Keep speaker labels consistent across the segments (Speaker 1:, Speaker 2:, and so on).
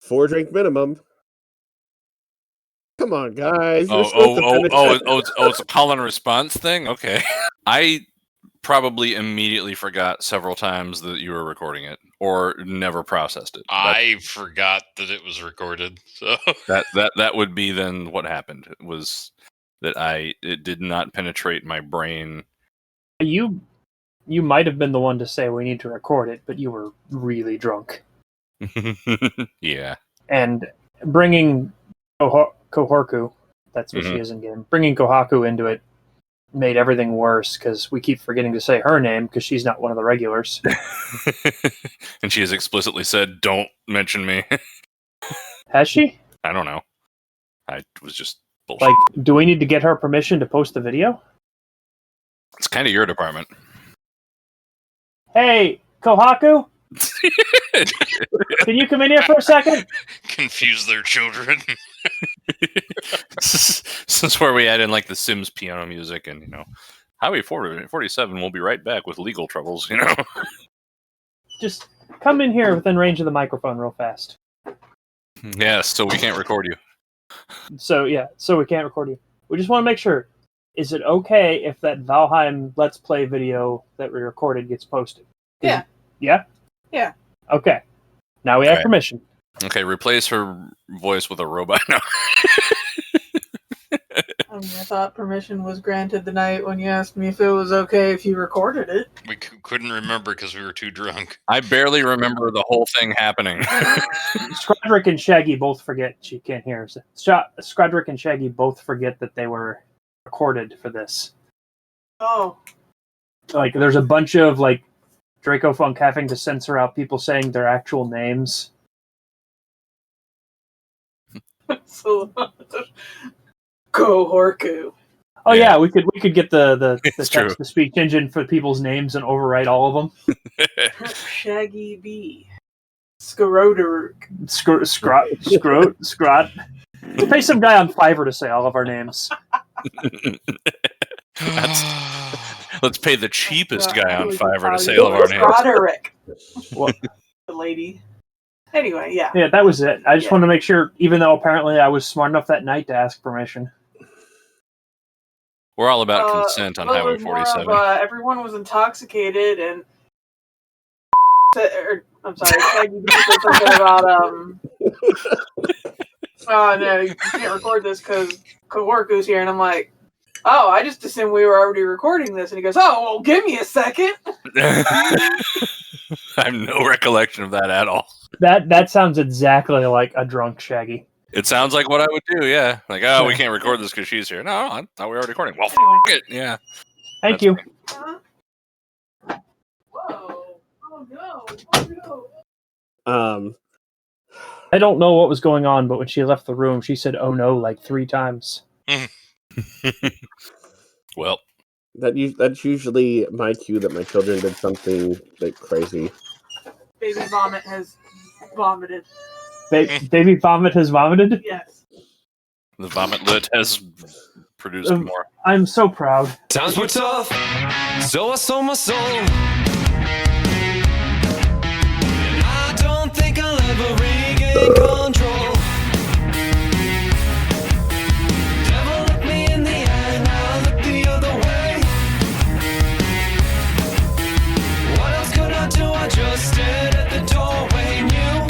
Speaker 1: 4-drink minimum. Come on, guys.
Speaker 2: It's a call and response thing? Okay. I probably immediately forgot several times that you were recording it, or never processed it.
Speaker 3: I forgot that it was recorded. So
Speaker 2: that would be then what happened. It was that it did not penetrate my brain.
Speaker 4: You might have been the one to say we need to record it, but you were really drunk.
Speaker 2: Yeah.
Speaker 4: And bringing Kohorku, that's what she is in game, bringing Kohaku into it made everything worse because we keep forgetting to say her name because she's not one of the regulars.
Speaker 2: And she has explicitly said, "Don't mention me."
Speaker 4: Has she?
Speaker 2: I don't know. I was just bullshit.
Speaker 4: Like, do we need to get her permission to post the video?
Speaker 2: It's kind of your department.
Speaker 4: Hey, Kohaku? Can you come in here for a second?
Speaker 3: Confuse their children.
Speaker 2: This is where we add in like the Sims piano music and, Highway 47 will be right back with legal troubles,
Speaker 4: Just come in here within range of the microphone real fast.
Speaker 2: Yeah, so we can't record you.
Speaker 4: So we can't record you. We just want to make sure, is it okay if that Valheim Let's Play video that we recorded gets posted?
Speaker 5: Yeah.
Speaker 4: Yeah?
Speaker 5: Yeah.
Speaker 4: Okay. Now we have permission.
Speaker 2: Okay, replace her voice with a robot now.
Speaker 5: I thought permission was granted the night when you asked me if it was okay if you recorded it.
Speaker 3: We couldn't remember because we were too drunk.
Speaker 2: I barely remember the whole thing happening.
Speaker 4: Scradrick and Shaggy both forget. She can't hear us. Scradrick and Shaggy both forget that they were recorded for this.
Speaker 5: Oh.
Speaker 4: Like, there's a bunch of, like, Dracofunk having to censor out people saying their actual names.
Speaker 5: So, Kohorku.
Speaker 4: Oh yeah, we could get the
Speaker 2: It's true.
Speaker 4: text to speech engine for people's names and overwrite all of them.
Speaker 5: Shaggy B. Skroderuk.
Speaker 4: Scrot. Let's pay some guy on Fiverr to say all of our names.
Speaker 2: Let's pay the cheapest guy on Fiverr to say all of our names.
Speaker 5: Roderick.
Speaker 4: What?
Speaker 5: The lady. Anyway, yeah.
Speaker 4: Yeah, that was it. I just wanted to make sure, even though apparently I was smart enough that night to ask permission.
Speaker 2: We're all about consent on Highway 47.
Speaker 5: Everyone was intoxicated and... I'm sorry, Shaggy B said something about, oh, no, you can't record this because Kohorku's here. And I'm like, oh, I just assumed we were already recording this. And he goes, oh, well, give me a second.
Speaker 2: I have no recollection of that at all.
Speaker 4: That sounds exactly like a drunk Shaggy.
Speaker 2: It sounds like what I would do, yeah. Like, oh, we can't record this because she's here. No, I thought we were recording. Well,
Speaker 5: Anyway.
Speaker 2: it, yeah.
Speaker 4: Thank you.
Speaker 5: Whoa. Oh, no. Oh, no.
Speaker 4: I don't know what was going on, but when she left the room, she said, oh no, like 3 times.
Speaker 2: Well.
Speaker 1: That's usually my cue that my children did something like crazy.
Speaker 5: Baby Vomit has vomited.
Speaker 4: Baby Vomit has vomited?
Speaker 5: Yes.
Speaker 2: The Vomit Lit has produced more.
Speaker 4: I'm so proud.
Speaker 6: Times were tough, so I sold my soul. And I don't think I'll ever regain control. Devil looked me in the eye, now I look the other way. What else could I do? I just stared at the doorway, knew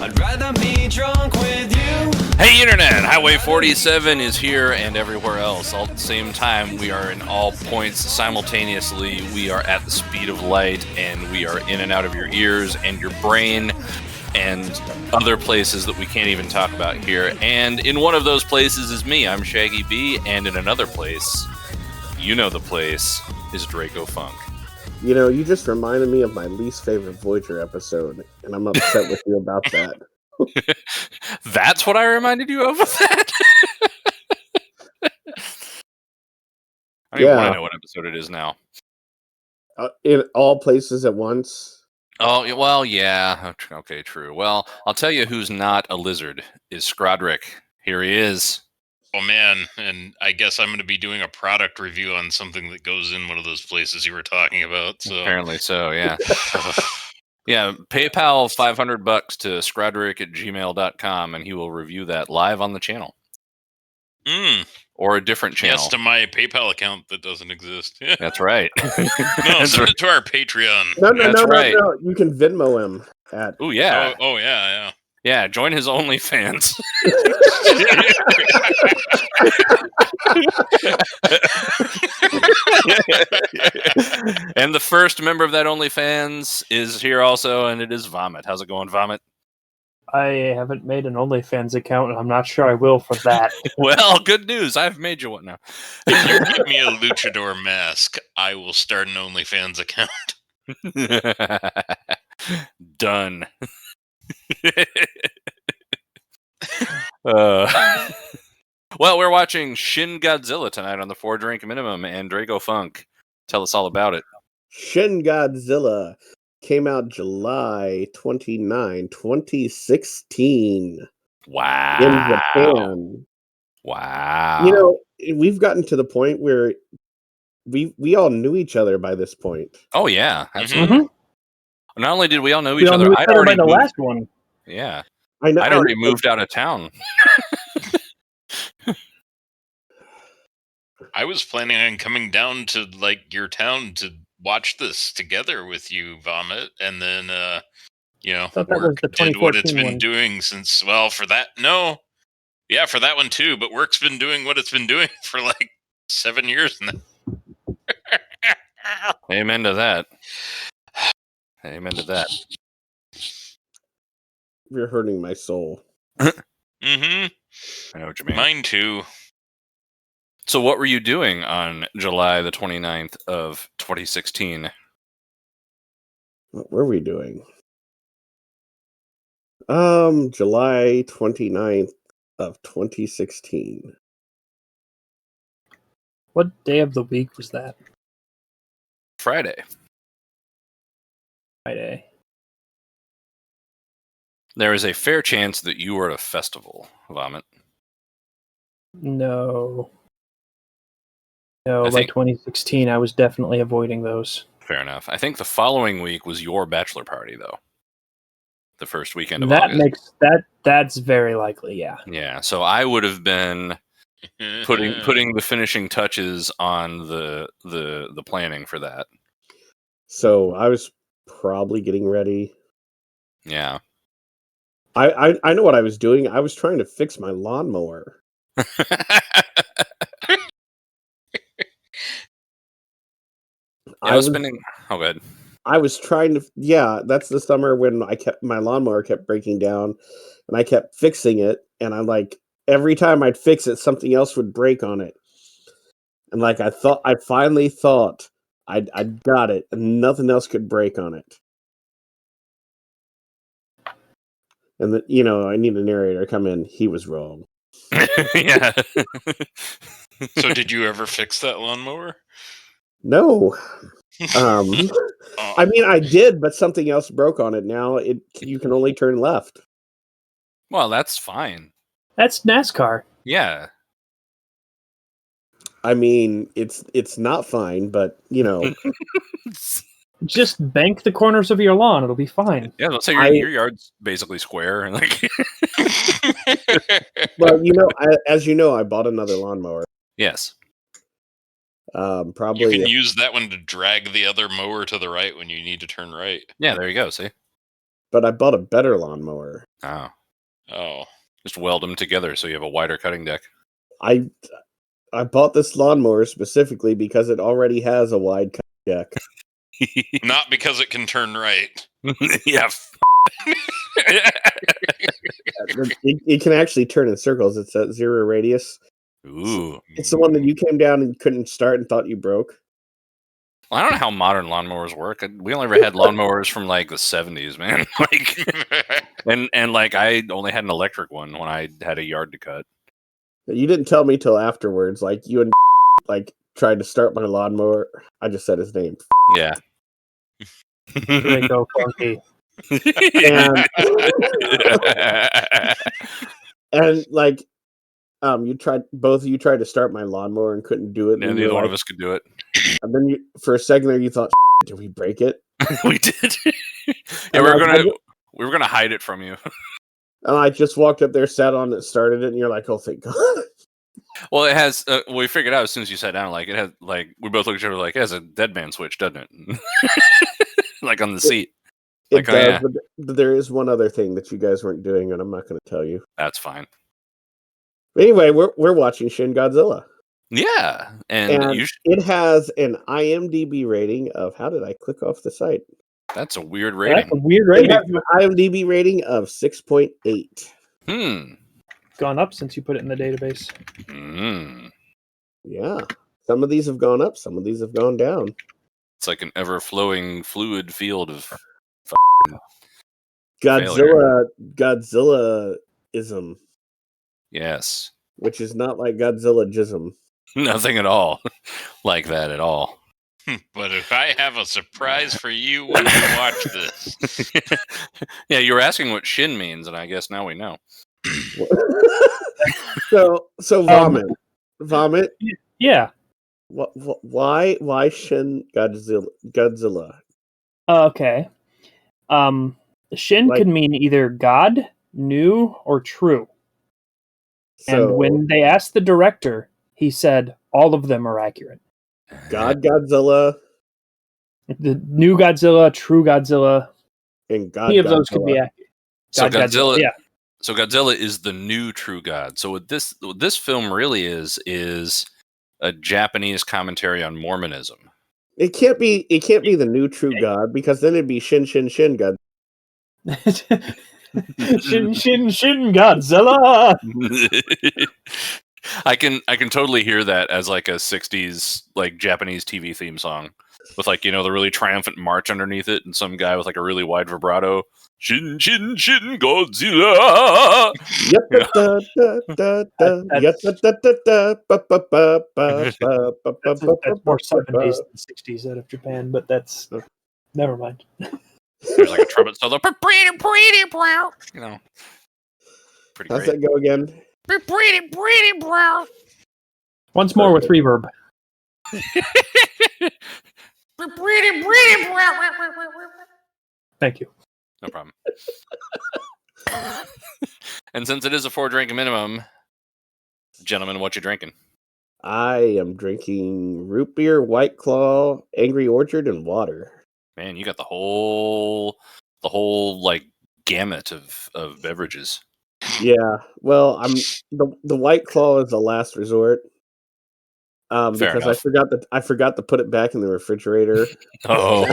Speaker 6: I'd rather be drunk with you.
Speaker 2: Hey Internet! Highway 47 is here and everywhere else. All at the same time, we are in all points simultaneously. We are at the speed of light, and we are in and out of your ears and your brain and other places that we can't even talk about here. And in one of those places is me. I'm Shaggy B, and in another place, you know the place, is Dracofunk.
Speaker 1: You know, you just reminded me of my least favorite Voyager episode, and I'm upset with you about that.
Speaker 2: That's what I reminded you of with that? I don't even want to know what episode it is now.
Speaker 1: In all places at once.
Speaker 2: Oh, well, yeah. Okay, true. Well, I'll tell you who's not a lizard is Scrodrick. Here he is.
Speaker 3: Oh, man. And I guess I'm going to be doing a product review on something that goes in one of those places you were talking about. So
Speaker 2: Apparently so, yeah. Yeah, PayPal $500 to scradrick@gmail.com, and he will review that live on the channel or a different channel.
Speaker 3: Yes, to my PayPal account that doesn't exist.
Speaker 2: That's right.
Speaker 3: No, send it to our Patreon.
Speaker 1: No,
Speaker 2: That's right.
Speaker 1: no. You can Venmo him at.
Speaker 2: Oh yeah,
Speaker 3: Oh yeah.
Speaker 2: yeah. Join his OnlyFans. And the first member of that OnlyFans is here also, and it is Vomit. How's it going, Vomit?
Speaker 4: I haven't made an OnlyFans account, and I'm not sure I will for that.
Speaker 2: Well, good news. I've made you one now.
Speaker 3: If you give me a luchador mask, I will start an OnlyFans account.
Speaker 2: Done. Well, we're watching Shin Godzilla tonight on the 4-drink minimum, and Dracofunk. Tell us all about it.
Speaker 1: Shin Godzilla came out July 29, 2016
Speaker 2: Wow.
Speaker 1: in Japan.
Speaker 2: Wow.
Speaker 1: You know, we've gotten to the point where we all knew each other by this point.
Speaker 2: Oh, yeah. Absolutely.
Speaker 4: Mhm.
Speaker 2: Not only did we all know
Speaker 4: We
Speaker 2: each
Speaker 4: all
Speaker 2: other,
Speaker 4: knew each
Speaker 2: I'd
Speaker 4: other
Speaker 2: already
Speaker 4: by the
Speaker 2: moved,
Speaker 4: last one.
Speaker 2: Yeah.
Speaker 1: I know.
Speaker 2: I'd already moved out of town.
Speaker 3: I was planning on coming down to like your town to watch this together with you, Vomit, and then
Speaker 4: Thought that was
Speaker 3: work
Speaker 4: the
Speaker 3: did what it's
Speaker 4: 2014
Speaker 3: been
Speaker 4: one.
Speaker 3: doing since. Well, for that, no, yeah, for that one too. But work's been doing what it's been doing for like 7 years now.
Speaker 2: Amen to that. Amen to that.
Speaker 1: You're hurting my soul.
Speaker 3: Mm-hmm.
Speaker 2: I know what you mean.
Speaker 3: Mine too.
Speaker 2: So what were you doing on July the 29th of 2016?
Speaker 1: What were we doing? July 29th of 2016.
Speaker 4: What day of the week was that?
Speaker 2: Friday.
Speaker 4: Friday.
Speaker 2: There is a fair chance that you were at a festival, Vomit.
Speaker 4: No.
Speaker 2: I
Speaker 4: No, by
Speaker 2: think-
Speaker 4: 2016, I was definitely avoiding those.
Speaker 2: Fair enough. I think the following week was your bachelor party, though. The first weekend of
Speaker 4: That
Speaker 2: August.
Speaker 4: makes that's very likely, yeah.
Speaker 2: Yeah, so I would have been putting the finishing touches on the planning for that.
Speaker 1: So I was probably getting ready.
Speaker 2: Yeah.
Speaker 1: I know what I was doing. I was trying to fix my lawnmower.
Speaker 2: I was spending. Oh, good.
Speaker 1: I was trying to. Yeah, that's the summer when my lawnmower kept breaking down, and I kept fixing it. And I'm like, every time I'd fix it, something else would break on it. And like I finally thought I got it, and nothing else could break on it. And I need a narrator to come in. He was wrong.
Speaker 2: Yeah.
Speaker 3: So, did you ever fix that lawnmower?
Speaker 1: No. I mean, I did, but something else broke on it. Now you can only turn left.
Speaker 2: Well, that's fine.
Speaker 4: That's NASCAR.
Speaker 2: Yeah.
Speaker 1: I mean, it's not fine, but
Speaker 4: Just bank the corners of your lawn; it'll be fine.
Speaker 2: Yeah, let's say your yard's basically square, and like.
Speaker 1: Well, as you know, I bought another lawnmower.
Speaker 2: Yes.
Speaker 1: Probably
Speaker 3: You can use that one to drag the other mower to the right when you need to turn right.
Speaker 2: Yeah, there you go. See.
Speaker 1: But I bought a better lawnmower.
Speaker 2: Oh.
Speaker 3: Oh.
Speaker 2: Just weld them together so you have a wider cutting deck.
Speaker 1: I bought this lawnmower specifically because it already has a wide cutting deck.
Speaker 3: Not because it can turn right.
Speaker 2: Yeah.
Speaker 1: It can actually turn in circles. It's at 0 radius.
Speaker 2: Ooh.
Speaker 1: It's the one that you came down and couldn't start and thought you broke.
Speaker 2: Well, I don't know how modern lawnmowers work. We only ever had lawnmowers from like the 70s, man. And like I only had an electric one when I had a yard to cut.
Speaker 1: You didn't tell me till afterwards. Like you and like tried to start my lawnmower. I just said his name.
Speaker 2: Yeah.
Speaker 4: Draco Funky.
Speaker 1: And, and like both of you tried to start my lawnmower and couldn't do it.
Speaker 2: Yeah,
Speaker 1: And
Speaker 2: neither one
Speaker 1: like,
Speaker 2: of us could do it.
Speaker 1: And then for a second there, you thought, did we break it?
Speaker 2: We did. Yeah,
Speaker 1: And
Speaker 2: we were gonna hide it from you.
Speaker 1: and I just walked up there, sat on it, started it, and you're like, "Oh, thank God!"
Speaker 2: Well, it has. We figured out as soon as you sat down, like it had, like we both looked at each other, like it has a dead man switch, doesn't it? Like on the seat.
Speaker 1: It
Speaker 2: Like, oh,
Speaker 1: does,
Speaker 2: yeah.
Speaker 1: but there is one other thing that you guys weren't doing, and I'm not going to tell you.
Speaker 2: That's fine.
Speaker 1: Anyway, we're watching Shin Godzilla,
Speaker 2: Yeah, and
Speaker 1: and it has an IMDb rating of, how did I click off the site?
Speaker 2: that's a weird
Speaker 4: That's
Speaker 2: rating.
Speaker 4: a weird
Speaker 1: It
Speaker 4: rating.
Speaker 1: has an IMDb rating of 6.8.
Speaker 4: Gone up since you put it in the database.
Speaker 1: Yeah, some of these have gone up, some of these have gone down.
Speaker 2: It's like an ever-flowing fluid field of
Speaker 1: Godzilla-ism,
Speaker 2: yes.
Speaker 1: which is not like Godzilla-jism.
Speaker 2: Nothing at all like that at all.
Speaker 3: But if I have a surprise for you when you watch this.
Speaker 2: Yeah, you were asking what shin means, and I guess now we know.
Speaker 1: So vomit.
Speaker 4: Yeah.
Speaker 1: Why Shin Godzilla?
Speaker 4: Okay. Shin
Speaker 1: Like-
Speaker 4: could mean either God, new, or true.
Speaker 1: So
Speaker 4: And when they asked the director, he said all of them are accurate.
Speaker 1: Godzilla
Speaker 4: The new Godzilla, true Godzilla,
Speaker 1: and God
Speaker 4: any of those could be
Speaker 1: Godzilla.
Speaker 4: accurate.
Speaker 2: So
Speaker 4: God
Speaker 2: Godzilla,
Speaker 4: yeah.
Speaker 2: so Godzilla is the new true god. So what this film really is a Japanese commentary on Mormonism.
Speaker 1: It can't be the new true God, because then it'd be Shin God.
Speaker 4: Shin Godzilla.
Speaker 2: I can totally hear that as like a 60s like Japanese TV theme song with, like, you know, the really triumphant march underneath it and some guy with like a really wide vibrato. Shin Godzilla.
Speaker 4: That's more 70s than 60s out of Japan, but that's never mind.
Speaker 2: There's like a trumpet solo. You know. Pretty
Speaker 1: How's
Speaker 2: great.
Speaker 1: that go again?
Speaker 4: Once more with reverb. Thank you.
Speaker 2: No problem. And since it is a 4-drink minimum, gentlemen, what you drinking?
Speaker 1: I am drinking root beer, White Claw, Angry Orchard, and water.
Speaker 2: Man, you got the whole like gamut of beverages.
Speaker 1: Yeah, well, I'm the White Claw is the last resort. Because
Speaker 2: enough.
Speaker 1: I forgot to put it back in the refrigerator.
Speaker 2: Oh,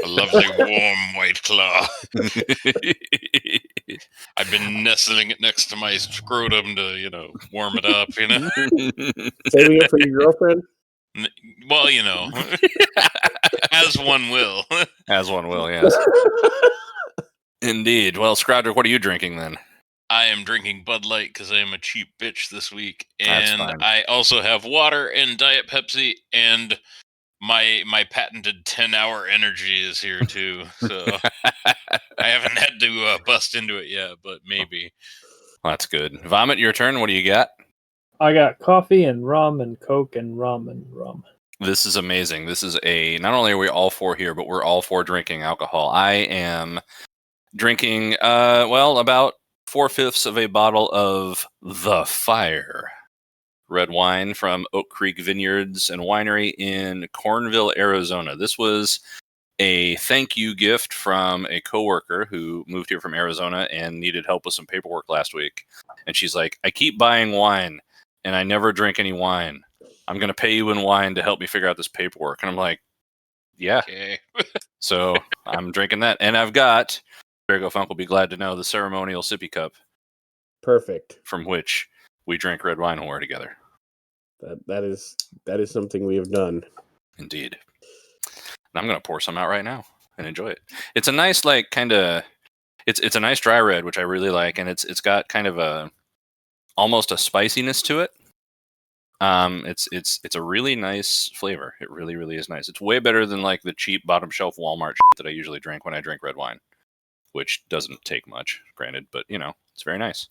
Speaker 3: A lovely warm White Claw. I've been nestling it next to my scrotum to, you know, warm it up, you know.
Speaker 1: Saving it for your girlfriend?
Speaker 3: Well, you know, as one will.
Speaker 2: As one will, yes. Indeed. Well, Scrodrick, what are you drinking then?
Speaker 3: I am drinking Bud Light because I am a cheap bitch this week.
Speaker 2: That's
Speaker 3: And
Speaker 2: fine.
Speaker 3: I also have water and Diet Pepsi, and my patented 10-hour energy is here too. So I haven't had to bust into it yet, but maybe.
Speaker 2: Well, that's good. Vomit, your turn. What do you got?
Speaker 4: I got coffee and rum and Coke and rum and rum.
Speaker 2: This is amazing. This is not only are we all four here, but we're all four drinking alcohol. I am drinking, about 4/5 of a bottle of The Fire red wine from Oak Creek Vineyards and Winery in Cornville, Arizona. This was a thank you gift from a coworker who moved here from Arizona and needed help with some paperwork last week. And she's like, I keep buying wine and I never drink any wine. I'm going to pay you in wine to help me figure out this paperwork. And I'm like, yeah.
Speaker 3: Okay.
Speaker 2: So I'm drinking that. And I've got, Dracofunk will be glad to know, the ceremonial sippy cup
Speaker 1: Perfect.
Speaker 2: from which we drink red wine when we're together.
Speaker 1: That is something we have done.
Speaker 2: Indeed. And I'm going to pour some out right now and enjoy it. It's a nice, like, kind of, it's a nice dry red, which I really like. And it's got kind of almost a spiciness to it. It's a really nice flavor. It really, really is nice. It's way better than like the cheap bottom shelf Walmart shit that I usually drink when I drink red wine, which doesn't take much, granted, but you know, it's very nice.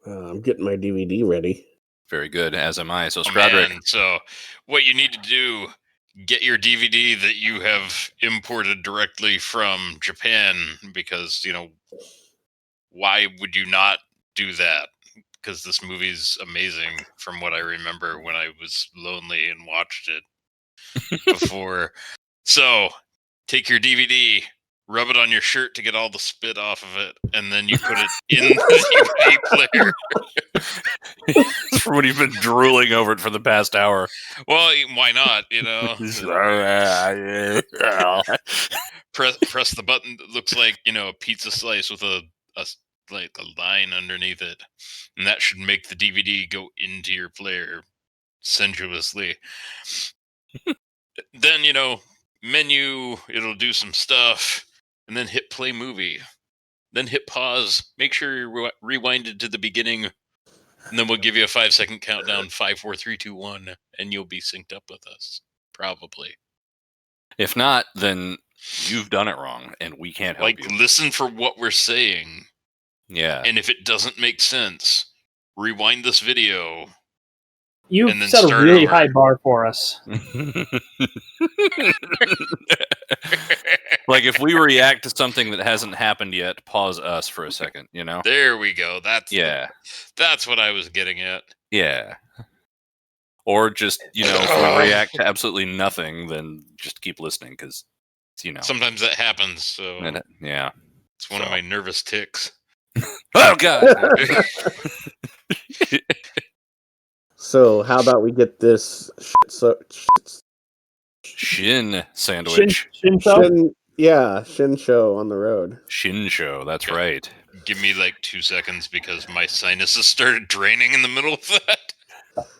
Speaker 1: I'm getting my DVD ready.
Speaker 2: Very good, as am I. So,
Speaker 3: Oh,
Speaker 2: Scrodrick,
Speaker 3: man. So, what you need to do, get your DVD that you have imported directly from Japan, because, why would you not do that? Because this movie's amazing from what I remember when I was lonely and watched it before. So, take your DVD, rub it on your shirt to get all the spit off of it, and then you put it in the DVD player.
Speaker 2: for when you've been drooling over it for the past hour.
Speaker 3: Well, why not? Press the button that looks like a pizza slice with a line underneath it, and that should make the DVD go into your player sensuously. Then menu, it'll do some stuff, and then hit play movie, then hit pause, make sure you're rewinded to the beginning, and then we'll give you a 5-second countdown, 5, 4, 3, 2, 1, and you'll be synced up with us, probably.
Speaker 2: If not, then you've done it wrong, and we can't help you.
Speaker 3: Listen for what we're saying.
Speaker 2: Yeah.
Speaker 3: And if it doesn't make sense, rewind this video.
Speaker 4: You've
Speaker 3: and then
Speaker 4: set a
Speaker 3: start
Speaker 4: really
Speaker 3: over.
Speaker 4: high bar for us.
Speaker 2: Like if we react to something that hasn't happened yet, pause us for a second,
Speaker 3: There we go. That's what I was getting at.
Speaker 2: Yeah. Or just, if we react to absolutely nothing, then just keep listening because,
Speaker 3: Sometimes that happens. So
Speaker 2: yeah.
Speaker 3: It's one of my nervous tics.
Speaker 2: Oh, God.
Speaker 1: So how about we get this
Speaker 2: Shin sandwich.
Speaker 4: Shin show?
Speaker 1: Shin show on the road.
Speaker 2: Shin show, that's right.
Speaker 3: Give me 2 seconds because my sinuses started draining in the middle of that.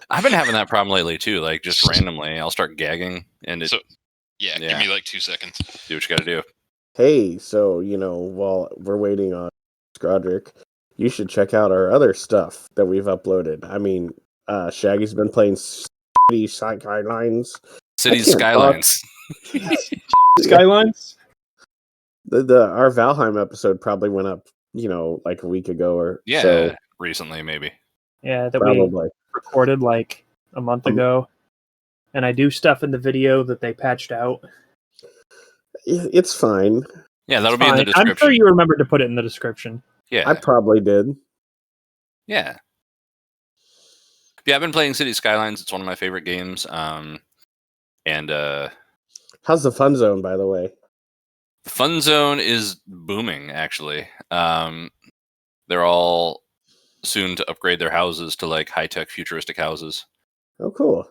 Speaker 2: I've been having that problem lately too, just randomly. I'll start gagging and
Speaker 3: give me 2 seconds.
Speaker 2: Do what you gotta do.
Speaker 1: Hey, so, while we're waiting on Scrodrick, you should check out our other stuff that we've uploaded. I mean, Shaggy's been playing City Skylines.
Speaker 2: City Skylines.
Speaker 4: Skylines?
Speaker 1: Our Valheim episode probably went up, a week ago or so.
Speaker 2: Recently maybe.
Speaker 4: Yeah, that
Speaker 1: Probably.
Speaker 4: we recorded a month ago. And I do stuff in the video that they patched out.
Speaker 1: It's fine.
Speaker 2: Yeah, that'll be in the description.
Speaker 4: I'm sure you remembered to put it in the description.
Speaker 2: Yeah.
Speaker 1: I probably did.
Speaker 2: Yeah. Yeah, I've been playing City Skylines. It's one of my favorite games. And
Speaker 1: how's the fun zone, by the way?
Speaker 2: The fun zone is booming, actually. They're all soon to upgrade their houses to high-tech futuristic houses.
Speaker 1: Oh, cool.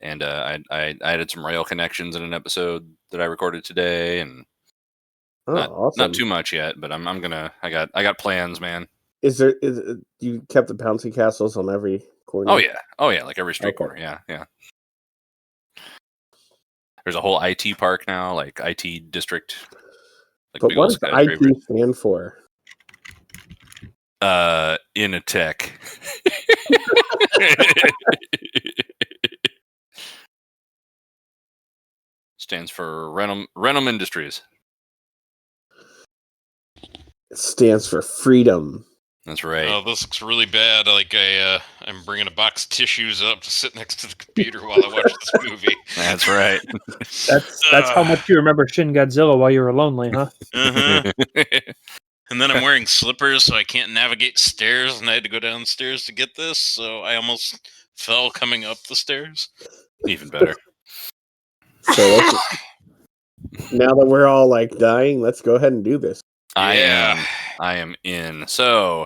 Speaker 2: And I added some rail connections in an episode that I recorded today, and
Speaker 1: awesome.
Speaker 2: Not too much yet, but I'm gonna. I got plans, man.
Speaker 1: Is you kept the bouncy castles on every corner?
Speaker 2: Oh yeah, like every street corner. Yeah. There's a whole IT park now, IT district.
Speaker 1: But what does IT stand for?
Speaker 2: In a tech. Stands for Renum Industries.
Speaker 1: It stands for freedom.
Speaker 2: That's right.
Speaker 3: Oh, this looks really bad. I'm bringing a box of tissues up to sit next to the computer while I watch this movie.
Speaker 2: That's right.
Speaker 4: That's how much you remember Shin Godzilla while you were lonely, huh?
Speaker 3: Uh-huh. And then I'm wearing slippers, so I can't navigate stairs, and I had to go downstairs to get this, so I almost fell coming up the stairs.
Speaker 2: Even better.
Speaker 1: So now that we're all dying, let's go ahead and do this.
Speaker 2: I am in. So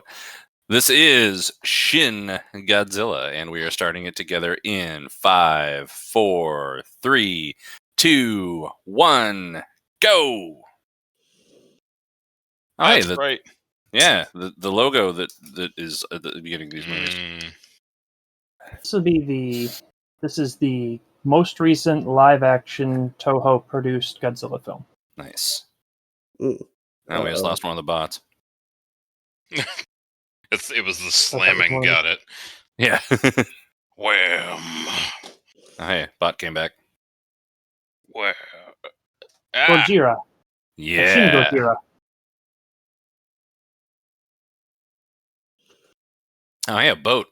Speaker 2: this is Shin Godzilla, and we are starting it together in 5, 4, 3, 2, 1, go.
Speaker 3: That's right.
Speaker 2: Yeah, the logo that is at the beginning of these movies.
Speaker 4: This is the most recent live-action Toho produced Godzilla film.
Speaker 2: Nice.
Speaker 1: Mm.
Speaker 2: Now we just lost one of the bots.
Speaker 3: It was the slamming got it.
Speaker 2: Yeah.
Speaker 3: Wham.
Speaker 2: Oh, hey, bot came back.
Speaker 3: Wham.
Speaker 4: Gojira.
Speaker 2: Yeah.
Speaker 4: Shin Gojira.
Speaker 2: Oh, yeah, boat.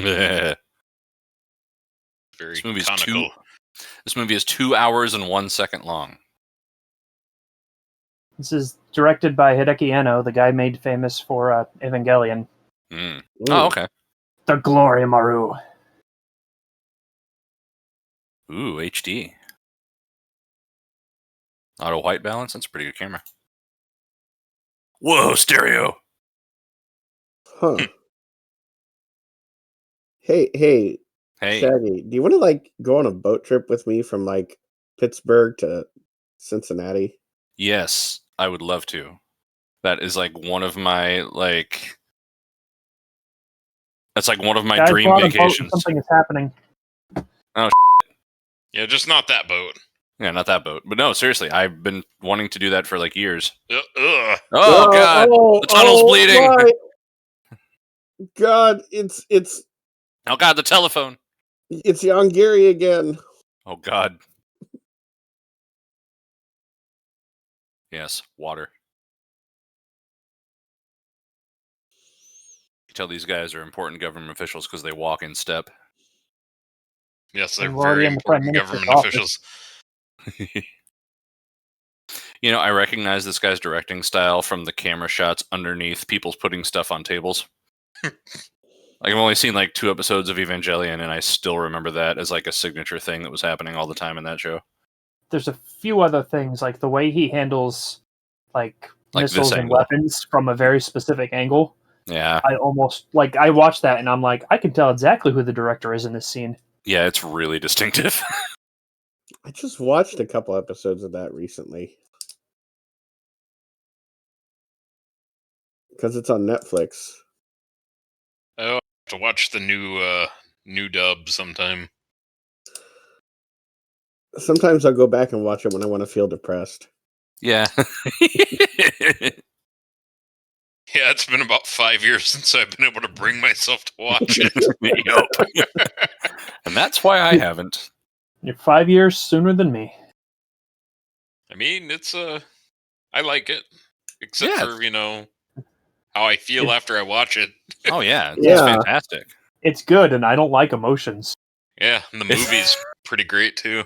Speaker 2: this
Speaker 3: Very
Speaker 2: movie's
Speaker 3: conical.
Speaker 2: This movie is 2 hours and 1 second long.
Speaker 4: This is directed by Hideki Anno, the guy made famous for Evangelion.
Speaker 2: Mm.
Speaker 1: Ooh.
Speaker 2: Oh, okay.
Speaker 4: The Glory Maru.
Speaker 2: Ooh, HD. Auto white balance. That's a pretty good camera. Whoa, stereo.
Speaker 1: Huh. Hey,
Speaker 2: Hey.
Speaker 1: Shaggy, do you want to like go on a boat trip with me from like Pittsburgh to Cincinnati?
Speaker 2: Yes, I would love to. That is like one of my That's like one of my
Speaker 4: Guys,
Speaker 2: dream
Speaker 4: go on a boat and
Speaker 2: vacations.
Speaker 4: something is happening.
Speaker 3: Yeah, just not that boat.
Speaker 2: Yeah, not that boat. But no, seriously, I've been wanting to do that for like years.
Speaker 3: Ugh.
Speaker 2: Oh god, the tunnel's bleeding.
Speaker 1: My God, it's
Speaker 2: Oh god, the telephone.
Speaker 1: Yongiri again.
Speaker 2: Oh god. Yes, water. You tell these guys are important government officials because they walk in step.
Speaker 3: Yes, they're
Speaker 4: And we're already
Speaker 3: very
Speaker 4: in the Prime
Speaker 3: important
Speaker 4: Minister's
Speaker 3: government
Speaker 4: office.
Speaker 3: officials.
Speaker 2: You know, I recognize this guy's directing style from the camera shots underneath people's putting stuff on tables. Like, I've only seen like 2 episodes of Evangelion, and I still remember that as like a signature thing that was happening all the time in that show.
Speaker 4: There's a few other things, like the way he handles like
Speaker 2: Like this
Speaker 4: missiles and
Speaker 2: angle.
Speaker 4: weapons from a very specific angle.
Speaker 2: Yeah.
Speaker 4: I almost I watched that and I'm like, I can tell exactly who the director is in this scene.
Speaker 2: Yeah, it's really distinctive.
Speaker 1: I just watched a couple episodes of that recently because it's on Netflix.
Speaker 3: I'll have to watch the new dub sometime.
Speaker 1: Sometimes I'll go back and watch it when I want to feel depressed.
Speaker 2: Yeah.
Speaker 3: Yeah, it's been about 5 years since I've been able to bring myself to watch it.
Speaker 2: Yup. And that's why I haven't.
Speaker 4: You're 5 years sooner than me.
Speaker 3: I mean, it's I like it, except
Speaker 2: Yeah.
Speaker 3: for how I feel after I watch it.
Speaker 2: Oh yeah, it's
Speaker 1: Yeah.
Speaker 2: fantastic.
Speaker 4: It's good, and I don't like emotions.
Speaker 3: Yeah, and the movie's pretty great too.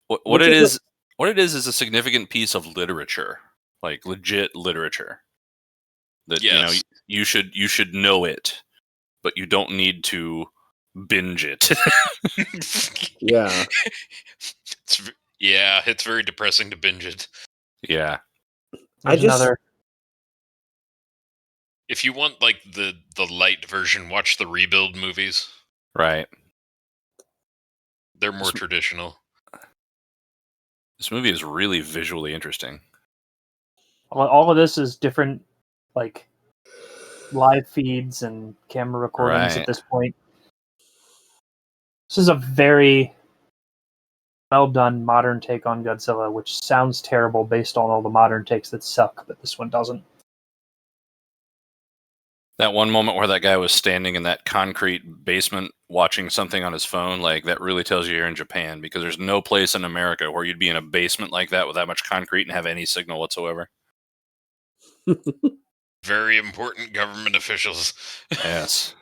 Speaker 2: What it is a significant piece of literature, like legit literature. That
Speaker 3: Yes.
Speaker 2: you should know it, but you don't need to binge it.
Speaker 1: Yeah.
Speaker 3: It's very depressing to binge it.
Speaker 2: Yeah.
Speaker 4: There's another.
Speaker 3: If you want like the light version, watch the Rebuild movies.
Speaker 2: Right.
Speaker 3: They're more traditional.
Speaker 2: This movie is really visually interesting.
Speaker 4: All of this is different, like live feeds and camera recordings
Speaker 2: Right.
Speaker 4: at this point. This is a very well done modern take on Godzilla, which sounds terrible based on all the modern takes that suck, but this one doesn't.
Speaker 2: That one moment where that guy was standing in that concrete basement watching something on his phone, like that really tells you you're in Japan, because there's no place in America where you'd be in a basement like that with that much concrete and have any signal whatsoever.
Speaker 3: Very important government officials.
Speaker 2: Yes.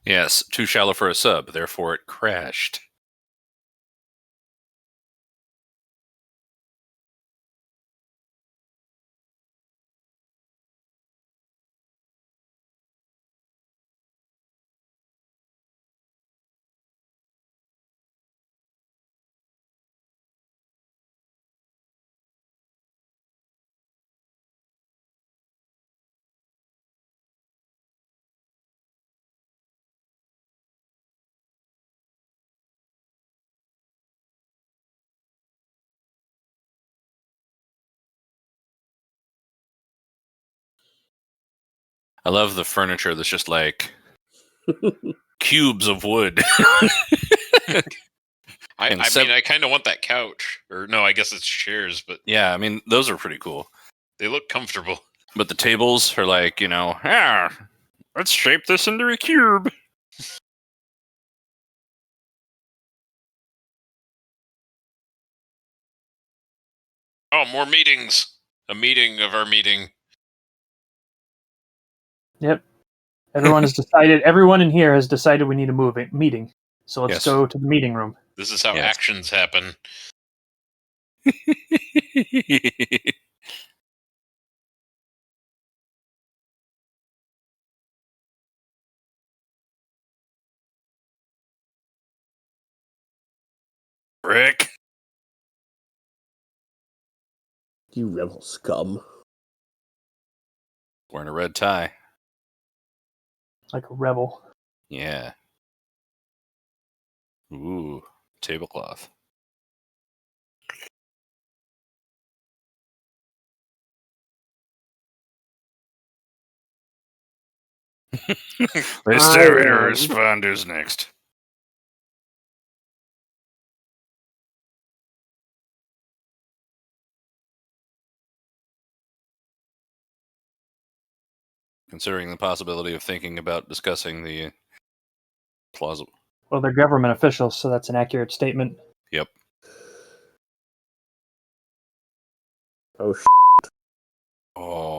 Speaker 2: Yes, too shallow for a sub, therefore it crashed. I love the furniture that's just like cubes of wood.
Speaker 3: I mean, I kind of want that couch. Or no, I guess it's chairs, but
Speaker 2: Yeah, I mean, those are pretty cool.
Speaker 3: they look comfortable.
Speaker 2: But the tables are like, let's shape this into a cube.
Speaker 3: Oh, more meetings. A meeting of our meeting.
Speaker 4: Yep. Everyone has decided. Everyone in here has decided we need a meeting. So let's
Speaker 2: Yes.
Speaker 4: go to the meeting room.
Speaker 3: This is how
Speaker 2: Yes.
Speaker 3: actions happen.
Speaker 2: Rick.
Speaker 1: You rebel scum.
Speaker 2: Wearing a red tie.
Speaker 4: Like a rebel.
Speaker 2: Yeah. Ooh, tablecloth. Mystery responders next. Considering the possibility of thinking about discussing the plausible.
Speaker 4: Well, they're government officials, so that's an accurate statement.
Speaker 2: Yep.
Speaker 1: Oh,
Speaker 2: Oh.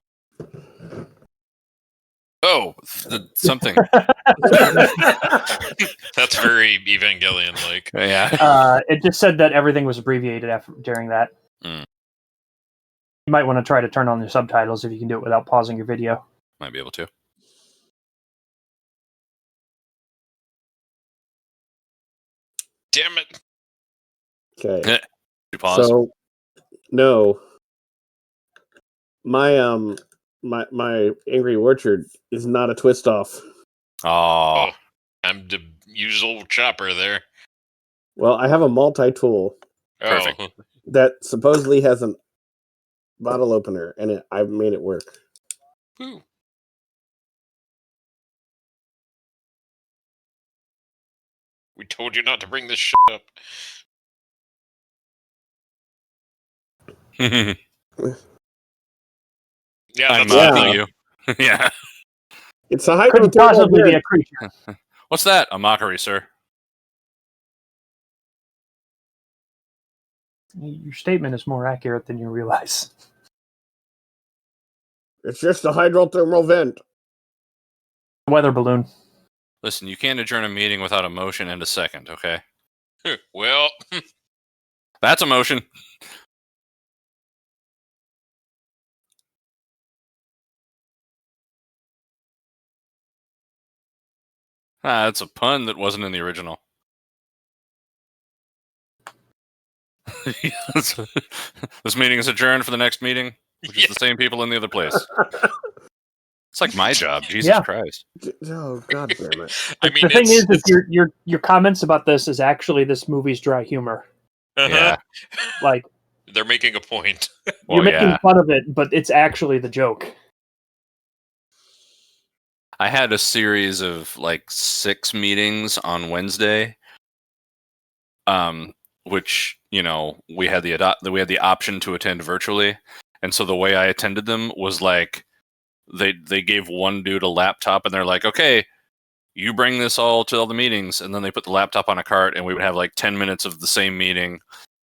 Speaker 2: Oh, something.
Speaker 3: That's very Evangelion-like.
Speaker 2: Yeah.
Speaker 4: It just said that everything was abbreviated during that.
Speaker 2: Mm.
Speaker 4: You might want to try to turn on your subtitles if you can do it without pausing your video.
Speaker 2: Might be able to.
Speaker 3: Damn it.
Speaker 1: okay.
Speaker 2: You pause.
Speaker 1: So, no. My my Angry Orchard is not a twist off.
Speaker 2: Oh.
Speaker 3: I'm the usual chopper there.
Speaker 1: Well, I have a multi-tool
Speaker 2: Perfect.
Speaker 3: Oh,
Speaker 1: that supposedly has a bottle opener, and I've made it work.
Speaker 3: whew. We told you not to bring this shit up. Yeah,
Speaker 2: I'm
Speaker 3: that's
Speaker 1: mocking
Speaker 2: you. Yeah.
Speaker 1: It's a
Speaker 4: Couldn't
Speaker 1: hydrothermal
Speaker 4: possibly be
Speaker 1: vent.
Speaker 4: a creature.
Speaker 2: What's that? A mockery, sir.
Speaker 4: Your statement is more accurate than you realize.
Speaker 1: It's just a hydrothermal vent.
Speaker 4: Weather balloon.
Speaker 2: Listen, you can't adjourn a meeting without a motion and a second, okay?
Speaker 3: Well,
Speaker 2: That's a motion. That's a pun that wasn't in the original. This meeting is adjourned for the next meeting, which is the same people in the other place. It's like my job, Jesus
Speaker 4: Yeah.
Speaker 2: Christ.
Speaker 1: Oh, god damn it.
Speaker 3: I mean,
Speaker 4: The thing is
Speaker 3: it's
Speaker 4: your comments about this is actually this movie's dry humor.
Speaker 2: Yeah.
Speaker 4: Like,
Speaker 3: they're making a point.
Speaker 2: Well,
Speaker 4: you're making
Speaker 2: yeah.
Speaker 4: fun of it, but it's actually the joke.
Speaker 2: I had a series of like 6 meetings on Wednesday, which we had the option to attend virtually, and so the way I attended them was like they gave one dude a laptop and they're like, okay, you bring this all to all the meetings, and then they put the laptop on a cart and we would have like 10 minutes of the same meeting,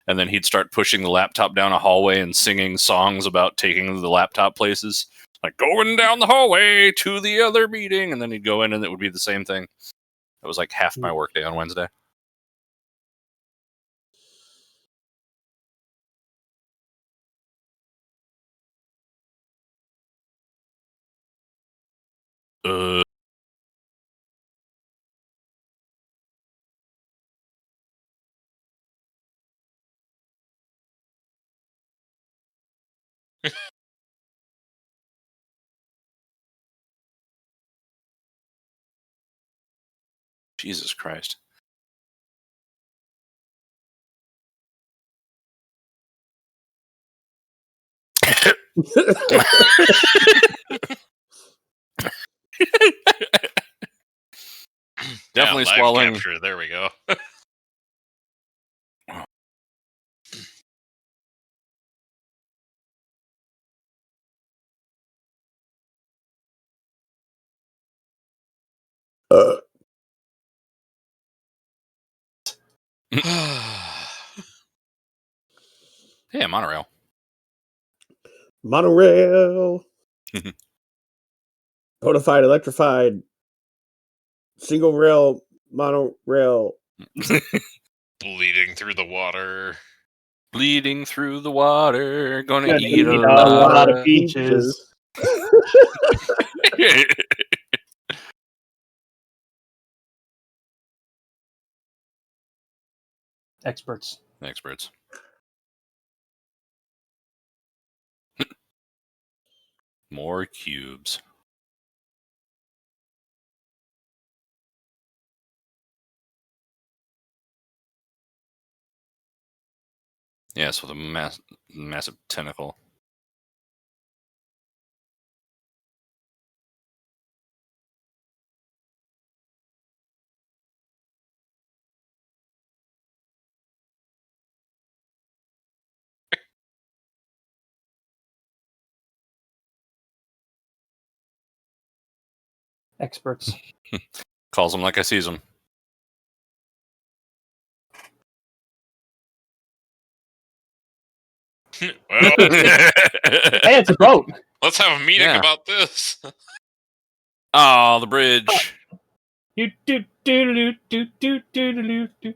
Speaker 2: and then he'd start pushing the laptop down a hallway and singing songs about taking the laptop places. Like going down the hallway to the other meeting, and then he'd go in and it would be the same thing. It was like half my workday on Wednesday. Jesus Christ. Definitely
Speaker 3: live
Speaker 2: swallowing.
Speaker 3: capture. There we go.
Speaker 2: Yeah, monorail.
Speaker 1: monorail, codified, electrified, single rail, monorail.
Speaker 3: Bleeding through the water.
Speaker 2: Bleeding through the water, gonna
Speaker 4: Gonna
Speaker 2: eat a
Speaker 4: a lot of
Speaker 2: lot.
Speaker 4: peaches. Experts.
Speaker 2: Experts. More cubes. Yes, with a massive tentacle.
Speaker 4: Experts.
Speaker 2: Calls them like I sees them.
Speaker 3: Well,
Speaker 4: Hey, it's a boat.
Speaker 3: let's have a meeting
Speaker 2: Yeah.
Speaker 3: about this.
Speaker 2: Oh, the bridge.
Speaker 4: Do do do do do do do do.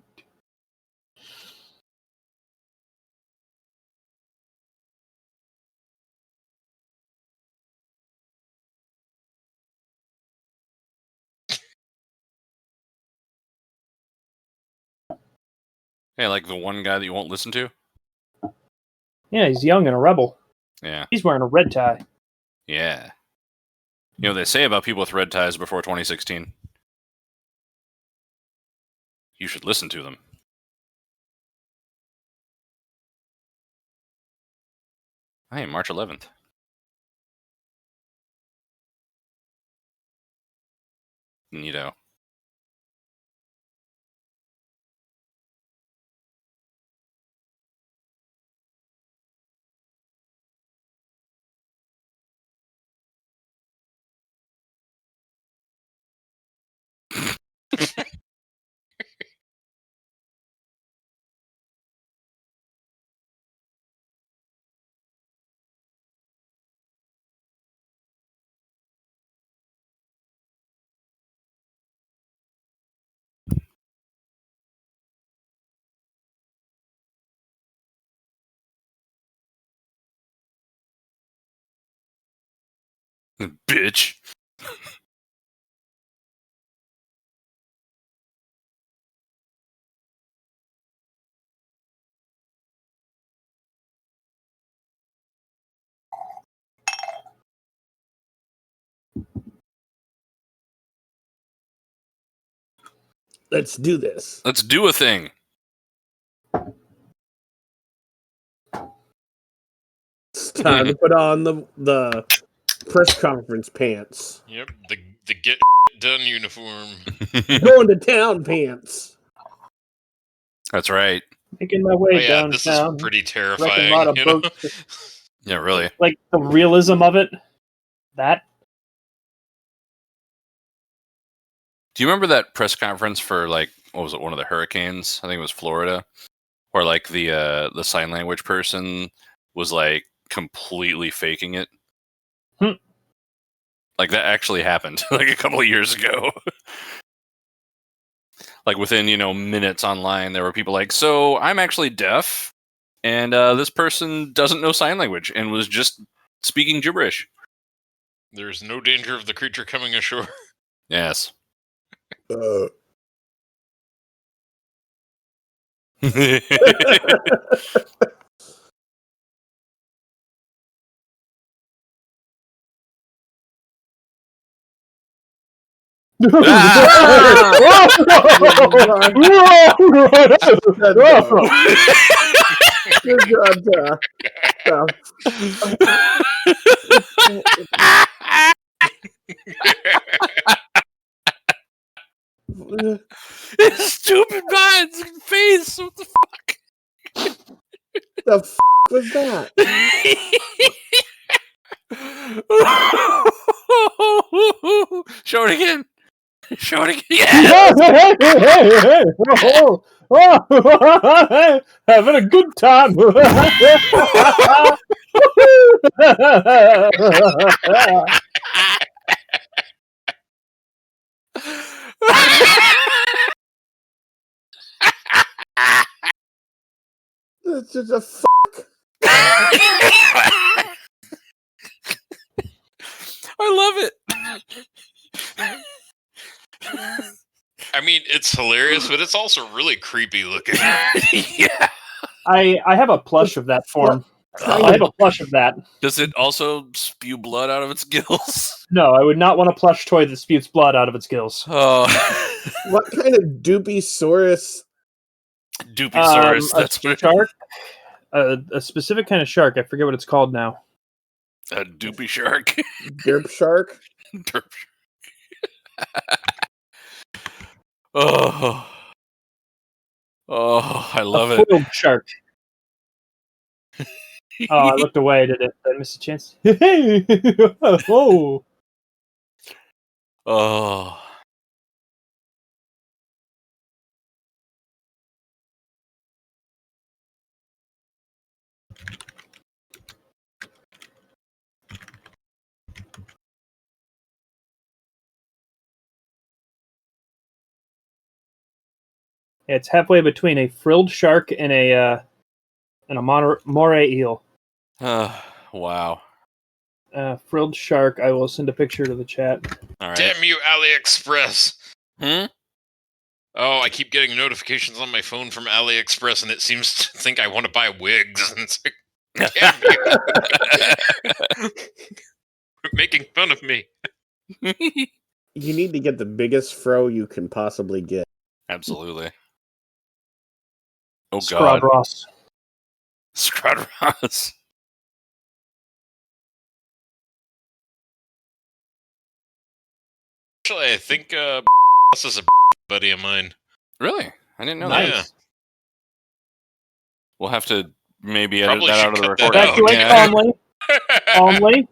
Speaker 2: Hey, like the one guy that you won't listen to?
Speaker 4: Yeah, he's young and a rebel.
Speaker 2: Yeah.
Speaker 4: He's wearing a red tie.
Speaker 2: Yeah. You know what they say about people with red ties before 2016? You should listen to them. Hey, March 11th. Neato. Bitch.
Speaker 1: Let's do this.
Speaker 2: Let's do a thing.
Speaker 1: It's time to put on the press conference pants.
Speaker 3: Yep, the get done uniform.
Speaker 1: Going to town pants.
Speaker 2: That's right.
Speaker 4: Making my
Speaker 3: Oh,
Speaker 4: way
Speaker 3: yeah, this
Speaker 4: downtown.
Speaker 3: is pretty
Speaker 4: Wrecking
Speaker 3: terrifying.
Speaker 4: a lot of
Speaker 3: you know?
Speaker 4: boats.
Speaker 2: Yeah, really.
Speaker 4: Like the realism of it. That.
Speaker 2: Do you remember that press conference for like what was it? One of the hurricanes? I think it was Florida, where like the sign language person was like completely faking it. Like that actually happened like a couple of years ago. Like within minutes online, there were people like, "So I'm actually deaf, and this person doesn't know sign language and was just speaking gibberish."
Speaker 3: There's no danger of the creature coming ashore.
Speaker 2: Yes.
Speaker 1: Good job,
Speaker 2: Stupid mind's face. What the fuck?
Speaker 1: The f was that?
Speaker 2: Show it again. Show it again.
Speaker 4: Yes! Having a good time.
Speaker 1: It's just a
Speaker 2: I love it.
Speaker 3: I mean, it's hilarious, but it's also really creepy looking.
Speaker 2: Yeah.
Speaker 4: I have a plush of that form. I have a plush of that.
Speaker 2: Does it also spew blood out of its gills?
Speaker 4: No, I would not want a plush toy that spews blood out of its gills.
Speaker 2: Oh.
Speaker 1: What kind of doopy-saurus?
Speaker 2: Doopysaurus.
Speaker 4: A
Speaker 2: That's what it
Speaker 4: shark. A specific kind of shark. I forget what it's called now.
Speaker 2: A doopy shark.
Speaker 1: Derp shark?
Speaker 2: Derp shark. Oh. Oh, I love
Speaker 4: A
Speaker 2: it.
Speaker 4: foiled shark. Oh, I looked away. Did I miss a chance? Hey! Oh.
Speaker 2: Oh.
Speaker 4: It's halfway between a frilled shark and a moray eel.
Speaker 2: Wow.
Speaker 4: Frilled shark. I will send a picture to the chat.
Speaker 2: All right.
Speaker 3: Damn you, AliExpress!
Speaker 2: Hmm?
Speaker 3: Oh, I keep getting notifications on my phone from AliExpress, and it seems to think I want to buy wigs. And it's like, damn you! Making fun of me.
Speaker 1: You need to get the biggest fro you can possibly get.
Speaker 2: Absolutely. Oh
Speaker 4: Scrod
Speaker 2: God.
Speaker 4: Ross.
Speaker 2: Scrod Ross.
Speaker 3: Actually, I think this is a buddy of mine.
Speaker 2: Really? I didn't know
Speaker 4: Nice.
Speaker 2: that. We'll have to maybe edit
Speaker 3: Probably
Speaker 2: that
Speaker 3: should
Speaker 2: out of the
Speaker 3: cut that
Speaker 2: recording.
Speaker 3: out.
Speaker 4: Evacuate calmly.
Speaker 3: Yeah.
Speaker 4: Calmly.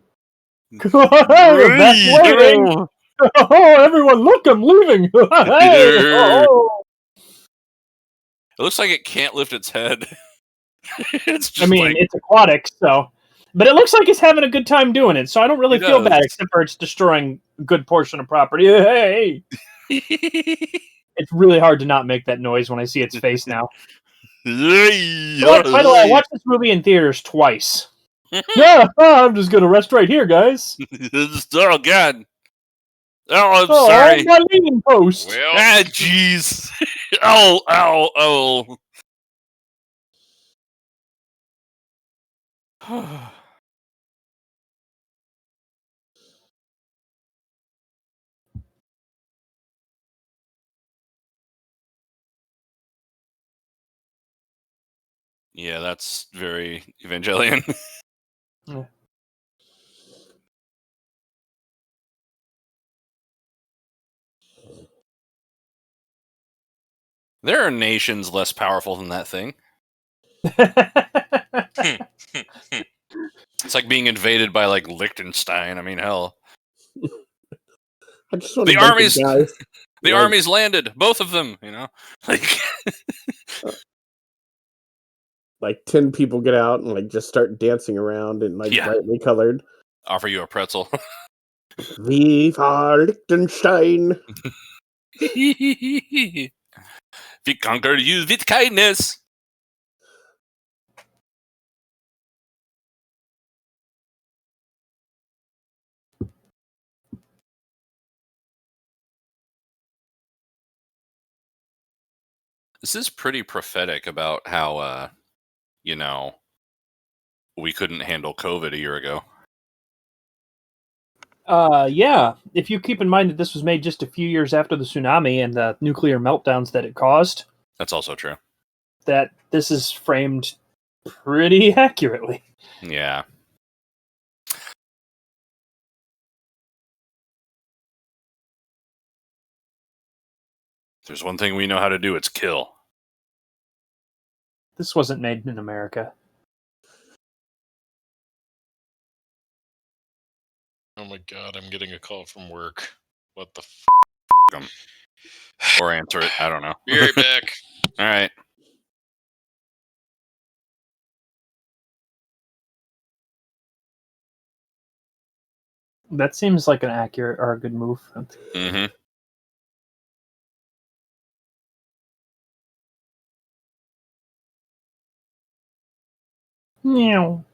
Speaker 4: Evacuating. Oh, everyone, look! I'm leaving. Hey! Oh.
Speaker 2: It looks like it can't lift its head. It's just
Speaker 4: I mean,
Speaker 2: like,
Speaker 4: it's aquatic, so. But it looks like it's having a good time doing it, so I don't really
Speaker 2: It
Speaker 4: feel bad,
Speaker 2: does.
Speaker 4: except for it's destroying a good portion of property. Hey! It's really hard to not make that noise when I see its face now. By the way, I watched this movie in theaters twice. Yeah, I'm just gonna rest right here, guys.
Speaker 2: Oh God. Oh, I'm
Speaker 4: Oh,
Speaker 2: sorry.
Speaker 4: my leaning post.
Speaker 3: Well,
Speaker 2: Ah, jeez. Oh, ow, oh. Yeah, that's very Evangelion.
Speaker 4: Yeah.
Speaker 2: There are nations less powerful than that thing. It's like being invaded by like Liechtenstein. I mean, hell.
Speaker 1: I just want
Speaker 2: The
Speaker 1: a bunch of
Speaker 2: armies-
Speaker 1: guys.
Speaker 2: The
Speaker 1: Like-
Speaker 2: armies landed, both of them, you know? Like
Speaker 1: Like 10 people get out and like just start dancing around and like
Speaker 2: Yeah.
Speaker 1: brightly colored.
Speaker 2: offer you a pretzel.
Speaker 1: Viva Liechtenstein!
Speaker 2: We conquer you with kindness. This is pretty prophetic about how, you know, we couldn't handle COVID a year ago.
Speaker 4: Yeah. If you keep in mind that this was made just a few years after the tsunami and the nuclear meltdowns that it caused,
Speaker 2: That's also true.
Speaker 4: that this is framed pretty accurately.
Speaker 2: Yeah. If there's one thing we know how to do, it's kill.
Speaker 4: This wasn't made in America.
Speaker 3: oh my God, I'm getting a call from work. What the
Speaker 2: Or answer it. I don't know.
Speaker 3: Be right back.
Speaker 2: All right.
Speaker 4: That seems like an accurate or a good move.
Speaker 2: Mm-hmm.
Speaker 4: Meow.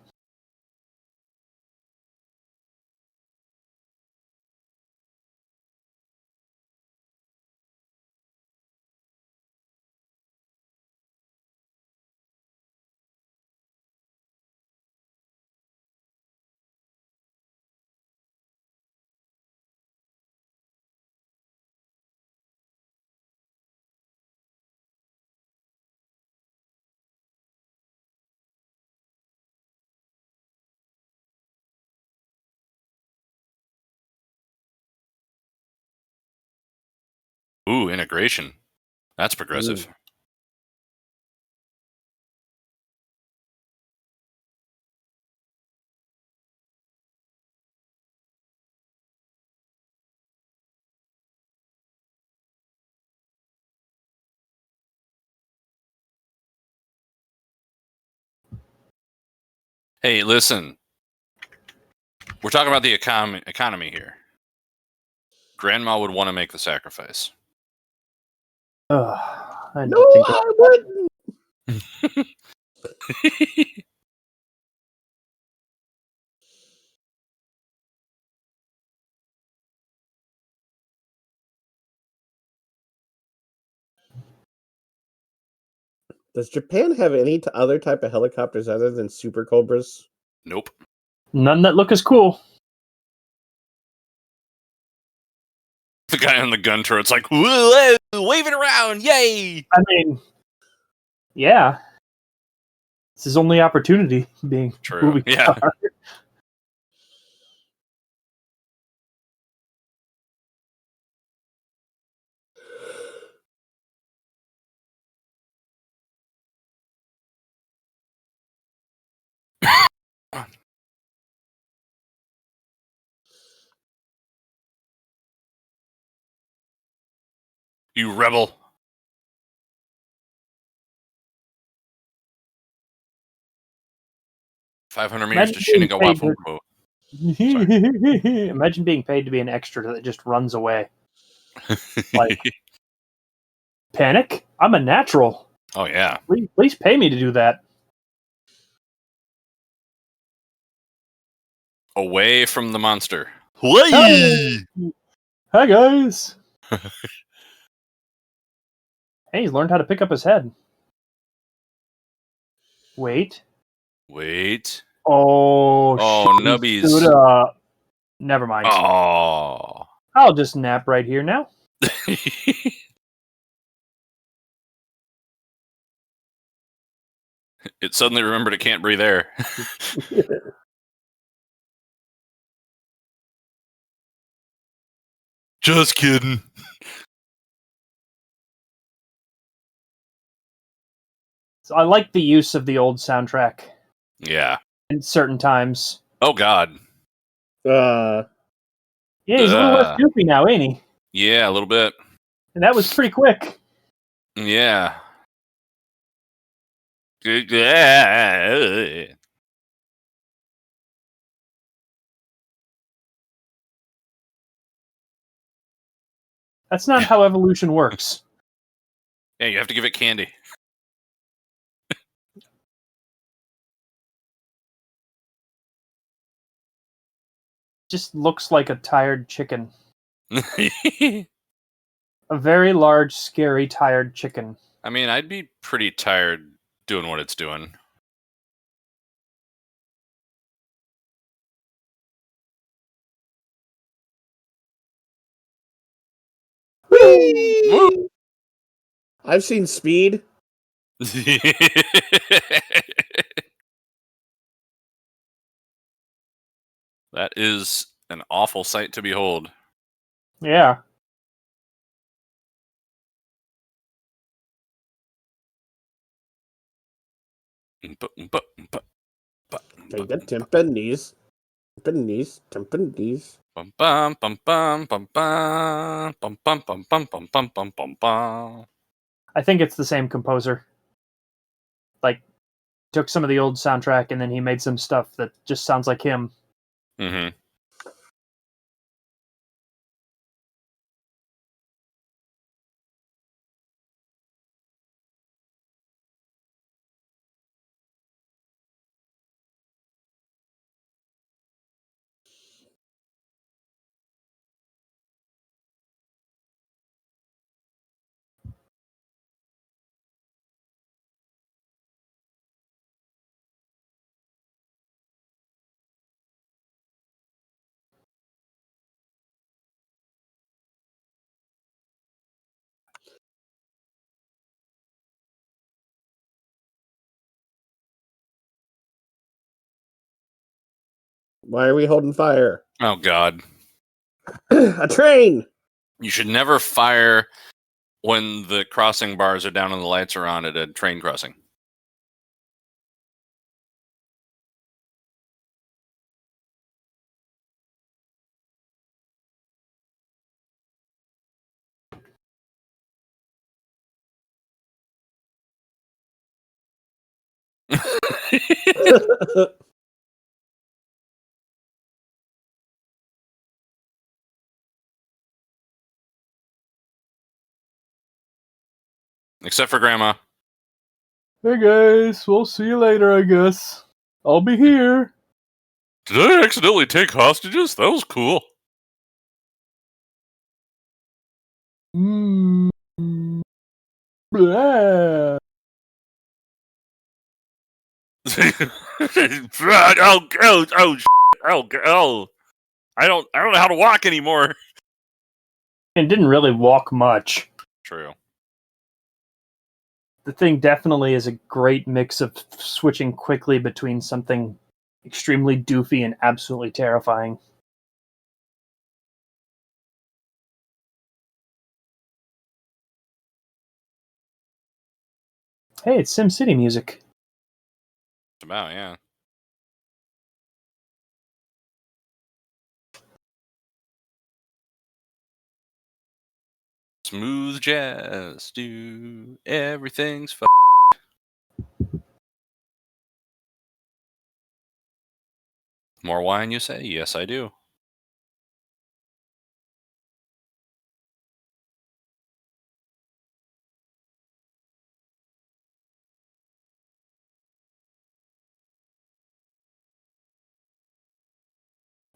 Speaker 2: Ooh, integration. That's progressive.
Speaker 1: Ooh.
Speaker 2: Hey, listen. We're talking about the economy here. Grandma would want to make the sacrifice.
Speaker 4: I
Speaker 1: No,
Speaker 4: don't think
Speaker 1: I wouldn't. Does Japan have any other type of helicopters other than Super Cobras?
Speaker 2: Nope.
Speaker 4: none that look as cool.
Speaker 2: The guy on the gun turret's like, whoa, wave it around, yay!
Speaker 4: I mean, yeah. This is only opportunity being
Speaker 2: True.
Speaker 4: movie
Speaker 2: Yeah.
Speaker 4: star.
Speaker 2: You rebel. $500 meters to
Speaker 4: Imagine being paid
Speaker 2: Shinigawa.
Speaker 4: Imagine being paid to be an extra that just runs away. Like, panic? I'm a natural.
Speaker 2: Oh, yeah.
Speaker 4: Please pay me to do that.
Speaker 2: Away from the monster.
Speaker 4: Hey! Hi, guys. Hey, he's learned how to pick up his head. Wait.
Speaker 2: Wait.
Speaker 4: Oh,
Speaker 2: Oh,
Speaker 4: shit, he
Speaker 2: nubbies.
Speaker 4: stood up. Never mind.
Speaker 2: Oh.
Speaker 4: I'll just nap right here now.
Speaker 2: It suddenly remembered it can't breathe air. Just kidding.
Speaker 4: So I like the use of the old soundtrack
Speaker 2: Yeah.
Speaker 4: in certain times.
Speaker 2: Oh, God.
Speaker 4: Yeah, he's a little less goofy now, ain't he?
Speaker 2: Yeah, a little bit.
Speaker 4: And that was pretty quick.
Speaker 2: Yeah.
Speaker 4: That's not how evolution works.
Speaker 2: Yeah, you have to give it candy.
Speaker 4: Just looks like a tired chicken.
Speaker 2: I
Speaker 4: A very large, scary, tired chicken.
Speaker 2: mean, I'd be pretty tired doing what it's doing.
Speaker 1: Whee! I've seen Speed.
Speaker 2: That is an awful sight to behold.
Speaker 4: Yeah.
Speaker 1: I got Timpanies. Timpanies.
Speaker 2: Bum bum bum bum bum bum bum bum bum bum bum bum bum bum bum.
Speaker 4: I think it's the same composer. Like, took some of the old soundtrack and then he made some stuff that just sounds like him.
Speaker 2: Mm-hmm.
Speaker 1: Why are we holding fire?
Speaker 2: Oh, God.
Speaker 1: A train!
Speaker 2: You should never fire when the crossing bars are down and the lights are on at a train crossing. Except for Grandma.
Speaker 4: Hey guys, we'll see you later, I guess. I'll be here.
Speaker 2: Did I accidentally take hostages? That was cool.
Speaker 4: Blah.
Speaker 2: Oh! I don't know how to walk anymore.
Speaker 4: It didn't really walk much.
Speaker 2: True.
Speaker 4: The thing definitely is a great mix of switching quickly between something extremely doofy and absolutely terrifying. Hey, it's SimCity music.
Speaker 2: It's about, yeah. Smooth jazz, dude. Everything's More wine, you say? Yes, I do.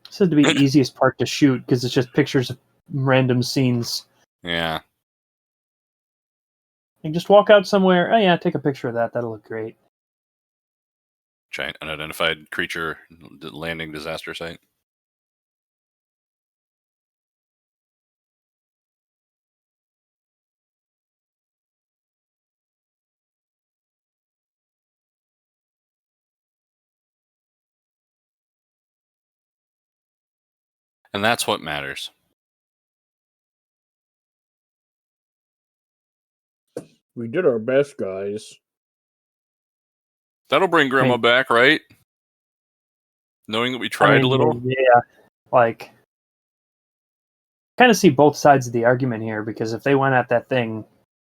Speaker 4: This is to be the easiest part to shoot because it's just pictures of random scenes.
Speaker 2: Yeah.
Speaker 4: You just walk out somewhere. Oh yeah, take a picture of that. That'll look great.
Speaker 2: Giant unidentified creature landing disaster site. And that's what matters.
Speaker 1: We did our best, guys.
Speaker 2: That'll bring Grandma back, right? Knowing that we tried a little.
Speaker 4: Yeah, like, kind of see both sides of the argument here because if they went at that thing,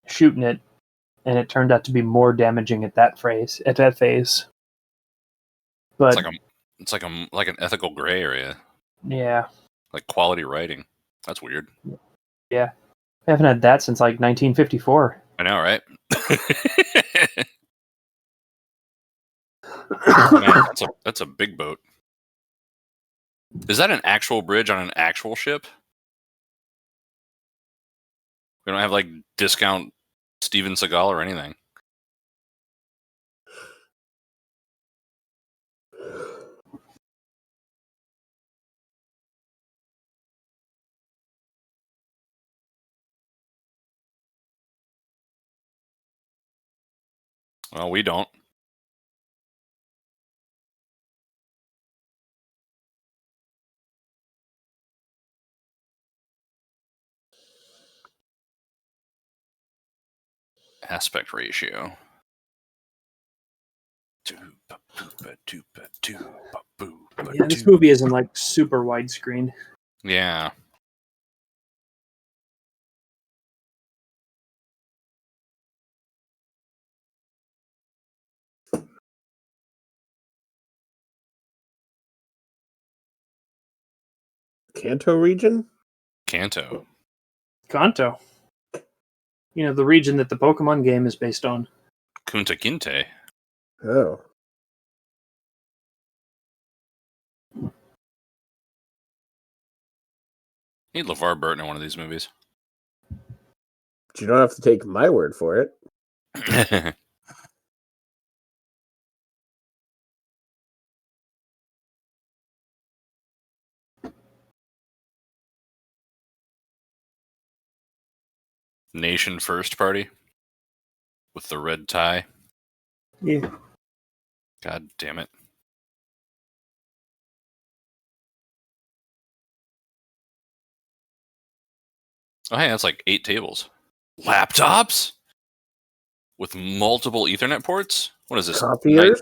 Speaker 4: shooting it, and it turned out to be more damaging at that phase, but
Speaker 2: It's like an ethical gray area.
Speaker 4: Yeah,
Speaker 2: Like quality writing. That's weird.
Speaker 4: yeah, I haven't had that since like 1954.
Speaker 2: I know, right? Man, that's a big boat. Is that an actual bridge on an actual ship? We don't have like discount Steven Seagal or anything. Well, we don't. Aspect ratio.
Speaker 4: Yeah, this movie isn't like super widescreen.
Speaker 2: Yeah.
Speaker 1: Kanto region?
Speaker 2: Kanto.
Speaker 4: Kanto. You know, the region that the Pokemon game is based on.
Speaker 2: Kunta Kinte.
Speaker 1: Oh.
Speaker 2: Need LeVar Burton in one of these movies.
Speaker 1: But you don't have to take my word for it.
Speaker 2: Nation First Party. With the red tie.
Speaker 4: Yeah.
Speaker 2: God damn it. Oh, hey, that's like 8 tables. Laptops with multiple Ethernet ports. What is this?
Speaker 1: Copiers?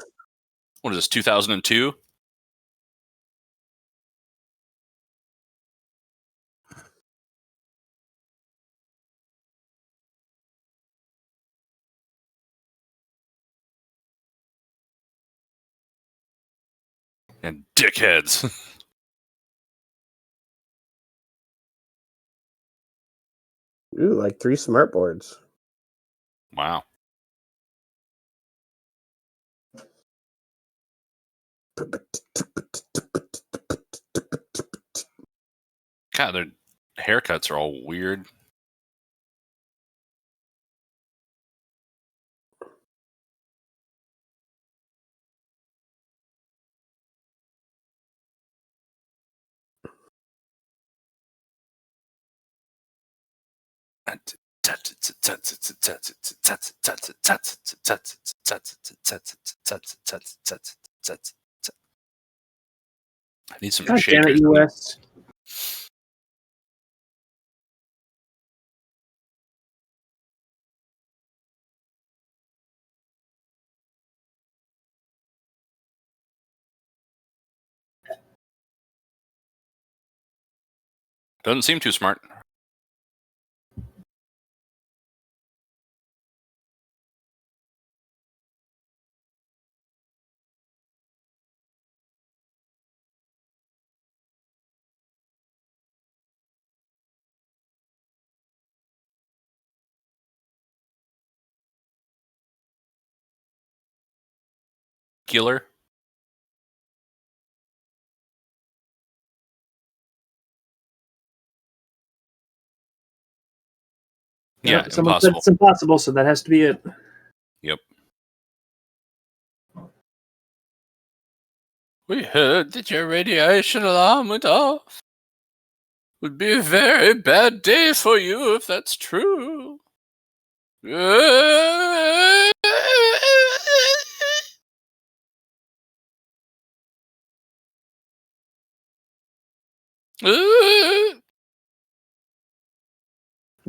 Speaker 2: What is this? 2002? And dickheads.
Speaker 1: Ooh, like 3 smart boards.
Speaker 2: Wow. God, their haircuts are all weird. I need some
Speaker 4: God damn
Speaker 2: shakers.
Speaker 4: it, US.
Speaker 2: Doesn't seem too smart. Killer. Yeah,
Speaker 4: Someone said
Speaker 2: impossible.
Speaker 4: it's impossible, so that has to be it.
Speaker 2: Yep. We heard that your radiation alarm went off. Would be a very bad day for you if that's true.
Speaker 1: Yeah!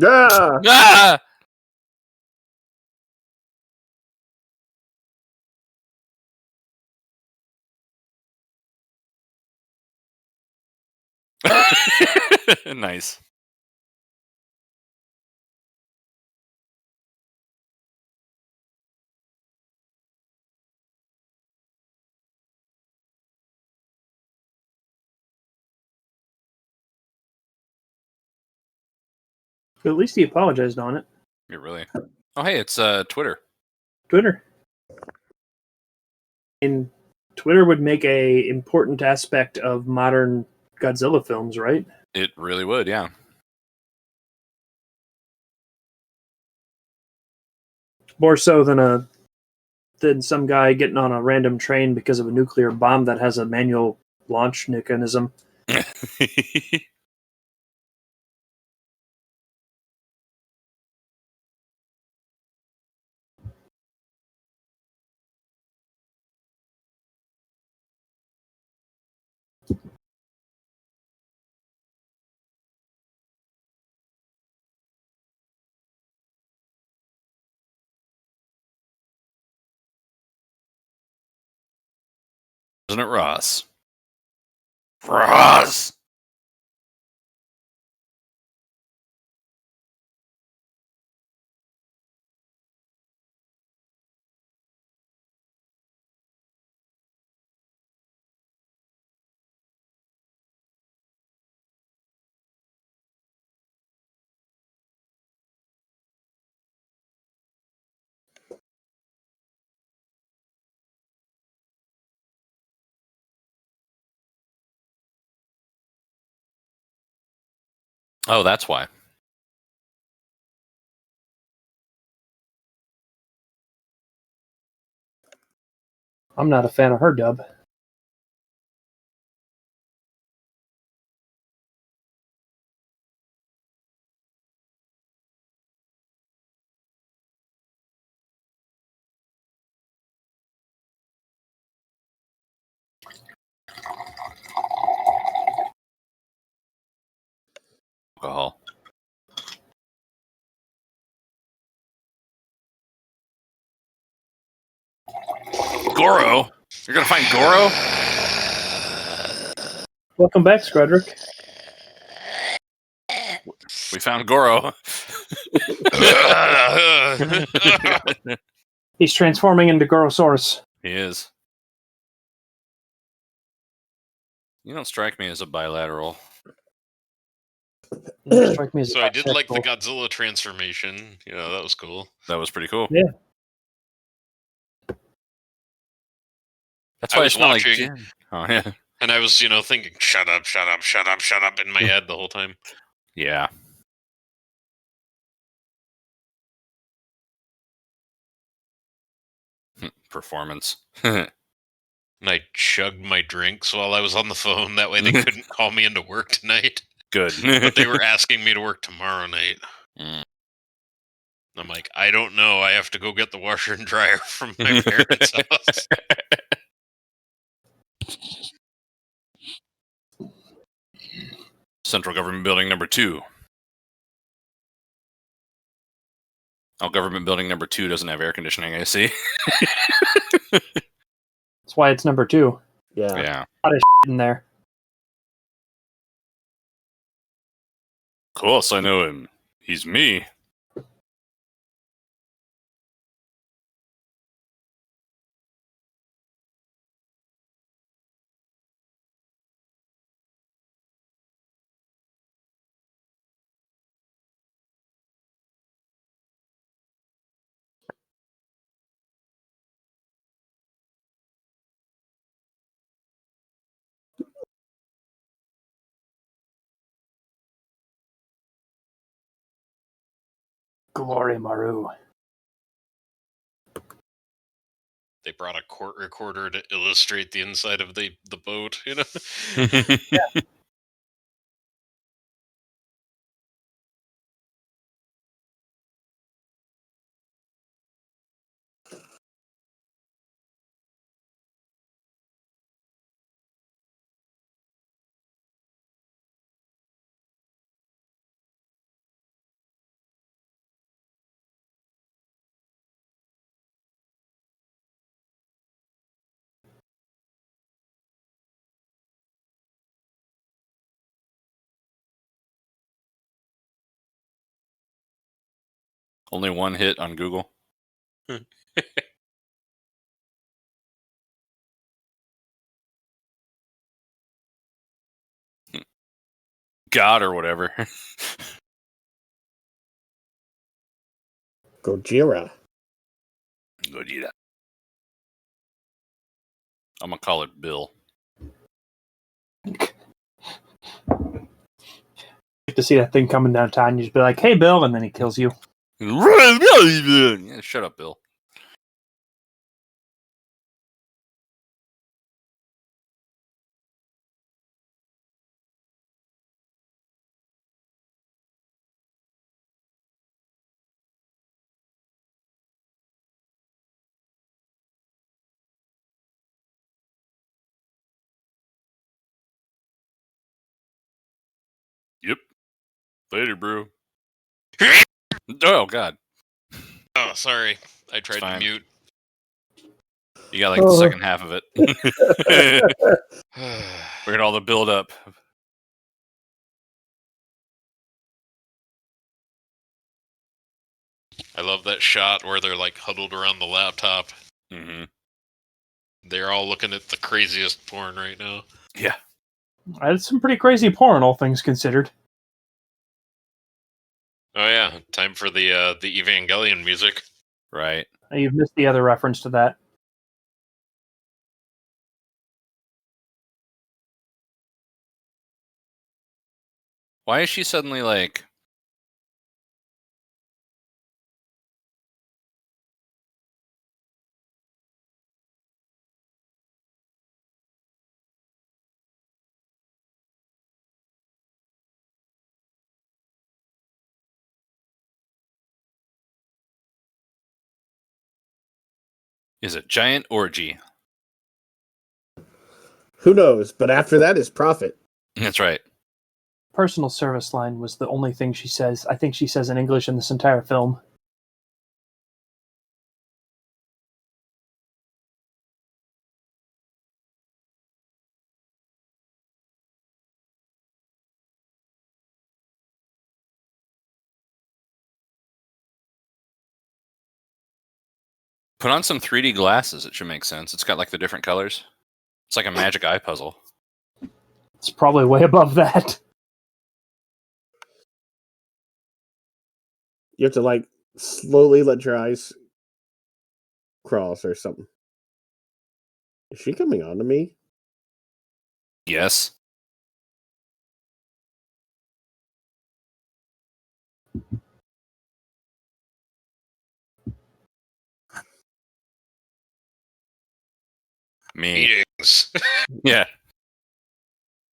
Speaker 2: Ah! Nice.
Speaker 4: But at least he apologized on it.
Speaker 2: You're really. Oh, hey, it's Twitter.
Speaker 4: Twitter. And Twitter would make a important aspect of modern Godzilla films, right?
Speaker 2: It really would, yeah.
Speaker 4: More so than some guy getting on a random train because of a nuclear bomb that has a manual launch mechanism.
Speaker 2: Isn't it Ross? Ross! Oh, that's why.
Speaker 4: I'm not a fan of her dub.
Speaker 2: Alcohol. Goro? You're gonna find Goro?
Speaker 4: Welcome back, Scrudrick.
Speaker 2: We found Goro.
Speaker 4: He's transforming into Gorosaurus.
Speaker 2: He is. You don't strike me as a bilateral.
Speaker 4: You strike me as
Speaker 3: So I did like the
Speaker 4: bisexual.
Speaker 3: Godzilla transformation. You know, that was cool.
Speaker 2: That was pretty cool.
Speaker 4: Yeah.
Speaker 2: That's
Speaker 3: I
Speaker 2: why
Speaker 3: was
Speaker 2: it's not like
Speaker 3: watching-
Speaker 2: Jin. Oh yeah.
Speaker 3: And I was, thinking, shut up, shut up, shut up, shut up in my head the whole time.
Speaker 2: Yeah. Performance.
Speaker 3: And I chugged my drinks while I was on the phone. That way they couldn't call me into work tonight.
Speaker 2: Good.
Speaker 3: But they were asking me to work tomorrow night.
Speaker 2: Mm.
Speaker 3: I'm like, I don't know. I have to go get the washer and dryer from my parents' house.
Speaker 2: Central Government Building number 2. Oh, Government Building number 2 doesn't have air conditioning, I see.
Speaker 4: That's why it's number 2.
Speaker 1: Yeah.
Speaker 2: Yeah.
Speaker 4: A lot of in there.
Speaker 2: Cool, so I know him. He's me.
Speaker 4: Glory Maru.
Speaker 3: They brought a court recorder to illustrate the inside of the boat,
Speaker 2: Only one hit on Google. God or whatever.
Speaker 1: Gojira.
Speaker 2: Gojira. I'm gonna call it Bill.
Speaker 4: To see that thing coming downtown, you just be like, "Hey, Bill," and then he kills you.
Speaker 2: Yeah, shut up, Bill. Yep. Later, bro. Oh, God.
Speaker 3: Oh, sorry. I tried to
Speaker 2: fine.
Speaker 3: mute.
Speaker 2: You got like the second half of it. We're at all the build up.
Speaker 3: I love that shot where they're like huddled around the laptop.
Speaker 2: Mm-hmm.
Speaker 3: They're all looking at the craziest porn right now.
Speaker 2: Yeah.
Speaker 4: It's some pretty crazy porn, all things considered.
Speaker 3: Oh yeah, time for the Evangelion music.
Speaker 2: Right.
Speaker 4: You've missed the other reference to that.
Speaker 2: Why is she suddenly like... Is it giant orgy?
Speaker 1: Who knows? But after that is profit.
Speaker 2: That's right.
Speaker 4: Personal service line was the only thing she says. I think she says in English in this entire film.
Speaker 2: Put on some 3D glasses. It should make sense. It's got like the different colors. It's like a magic eye puzzle.
Speaker 4: It's probably way above that.
Speaker 1: You have to like slowly let your eyes cross or something. Is she coming on to me?
Speaker 2: Yes. Me.
Speaker 3: Meetings.
Speaker 2: Yeah.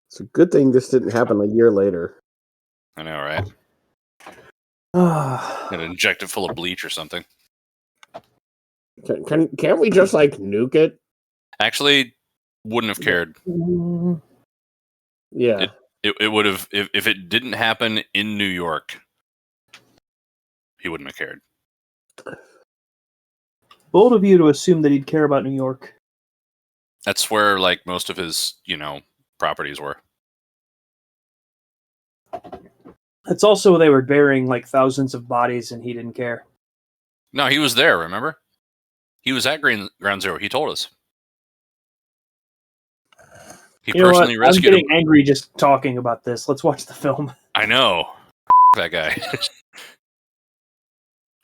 Speaker 1: It's a good thing this didn't happen a year later.
Speaker 2: I know, right?
Speaker 4: Ah.
Speaker 2: Gotta inject it full of bleach or something.
Speaker 1: Can't we just like nuke it?
Speaker 2: Actually, wouldn't have cared.
Speaker 1: Yeah.
Speaker 2: It would have if it didn't happen in New York. He wouldn't have cared.
Speaker 4: Bold of you to assume that he'd care about New York.
Speaker 2: That's where like most of his, properties were.
Speaker 4: It's also they were burying like thousands of bodies and he didn't care.
Speaker 2: No, he was there, remember? He was at Ground Zero. He told us. He
Speaker 4: You know what?
Speaker 2: personally
Speaker 4: I'm
Speaker 2: rescued
Speaker 4: getting
Speaker 2: him.
Speaker 4: angry just talking about this. Let's watch the film.
Speaker 2: I know. That guy.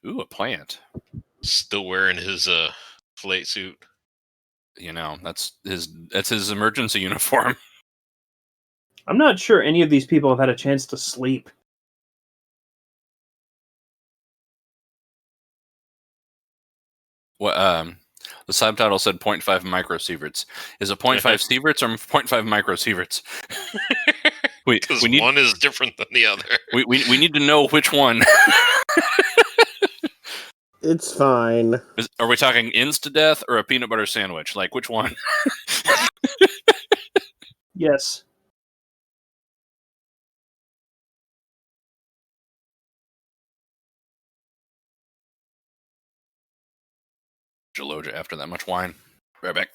Speaker 2: Ooh, a plant.
Speaker 3: Still wearing his flight suit.
Speaker 2: That's his emergency uniform.
Speaker 4: I'm not sure any of these people have had a chance to sleep.
Speaker 2: What the subtitle said 0.5 microsieverts. Is it 0.5 sieverts or 0.5 microsieverts?
Speaker 3: Because one is different than the other.
Speaker 2: We need to know which one.
Speaker 1: It's fine.
Speaker 2: Are we talking insta death or a peanut butter sandwich? Like which one?
Speaker 4: Yes.
Speaker 2: Geloja after that much wine. Right back.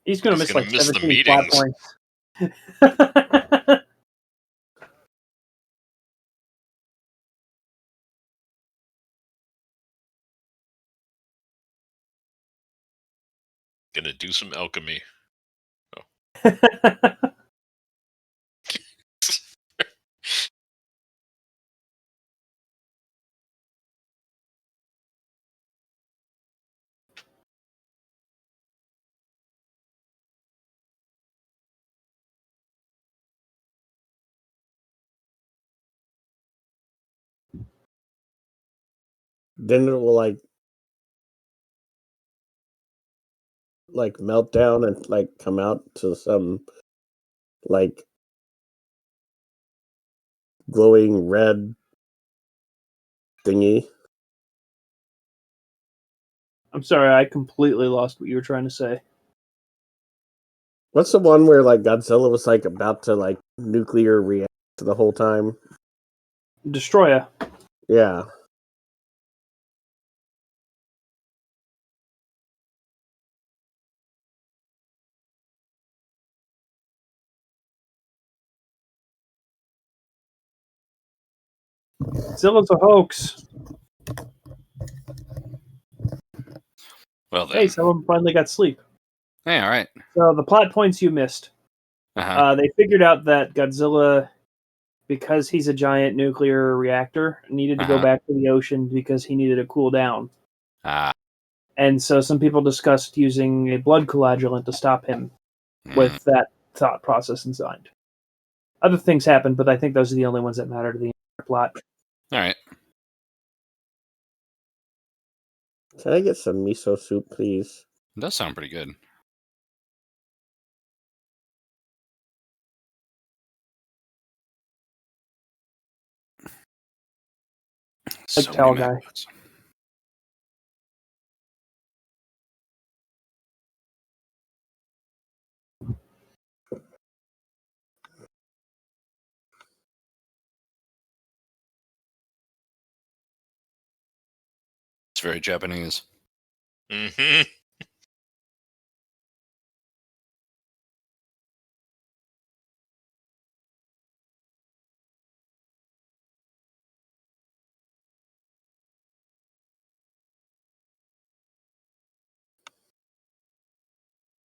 Speaker 4: He's going to miss like
Speaker 3: miss the
Speaker 4: 17 plot
Speaker 3: meetings.
Speaker 4: points.
Speaker 3: Gonna do some alchemy.
Speaker 1: Then it will like melt down and like come out to some like glowing red thingy.
Speaker 4: I'm sorry, I completely lost what you were trying to say.
Speaker 1: What's the one where like Godzilla was like about to like nuclear react the whole time?
Speaker 4: Destroya.
Speaker 1: Yeah.
Speaker 4: Zilla's a hoax.
Speaker 2: Well then.
Speaker 4: Hey, someone finally got sleep.
Speaker 2: Hey, all right.
Speaker 4: So the plot points you missed.
Speaker 2: Uh-huh.
Speaker 4: They figured out that Godzilla, because he's a giant nuclear reactor, needed to go back to the ocean because he needed to cool down. And so some people discussed using a blood coagulant to stop him with that thought process inside. Other things happened, but I think those are the only ones that matter to the entire plot.
Speaker 2: All right.
Speaker 1: Can I get some miso soup, please?
Speaker 2: It does sound pretty good.
Speaker 4: Like
Speaker 2: So
Speaker 4: Tall
Speaker 2: many
Speaker 4: Guy.
Speaker 2: macros. It's very Japanese.
Speaker 3: Mm-hmm.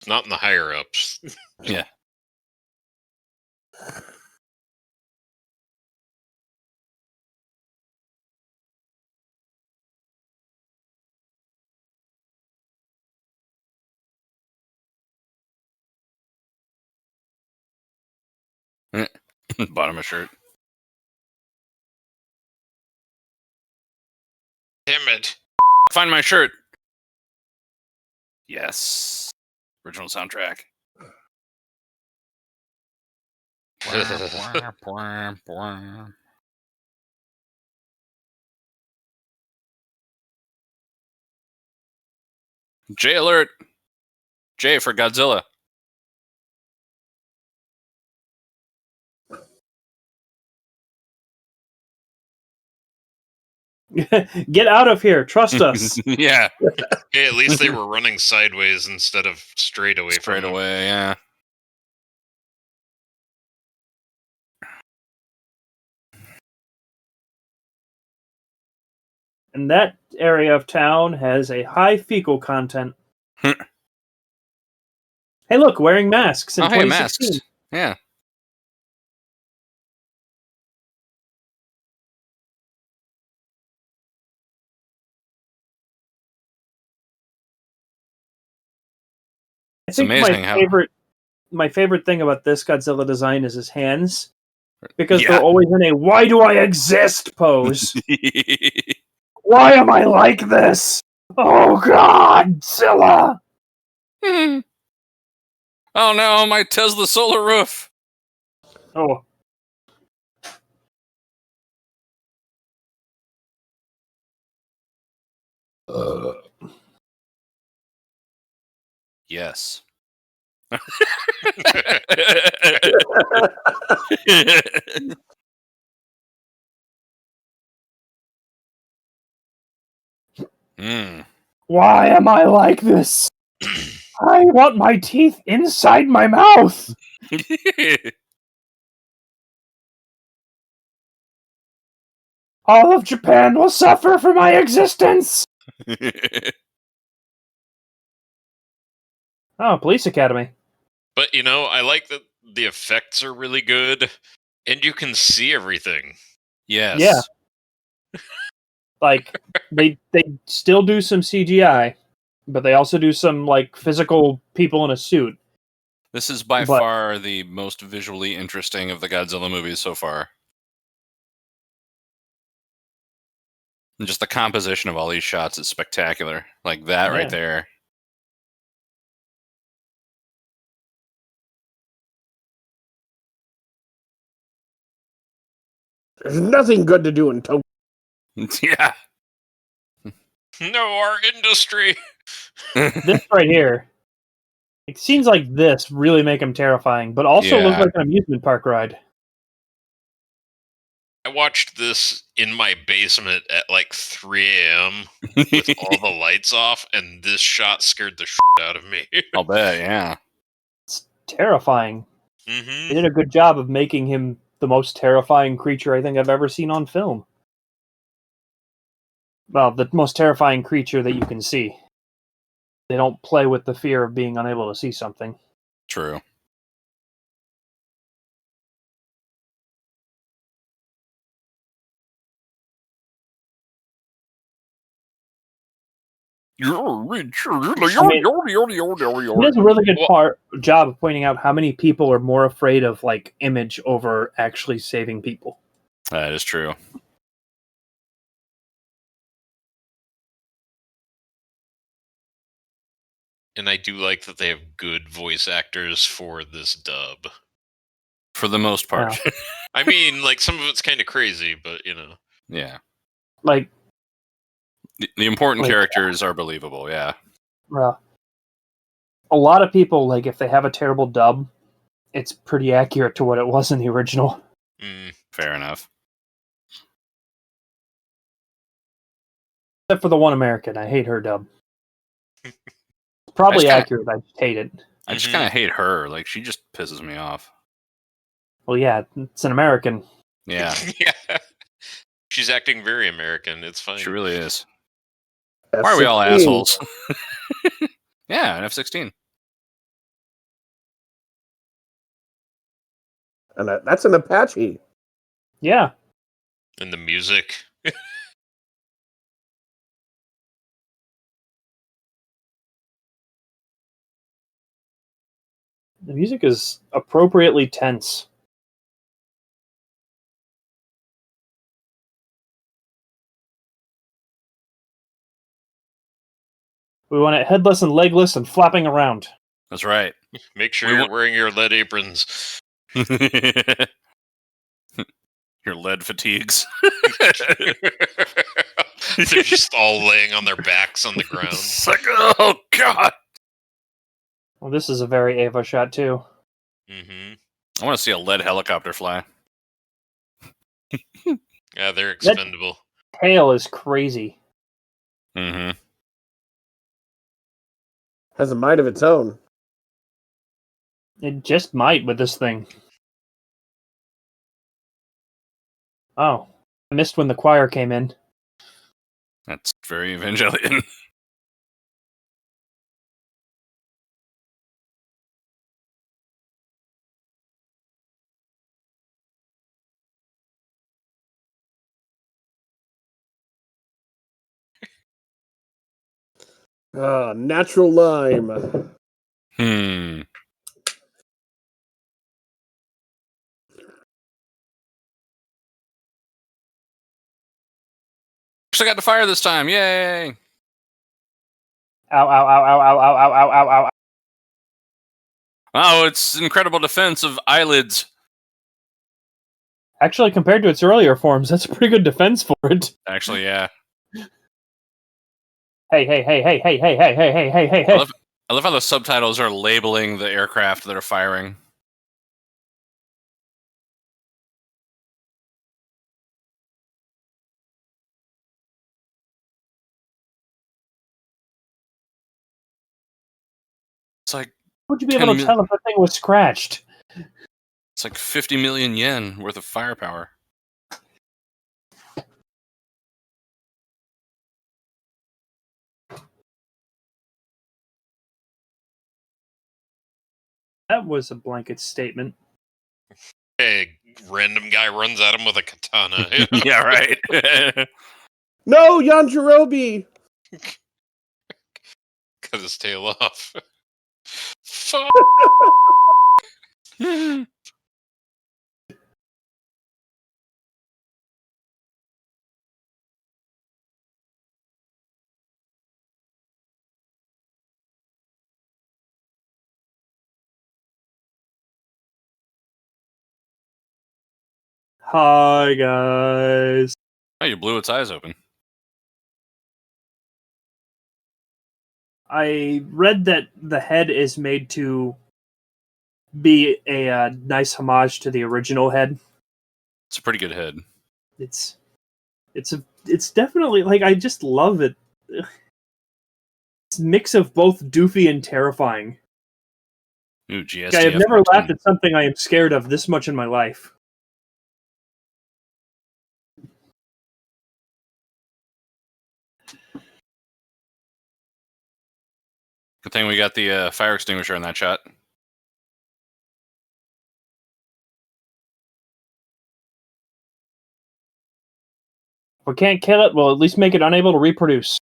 Speaker 3: Not in the higher ups.
Speaker 2: Yeah. Bottom of shirt.
Speaker 3: Damn it.
Speaker 2: Find my shirt. Yes. Original soundtrack. J alert. J for Godzilla.
Speaker 4: Get out of here. Trust us.
Speaker 2: Yeah.
Speaker 3: Hey, at least they were running sideways instead of straight away from
Speaker 2: Straight
Speaker 3: him.
Speaker 2: away, yeah.
Speaker 4: And that area of town has a high fecal content. Hey, look, wearing masks in
Speaker 2: Oh, hey,
Speaker 4: 2016.
Speaker 2: masks. Yeah.
Speaker 4: I think
Speaker 2: amazing how-
Speaker 4: my favorite thing about this Godzilla design is his hands. Because
Speaker 2: Yeah.
Speaker 4: they're always in a "why do I exist" pose. Why am I like this? Oh Godzilla!
Speaker 2: Oh no, my Tesla solar roof.
Speaker 4: Oh.
Speaker 2: Yes.
Speaker 4: Why am I like this? I want my teeth inside my mouth! All of Japan will suffer for my existence! Oh, Police Academy.
Speaker 3: But, you know, I like that the effects are really good, and you can see everything.
Speaker 2: Yes.
Speaker 4: Yeah. Like, they still do some CGI, but they also do some, like, physical people in a suit.
Speaker 2: This is by
Speaker 4: But-
Speaker 2: far the most visually interesting of the Godzilla movies so far. And just the composition of all these shots is spectacular. Like that
Speaker 4: Yeah.
Speaker 2: right there.
Speaker 1: There's nothing good to do in Tokyo.
Speaker 2: Yeah.
Speaker 3: No, our industry!
Speaker 4: This right here. It scenes like this really make him terrifying, but also look
Speaker 2: Yeah.
Speaker 4: like an amusement park ride.
Speaker 3: I watched this in my basement at like 3 a.m. with all the lights off, and this shot scared the shit out of me.
Speaker 2: I'll bet, yeah.
Speaker 4: It's terrifying. They
Speaker 3: Mm-hmm.
Speaker 4: did a good job of making him the most terrifying creature I think I've ever seen on film. Well, the most terrifying creature that you can see. They don't play with the fear of being unable to see something.
Speaker 2: True. You're rich.
Speaker 4: He does a really good job of pointing out how many people are more afraid of like image over actually saving people.
Speaker 2: That is true.
Speaker 3: And I do like that they have good voice actors for this dub.
Speaker 2: For the most part.
Speaker 3: I mean, like, some of it's kind of crazy, but, you know.
Speaker 2: Yeah.
Speaker 4: Like,
Speaker 2: The important
Speaker 4: Like-
Speaker 2: characters are believable, yeah.
Speaker 4: a lot of people, like, if they have a terrible dub, it's pretty accurate to what it was in the original.
Speaker 3: Mm.
Speaker 2: Fair enough.
Speaker 4: Except for the one American. I hate her dub. Probably
Speaker 2: I just kinda-
Speaker 4: accurate. I just hate it.
Speaker 2: I just
Speaker 3: Mhm.
Speaker 2: kind of hate her. Like, she just pisses me off.
Speaker 4: Well, yeah, it's an American.
Speaker 2: Yeah,
Speaker 3: Yeah. She's acting very American. It's fine.
Speaker 2: she really is. Why are we all
Speaker 1: F-16.
Speaker 2: assholes? Yeah, an F-16.
Speaker 1: And that's an Apache.
Speaker 4: Yeah.
Speaker 3: And the music.
Speaker 4: The music is appropriately tense. We want it headless and legless and flapping around.
Speaker 2: That's right.
Speaker 3: Make sure you're wearing your lead aprons.
Speaker 2: Your lead fatigues.
Speaker 3: They're just all laying on their backs on the ground.
Speaker 2: It's like, oh god.
Speaker 4: Well, this is a very Ava shot too.
Speaker 3: Mm-hmm.
Speaker 2: I want to see a lead helicopter fly.
Speaker 3: Yeah, they're expendable.
Speaker 4: Tail is crazy.
Speaker 2: Mm-hmm.
Speaker 1: Has a mind of its own.
Speaker 4: It just might with this thing. Oh, I missed when the choir came in.
Speaker 2: That's very Evangelion.
Speaker 1: Natural lime.
Speaker 2: Hmm. I got the fire this time. Yay!
Speaker 4: Ow, ow, ow, ow, ow, ow, ow, ow, ow, ow.
Speaker 2: Oh, it's incredible defense of eyelids.
Speaker 4: Actually, compared to its earlier forms, that's a pretty good defense for it.
Speaker 2: Actually, yeah.
Speaker 4: Hey, hey, hey, hey, hey, hey, hey, hey, hey, hey, hey, hey.
Speaker 2: I love how the subtitles are labeling the aircraft that are firing. It's like
Speaker 4: Would you be able to tell if the thing was scratched?
Speaker 2: it's like 50 million yen worth of firepower.
Speaker 4: That was a blanket statement.
Speaker 3: Hey, random guy runs at him with a katana.
Speaker 2: Yeah, right.
Speaker 1: No, Yanjirobe!
Speaker 3: Cut his tail off. Fuck.
Speaker 4: Hi, guys.
Speaker 2: Oh, you blew its eyes open.
Speaker 4: I read that the head is made to be a nice homage to the original head.
Speaker 2: It's a pretty good head.
Speaker 4: It's definitely like I just love it. It's a mix of both doofy and terrifying.
Speaker 2: Ooh, GSTF.
Speaker 4: I have never
Speaker 2: 14.
Speaker 4: laughed at something I am scared of this much in my life.
Speaker 2: Good thing we got the fire extinguisher in that shot.
Speaker 4: If we can't kill it, we'll at least make it unable to reproduce.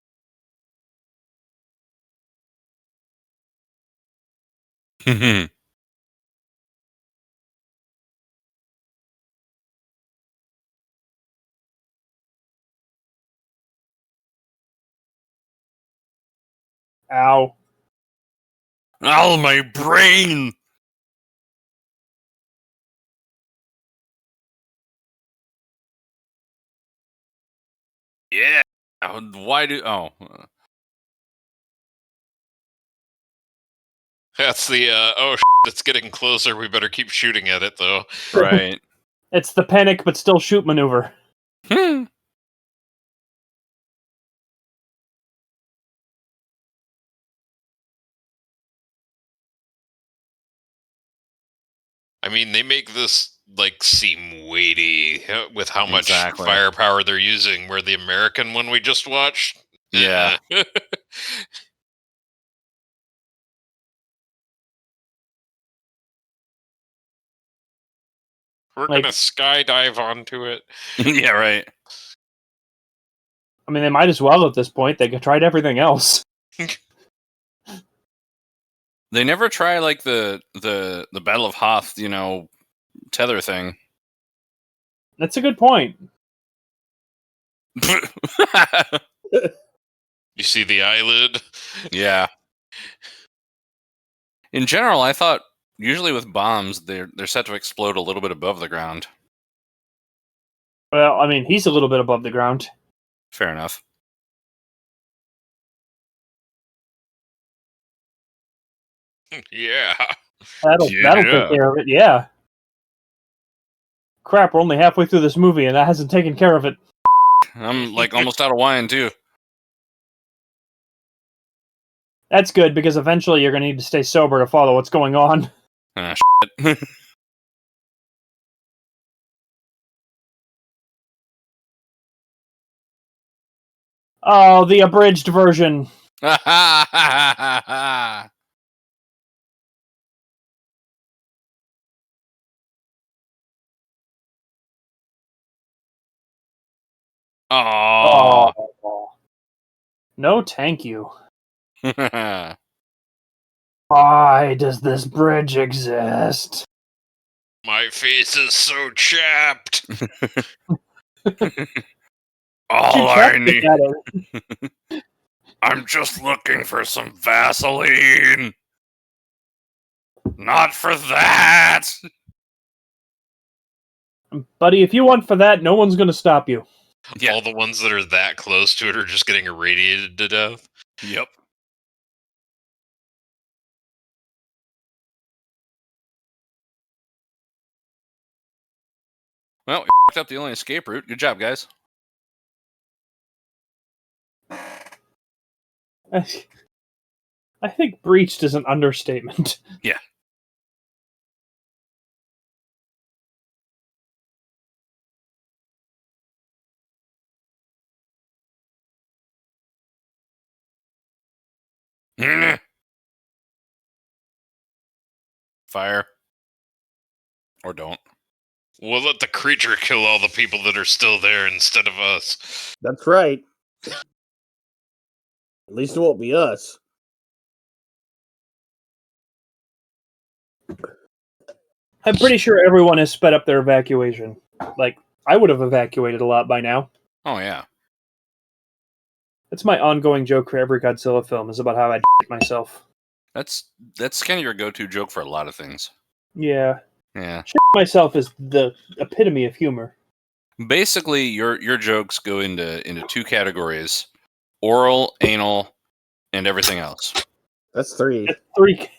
Speaker 4: Ow.
Speaker 2: Oh, my brain! Yeah. Why do... Oh.
Speaker 3: That's the, it's getting closer. We better keep shooting at it, though.
Speaker 2: Right.
Speaker 4: It's the panic but still shoot maneuver.
Speaker 3: I mean, they make this, like, seem weighty with how much
Speaker 2: Exactly.
Speaker 3: firepower they're using, where the American one we just watched...
Speaker 2: Yeah.
Speaker 3: We're
Speaker 4: Like-
Speaker 3: gonna skydive onto it.
Speaker 2: Yeah, right.
Speaker 4: I mean, they might as well at this point. They tried everything else.
Speaker 2: They never try like the Battle of Hoth, tether thing.
Speaker 4: That's a good point.
Speaker 3: You see the eyelid?
Speaker 2: Yeah. In general, I thought usually with bombs they're set to explode a little bit above the ground.
Speaker 4: Well, I mean, he's a little bit above the ground.
Speaker 2: Fair enough.
Speaker 3: Yeah.
Speaker 4: That'll take care of it. Yeah. Crap, we're only halfway through this movie, and that hasn't taken care of it.
Speaker 2: I'm like almost out of wine too.
Speaker 4: That's good because eventually you're going to need to stay sober to follow what's going on.
Speaker 2: Shit.
Speaker 4: Oh, the abridged version.
Speaker 2: Oh.
Speaker 4: No, thank you. Why does this bridge exist?
Speaker 3: My face is so chapped.
Speaker 2: All I need.
Speaker 4: That
Speaker 2: I'm just looking for some Vaseline. Not for that.
Speaker 4: Buddy, if you want for that, no one's going to stop you.
Speaker 2: Yeah.
Speaker 3: All the ones that are that close to it are just getting irradiated to death.
Speaker 2: Yep. Well, we fucked up the only escape route. Good job, guys.
Speaker 4: I think breached is an understatement.
Speaker 2: Yeah. Fire. Or don't.
Speaker 3: We'll let the creature kill all the people that are still there instead of us.
Speaker 1: That's right. At least it won't be us.
Speaker 4: I'm pretty sure everyone has sped up their evacuation. Like, I would have evacuated a lot by now.
Speaker 2: Oh, yeah.
Speaker 4: That's my ongoing joke for every Godzilla film, is about how I myself.
Speaker 2: That's kind of your go-to joke for a lot of things.
Speaker 4: Yeah.
Speaker 2: Yeah.
Speaker 4: Myself is the epitome of humor.
Speaker 2: Basically, your jokes go into two categories: oral, anal, and everything else.
Speaker 1: That's 3.
Speaker 4: Three.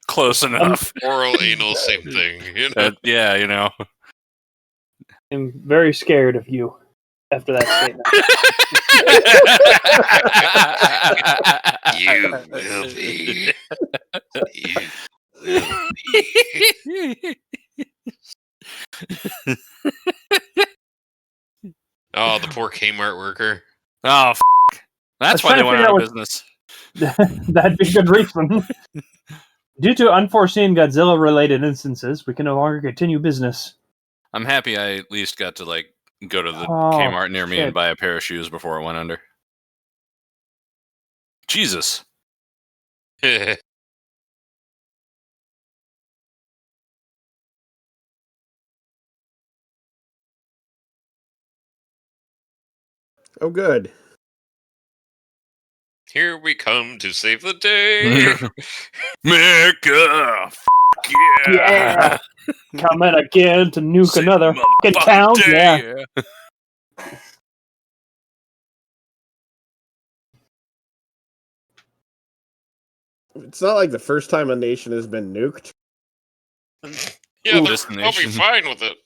Speaker 2: Close enough.
Speaker 3: Oral, anal, same thing. You know?
Speaker 2: Yeah,
Speaker 4: I'm very scared of you after that statement.
Speaker 3: You will be. You will be. Oh, the poor Kmart worker.
Speaker 2: Oh, that's why they went out of business.
Speaker 4: That'd be a good reason. Due to unforeseen Godzilla-related instances, we can no longer continue business.
Speaker 2: I'm happy I at least got to go to the
Speaker 4: Oh,
Speaker 2: Kmart near me
Speaker 4: shit.
Speaker 2: and buy a pair of shoes before it went under. Jesus.
Speaker 1: Oh, good.
Speaker 3: Here we come to save the day.
Speaker 2: Mecca! Yeah!
Speaker 4: Yeah! Coming again to nuke
Speaker 2: Save
Speaker 4: another
Speaker 2: the
Speaker 4: fucking
Speaker 2: motherfucking
Speaker 4: town?
Speaker 2: day,
Speaker 4: Yeah.
Speaker 1: It's not like the first time a nation has been nuked.
Speaker 3: Yeah,
Speaker 2: This
Speaker 3: they'll be
Speaker 2: nation.
Speaker 3: fine with it.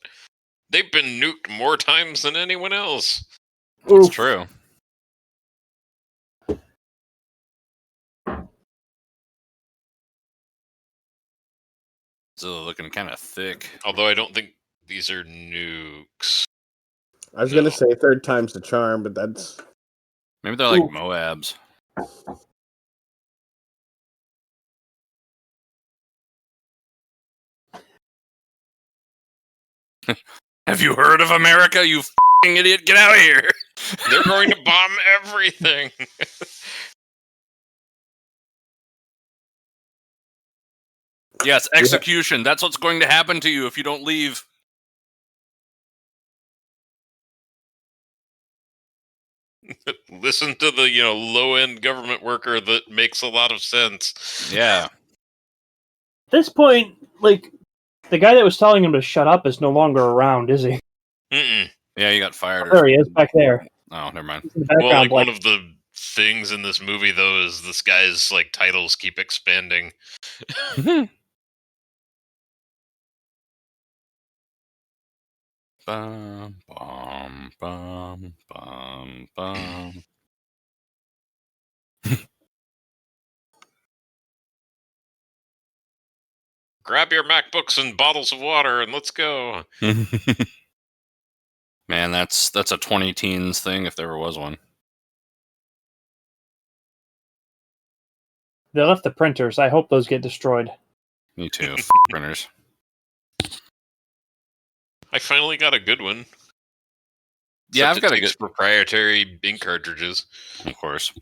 Speaker 3: They've been nuked more times than anyone else.
Speaker 2: It's
Speaker 4: Oof.
Speaker 2: true. Still looking kind of thick.
Speaker 3: Although I don't think these are nukes.
Speaker 1: I was going to say third time's the charm, but that's...
Speaker 2: Maybe they're like
Speaker 4: Ooh.
Speaker 2: Moabs. Have you heard of America, you f***ing idiot? Get out of here!
Speaker 3: They're going to bomb everything.
Speaker 2: Yes, execution. That's what's going to happen to you if you don't leave.
Speaker 3: Listen to the low-end government worker that makes a lot of sense.
Speaker 2: Yeah.
Speaker 4: At this point, like, the guy that was telling him to shut up is no longer around, is he?
Speaker 3: Mm-mm.
Speaker 2: Yeah, you got fired.
Speaker 4: There he is, back there.
Speaker 2: Oh, never mind.
Speaker 4: He's in the
Speaker 3: Well,
Speaker 4: background,
Speaker 3: one of the things in this movie, though, is this guy's titles keep expanding.
Speaker 2: Bum, bum, bum, bum, bum.
Speaker 3: Grab your MacBooks and bottles of water and let's go.
Speaker 2: Man, that's a 20 teens thing if there ever was one.
Speaker 4: They left the printers. I hope those get destroyed.
Speaker 2: Me too. Printers.
Speaker 3: I finally got a good one.
Speaker 2: Yeah,
Speaker 3: Except
Speaker 2: I've got
Speaker 3: it
Speaker 2: a
Speaker 3: takes
Speaker 2: good.
Speaker 3: proprietary ink cartridges,
Speaker 2: Of course.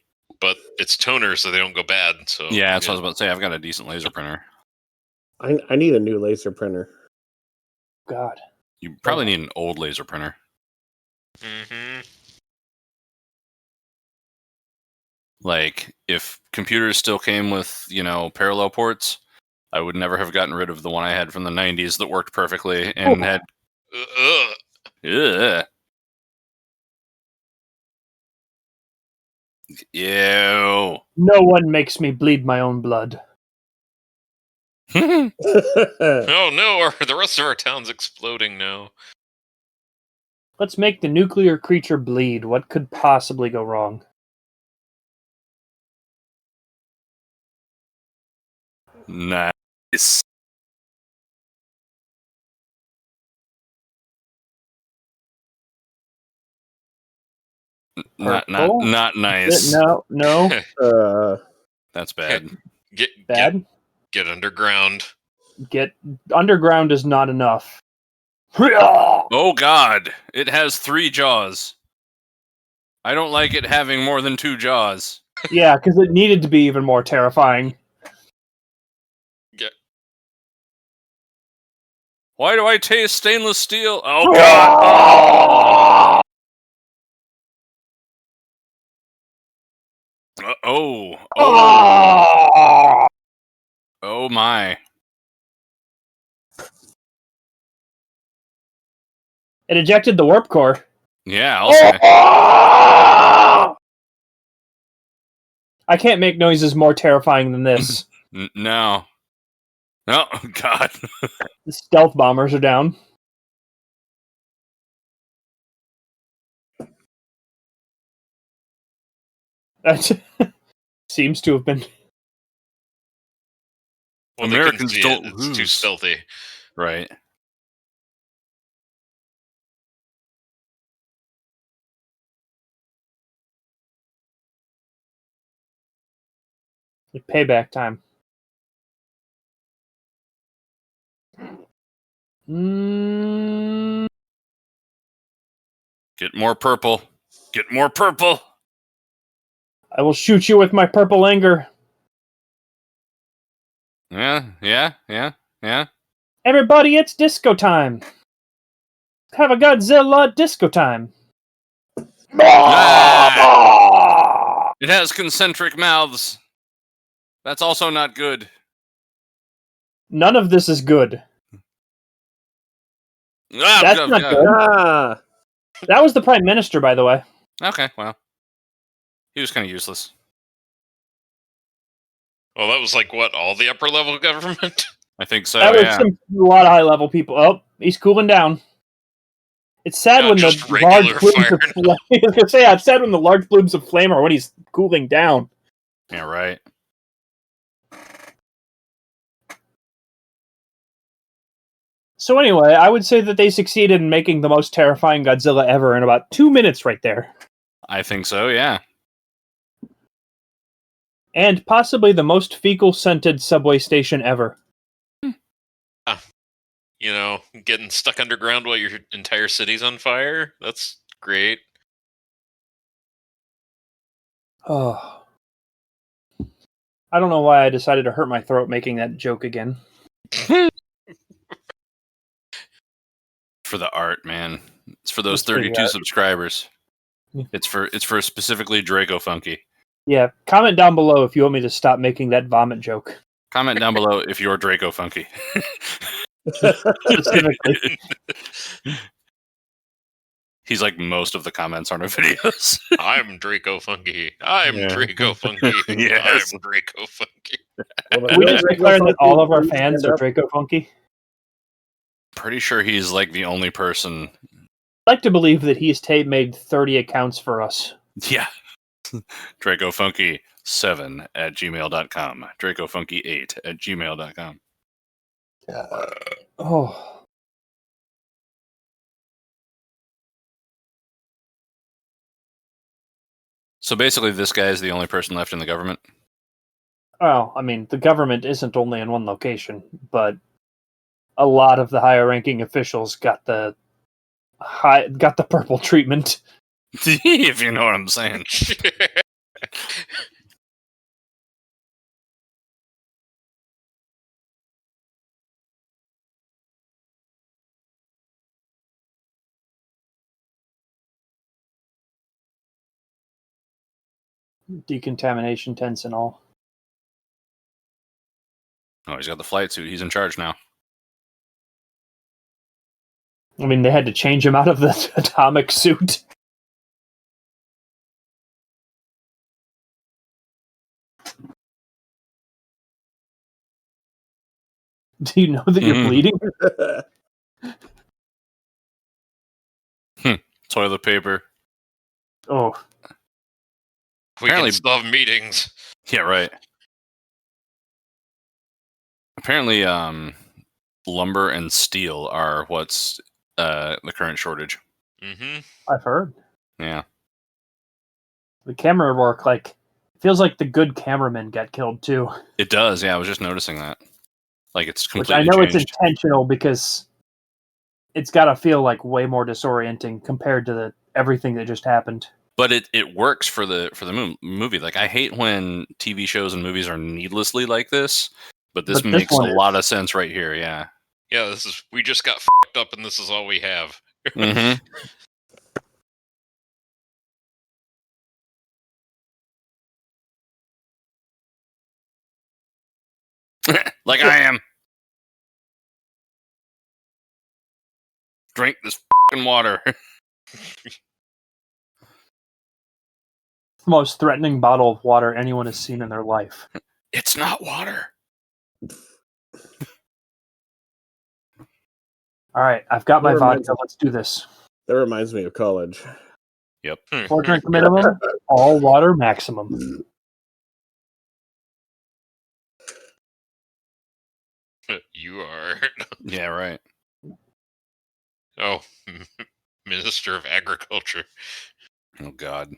Speaker 3: but it's toner, so they don't go bad. So
Speaker 2: Yeah, that's what I was about to say. I've got a decent laser printer.
Speaker 1: I need a new laser printer.
Speaker 4: God.
Speaker 2: You probably need an old laser printer.
Speaker 3: Mm-hmm.
Speaker 2: Like, if computers still came with, parallel ports, I would never have gotten rid of the one I had from the 90s that worked perfectly and had... Ugh. Ew.
Speaker 4: No one makes me bleed my own blood.
Speaker 3: Oh no, the rest of our town's exploding now.
Speaker 4: Let's make the nuclear creature bleed. What could possibly go wrong?
Speaker 2: Nice. Not nice.
Speaker 4: No.
Speaker 2: That's bad.
Speaker 4: Bad?
Speaker 3: Get underground.
Speaker 4: Get underground is not enough.
Speaker 2: Oh God! It has 3 jaws. I don't like it having more than 2 jaws.
Speaker 4: Yeah, because it needed to be even more terrifying.
Speaker 3: Get.
Speaker 2: Why do I taste stainless steel? Oh God! Oh my!
Speaker 4: It ejected the warp core.
Speaker 2: Yeah, I'll say.
Speaker 4: I can't make noises more terrifying than this.
Speaker 2: No. Oh God!
Speaker 4: The stealth bombers are down. That seems to have been.
Speaker 3: Well,
Speaker 2: Americans
Speaker 3: they couldn't see
Speaker 2: don't
Speaker 3: it. It's too
Speaker 2: lose.
Speaker 3: stealthy.
Speaker 2: Right.
Speaker 4: Payback time.
Speaker 2: Get more purple. Get more purple.
Speaker 4: I will shoot you with my purple anger.
Speaker 2: Yeah.
Speaker 4: Everybody, it's disco time. Have a Godzilla disco time.
Speaker 2: Ah! It has concentric mouths. That's also not good.
Speaker 4: None of this is good.
Speaker 2: Ah,
Speaker 4: That's not good.
Speaker 1: Ah,
Speaker 4: That was the Prime Minister, by the way.
Speaker 2: Okay, well. He was kind of useless.
Speaker 3: Well, that was all the upper level government?
Speaker 2: I think so,
Speaker 4: That was
Speaker 2: yeah.
Speaker 4: a lot of high level people. Oh, he's cooling down. It's sad
Speaker 3: Not
Speaker 4: when the
Speaker 3: just
Speaker 4: large
Speaker 3: regular
Speaker 4: plumes
Speaker 3: fire.
Speaker 4: of flame. I was gonna say, it's sad when the large plumes of flame are when he's cooling down.
Speaker 2: Yeah, right.
Speaker 4: So anyway, I would say that they succeeded in making the most terrifying Godzilla ever in about 2 minutes right there.
Speaker 2: I think so, yeah.
Speaker 4: And possibly the most fecal-scented subway station ever.
Speaker 3: You know, getting stuck underground while your entire city's on fire. That's great.
Speaker 4: Oh. I don't know why I decided to hurt my throat making that joke again.
Speaker 2: For the art, man. It's for those
Speaker 4: It's for the
Speaker 2: 32
Speaker 4: art.
Speaker 2: subscribers.
Speaker 4: Yeah.
Speaker 2: It's for specifically Dracofunky.
Speaker 4: Yeah, comment down below if you want me to stop making that vomit joke.
Speaker 2: Comment down below if you're Dracofunky.
Speaker 4: Specifically.
Speaker 2: He's like most of the comments on our videos.
Speaker 3: I'm Dracofunky. I'm
Speaker 2: Yeah.
Speaker 3: Dracofunky.
Speaker 2: Yes.
Speaker 3: I'm Dracofunky.
Speaker 1: Well,
Speaker 4: Can we just declare that all of our
Speaker 1: Funky,
Speaker 4: fans
Speaker 1: stand
Speaker 4: are
Speaker 1: up.
Speaker 4: Dracofunky?
Speaker 2: Pretty sure he's like the only person.
Speaker 4: I'd like to believe that he's made 30 accounts for us.
Speaker 2: Yeah. Dracofunky7@gmail.com. Dracofunky8@gmail.com.
Speaker 4: Oh.
Speaker 2: So basically, this guy is the only person left in the government.
Speaker 4: Well, I mean, the government isn't only in one location, but a lot of the higher ranking officials got the purple treatment.
Speaker 2: If you know what I'm saying.
Speaker 4: Decontamination tents and all.
Speaker 2: Oh, he's got the flight suit. He's in charge now.
Speaker 4: I mean, they had to change him out of the atomic suit. Do you know that you're bleeding?
Speaker 2: Toilet paper.
Speaker 4: Oh,
Speaker 3: We
Speaker 2: Apparently-
Speaker 3: can still have meetings.
Speaker 2: Yeah, right. Apparently, lumber and steel are what's the current shortage.
Speaker 3: Mm-hmm.
Speaker 4: I've heard.
Speaker 2: Yeah.
Speaker 4: The camera work, feels like the good cameramen get killed too.
Speaker 2: It does, yeah. I was just noticing that. Like, it's
Speaker 4: Which
Speaker 2: completely
Speaker 4: I know
Speaker 2: changed.
Speaker 4: it's intentional because it's got to feel like way more disorienting compared to everything that just happened.
Speaker 2: But it works for the movie. Like, I hate when TV shows and movies are needlessly like this, but this
Speaker 4: But this
Speaker 2: makes a
Speaker 4: one is.
Speaker 2: lot of sense right here, yeah.
Speaker 3: Yeah, we just got fucked up and this is all we have.
Speaker 2: Mm-hmm. Like I am. Drink this fucking water.
Speaker 4: Most threatening bottle of water anyone has seen in their life.
Speaker 2: It's not water.
Speaker 4: All right, I've got my
Speaker 1: Never mind.
Speaker 4: vodka. Let's do this.
Speaker 1: That reminds me of college.
Speaker 2: Yep.
Speaker 4: 4 drink minimum, all water maximum.
Speaker 3: You are.
Speaker 2: Yeah, right.
Speaker 3: Oh, Minister of Agriculture.
Speaker 2: Oh, God.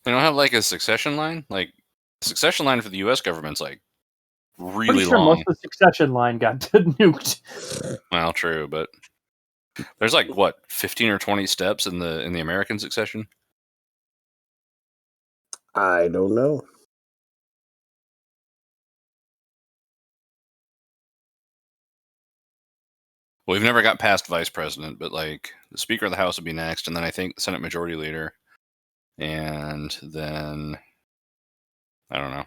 Speaker 2: They don't have like a succession line? Like, succession line for the US government's like really
Speaker 4: Pretty sure
Speaker 2: long.
Speaker 4: most of the succession line got nuked.
Speaker 2: Well, true, but there's like what, 15 or 20 steps in the American succession?
Speaker 1: I don't know.
Speaker 2: Well, we've never got past vice president, but like the Speaker of the House would be next, and then I think the Senate Majority Leader, and then I don't know.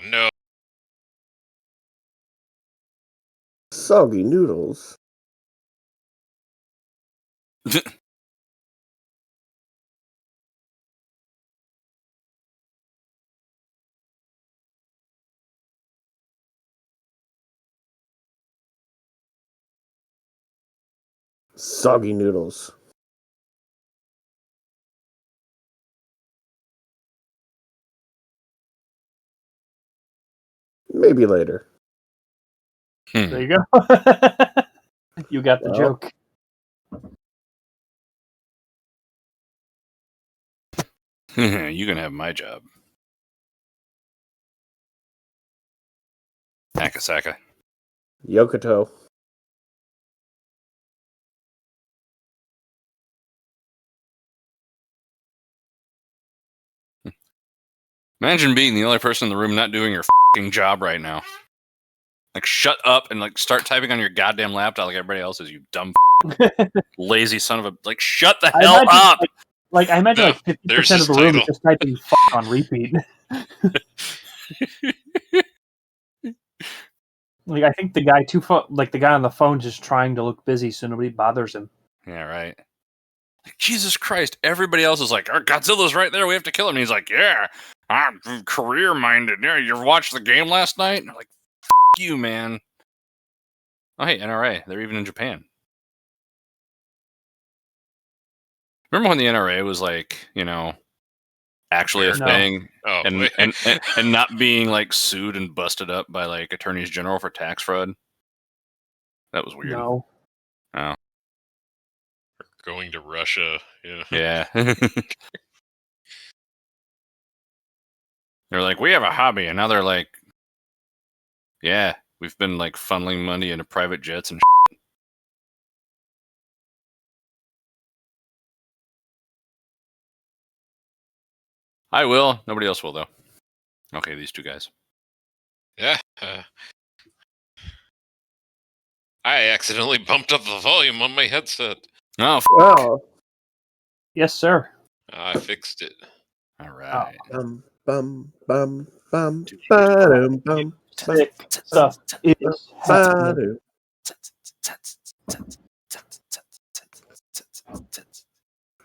Speaker 3: No.
Speaker 1: Soggy noodles. Soggy noodles. Maybe later.
Speaker 4: There you go. You got the
Speaker 1: Well.
Speaker 4: joke.
Speaker 2: You can have my job. Akasaka.
Speaker 1: Yokoto.
Speaker 2: Imagine being the only person in the room not doing your fucking job right now. Like, shut up and like start typing on your goddamn laptop like everybody else is. You dumb, lazy son of a. Like, shut the hell up.
Speaker 4: I imagine
Speaker 3: No,
Speaker 4: like 50%
Speaker 3: there's
Speaker 4: of
Speaker 3: his
Speaker 4: the room is
Speaker 3: title.
Speaker 4: just typing on repeat. Like, I think the guy the guy on the phone just trying to look busy so nobody bothers him.
Speaker 2: Yeah, right. Like, Jesus Christ! Everybody else is like, "Oh, Godzilla's right there. We have to kill him." And he's like, "Yeah, I'm career minded. Yeah, you watched the game last night?" And I'm like, "F you, man." Oh, hey, NRA. They're even in Japan. Remember when the NRA was like, actually a
Speaker 3: No.
Speaker 2: thing,
Speaker 3: Oh,
Speaker 2: and not being like sued and busted up by like attorneys general for tax fraud? That was weird.
Speaker 4: No.
Speaker 2: Oh.
Speaker 3: Going to Russia.
Speaker 2: Yeah. They're like, we have a hobby, and now they're like, yeah, we've been like funneling money into private jets and shit. I will. Nobody else will, though. Okay, these two guys.
Speaker 3: Yeah. I accidentally bumped up the volume on my headset.
Speaker 2: Oh,
Speaker 1: Oh.
Speaker 4: Yes, sir.
Speaker 3: I fixed it.
Speaker 2: all right.
Speaker 1: Bum bum bum bum ba-dum, bum
Speaker 4: Sick stuff is happening.
Speaker 1: ba-dum.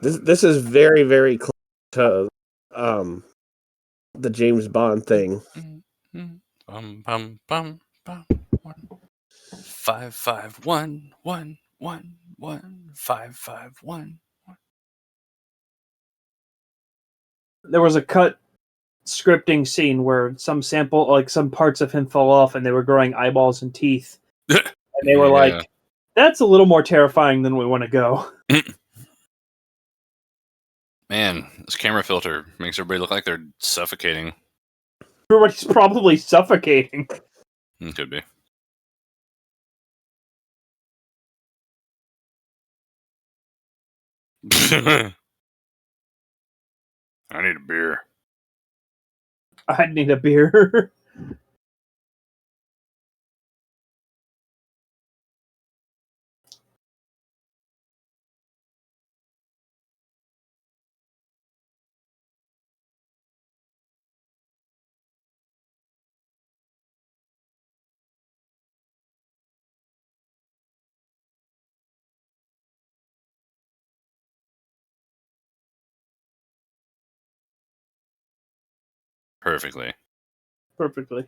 Speaker 1: This is very, very close to the James Bond thing.
Speaker 2: Bum bum bum bum. 551111551.
Speaker 4: There was a cut scripting scene where some parts of him fell off and they were growing eyeballs and teeth. And they were like, that's a little more terrifying than we want to go.
Speaker 2: Man, this camera filter makes everybody look like they're suffocating.
Speaker 4: Everybody's probably suffocating.
Speaker 2: It could be. I need a beer.
Speaker 4: I need a beer.
Speaker 2: Perfectly.
Speaker 4: Perfectly.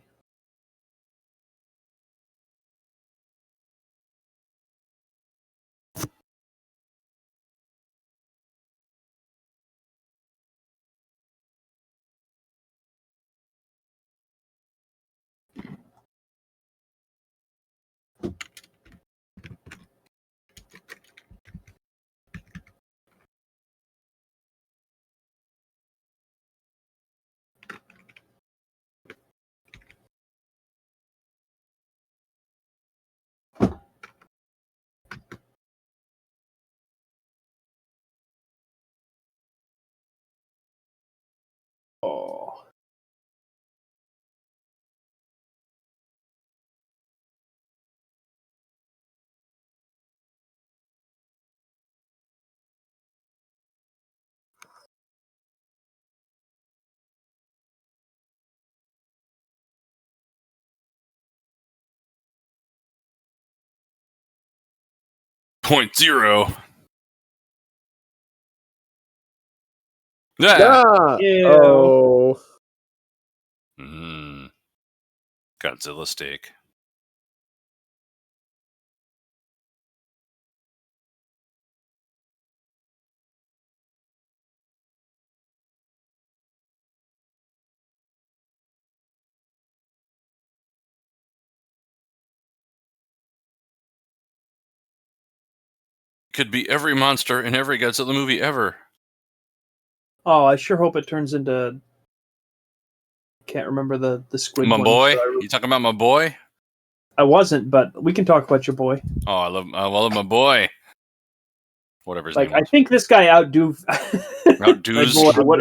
Speaker 4: Oh.
Speaker 2: Point zero.
Speaker 1: Yeah.
Speaker 4: Ew.
Speaker 1: Oh.
Speaker 2: Godzilla steak. could be every monster in every Godzilla movie ever.
Speaker 4: Oh, I sure hope it turns into. Can't remember the squid
Speaker 2: My
Speaker 4: one.
Speaker 2: boy?
Speaker 4: So
Speaker 2: You talking about my boy?
Speaker 4: I wasn't, but we can talk about your boy.
Speaker 2: Oh, I love my boy. Whatever his
Speaker 4: Like,
Speaker 2: name
Speaker 4: I
Speaker 2: was.
Speaker 4: think this guy outdo.
Speaker 2: Outdoes.
Speaker 4: My boy, what-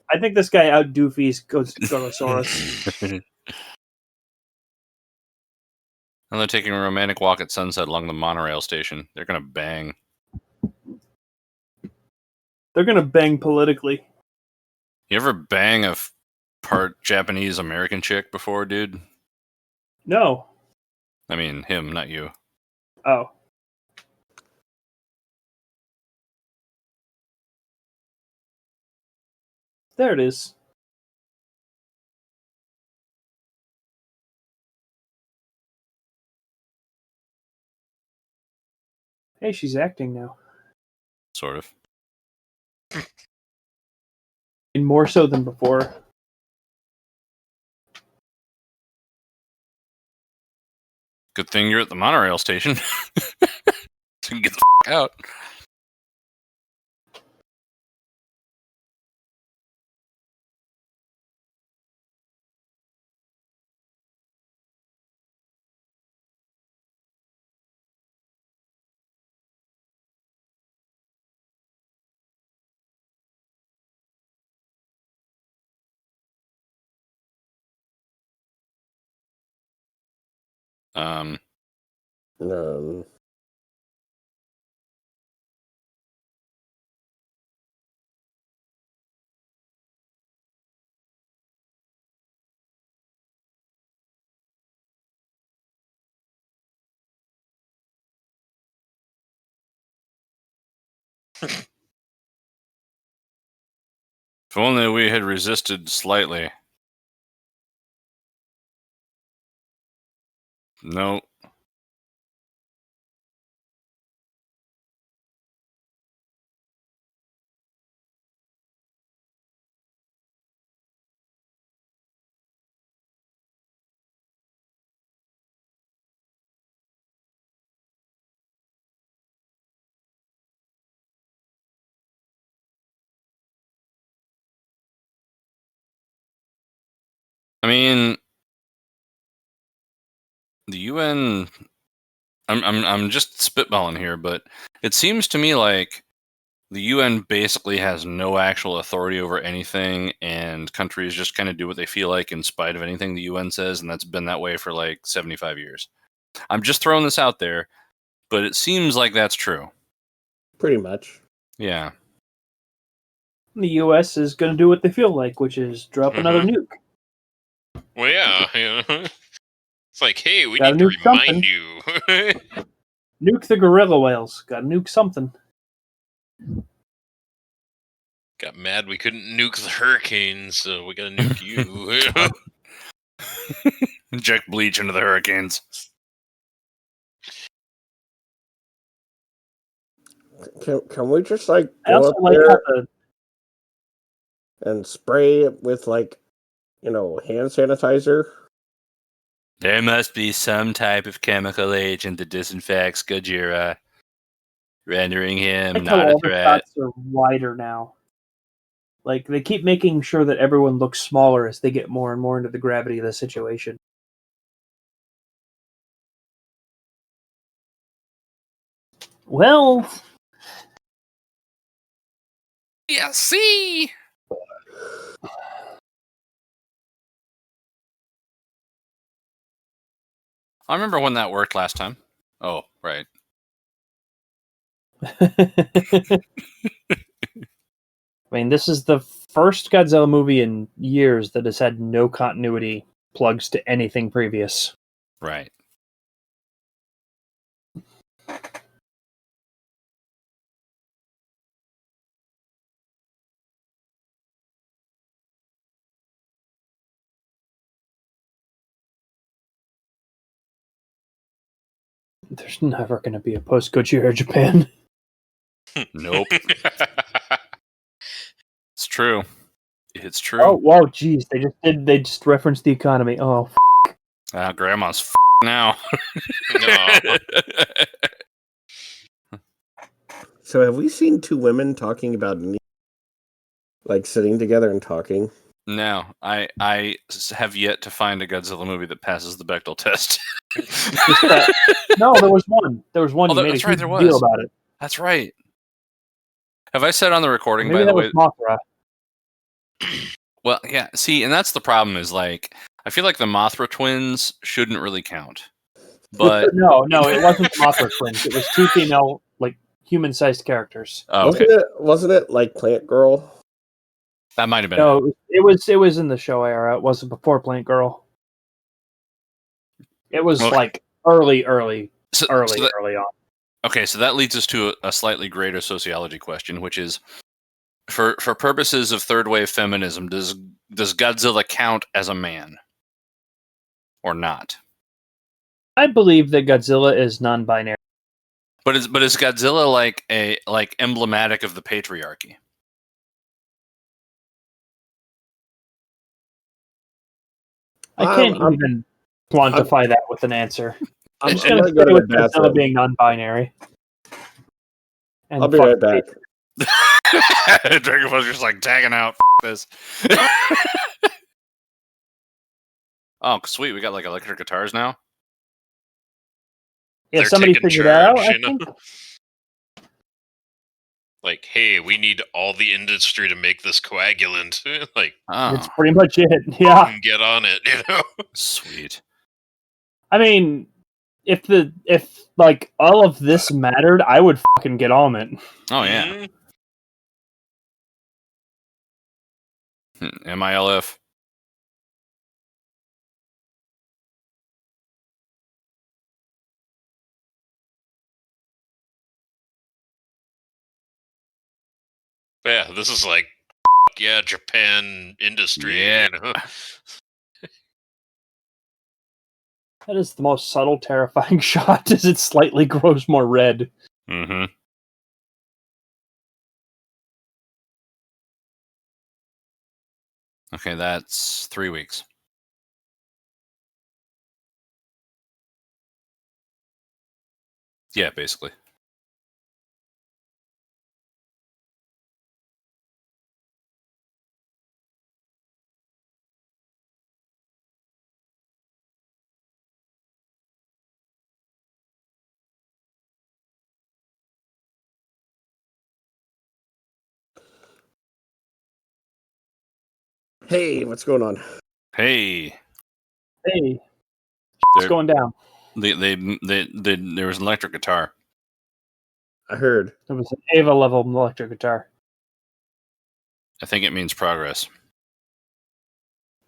Speaker 4: I think this guy outdoofies Gorosaurus.
Speaker 2: And they're taking a romantic walk at sunset along the monorail station. They're gonna bang.
Speaker 4: They're gonna bang politically.
Speaker 2: You ever bang a part Japanese American chick before, dude?
Speaker 4: No.
Speaker 2: I mean, him, not you.
Speaker 4: Oh. There it is. Hey, she's acting now.
Speaker 2: Sort of.
Speaker 4: And more so than before.
Speaker 2: Good thing you're at the monorail station. So you can get the f*** out. Um, if only we had resisted slightly. No. I mean, the UN. I'm just spitballing here, but it seems to me like the UN basically has no actual authority over anything, and countries just kind of do what they feel like in spite of anything the UN says, and that's been that way for like 75 years. I'm just throwing this out there, but it seems like that's true.
Speaker 1: Pretty much.
Speaker 2: Yeah.
Speaker 4: The U.S. is going to do what they feel like, which is drop another nuke.
Speaker 3: Well, yeah. It's like, hey, we
Speaker 4: Gotta
Speaker 3: need to
Speaker 4: nuke
Speaker 3: remind you.
Speaker 4: Nuke the gorilla whales. Got to nuke something.
Speaker 3: Got mad we couldn't nuke the hurricanes, so we gotta nuke you.
Speaker 2: Inject bleach into the hurricanes.
Speaker 1: Can we just like
Speaker 4: I
Speaker 1: go
Speaker 4: also
Speaker 1: up
Speaker 4: like
Speaker 1: there
Speaker 4: how the
Speaker 1: and spray it with like, hand sanitizer?
Speaker 2: There must be some type of chemical agent that disinfects Gojira, rendering him
Speaker 4: like
Speaker 2: not
Speaker 4: how
Speaker 2: a
Speaker 4: all the
Speaker 2: threat.
Speaker 4: shots are wider now. Like, they keep making sure that everyone looks smaller as they get more and more into the gravity of the situation. Well,
Speaker 2: Yeah, see. I remember when that worked last time. Oh, right.
Speaker 4: I mean, this is the first Godzilla movie in years that has had no continuity plugs to anything previous.
Speaker 2: Right.
Speaker 4: There's never going to be a post-Gojira Japan.
Speaker 2: Nope. It's true. It's true.
Speaker 4: Oh, wow, geez. They just referenced the economy. Oh,
Speaker 2: Grandma's now.
Speaker 3: No.
Speaker 1: So have we seen two women talking about like sitting together and talking?
Speaker 2: No, I have yet to find a Godzilla movie that passes the Bechdel test.
Speaker 4: No, there was one. There was one.
Speaker 2: Oh,
Speaker 4: You made
Speaker 2: that's
Speaker 4: a
Speaker 2: right,
Speaker 4: huge
Speaker 2: there
Speaker 4: deal
Speaker 2: was.
Speaker 4: about it.
Speaker 2: That's right. Have I said on the recording,
Speaker 4: Maybe
Speaker 2: by the
Speaker 4: that
Speaker 2: way?
Speaker 4: was Mothra.
Speaker 2: Well, yeah. See, and that's the problem. Is like I feel like the Mothra twins shouldn't really count, but
Speaker 4: No, it wasn't the Mothra twins. It was two female, like human-sized characters.
Speaker 2: oh, okay,
Speaker 1: Wasn't it like Plant Girl?
Speaker 2: that might have been.
Speaker 4: No, it was in the show era. It wasn't before Plant Girl. It was
Speaker 2: Okay.
Speaker 4: like early
Speaker 2: So
Speaker 4: on.
Speaker 2: Okay, so that leads us to a slightly greater sociology question, which is, for purposes of third wave feminism, does Godzilla count as a man or not?
Speaker 4: I believe that Godzilla is non-binary.
Speaker 2: But is Godzilla like emblematic of the patriarchy?
Speaker 4: I can't even quantify that with an answer. I'm just going to
Speaker 1: go
Speaker 4: stay
Speaker 1: to
Speaker 4: with
Speaker 1: the
Speaker 4: Godzilla
Speaker 1: bathroom.
Speaker 4: being non-binary. And
Speaker 1: I'll be
Speaker 4: fuck
Speaker 1: right back.
Speaker 2: Dracofunk's just like tagging out. This. Oh, sweet! We got like electric guitars now.
Speaker 4: Yeah,
Speaker 3: They're
Speaker 4: somebody
Speaker 3: taking
Speaker 4: figured that out.
Speaker 3: charge,
Speaker 4: I
Speaker 3: you know?
Speaker 4: think.
Speaker 3: Like, hey, we need all the industry to make this coagulant. Like,
Speaker 4: That's
Speaker 2: Oh,
Speaker 4: pretty much it. Yeah.
Speaker 3: get on it, you know?
Speaker 2: sweet.
Speaker 4: I mean, if like all of this mattered, I would fucking get on it.
Speaker 2: Oh yeah.
Speaker 3: Mhm.
Speaker 2: MILF.
Speaker 3: Yeah, this is like, yeah, Japan industry,
Speaker 2: Yeah.
Speaker 3: you know?
Speaker 4: That is the most subtle, terrifying shot. As it slightly grows more red.
Speaker 2: Mm-hmm. Okay, that's 3 weeks. Yeah, basically.
Speaker 1: Hey, what's going on?
Speaker 2: Hey,
Speaker 4: Hey,
Speaker 2: there,
Speaker 4: it's going down.
Speaker 2: there was an electric guitar.
Speaker 1: I heard.
Speaker 4: It was an Ava level electric guitar.
Speaker 2: I think it means progress.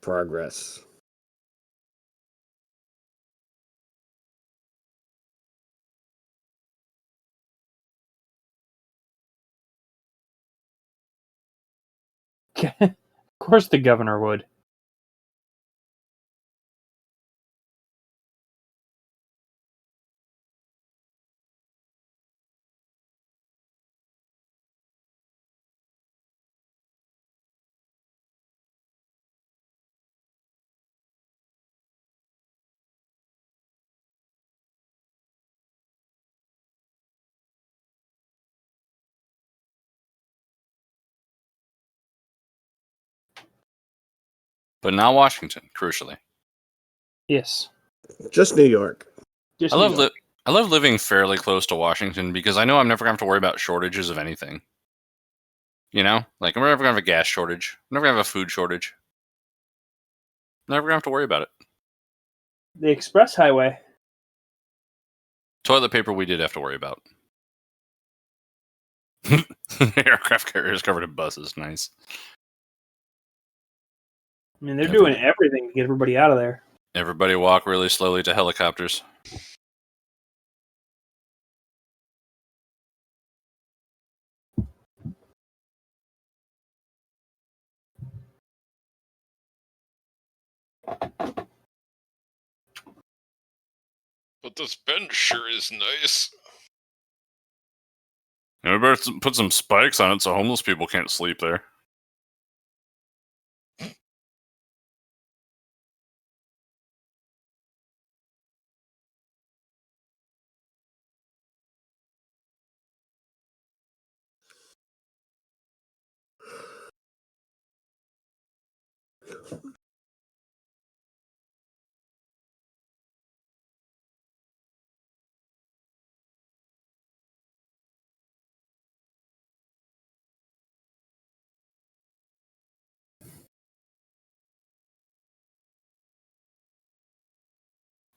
Speaker 1: Progress.
Speaker 4: Of course, the governor would.
Speaker 2: But not Washington, crucially.
Speaker 4: Yes.
Speaker 1: Just New York.
Speaker 4: Just
Speaker 2: I
Speaker 4: New
Speaker 2: love
Speaker 4: York.
Speaker 2: I love living fairly close to Washington because I know I'm never going to have to worry about shortages of anything. You know? Like, I'm never going to have a gas shortage. I'm never going to have a food shortage. Never going to have to worry about it.
Speaker 4: The express highway.
Speaker 2: Toilet paper we did have to worry about. Aircraft carriers covered in buses. Nice.
Speaker 4: I mean, they're doing everything to get everybody out of there.
Speaker 2: Everybody walk really slowly to helicopters.
Speaker 3: But this bench sure is nice.
Speaker 2: We better put some spikes on it so homeless people can't sleep there.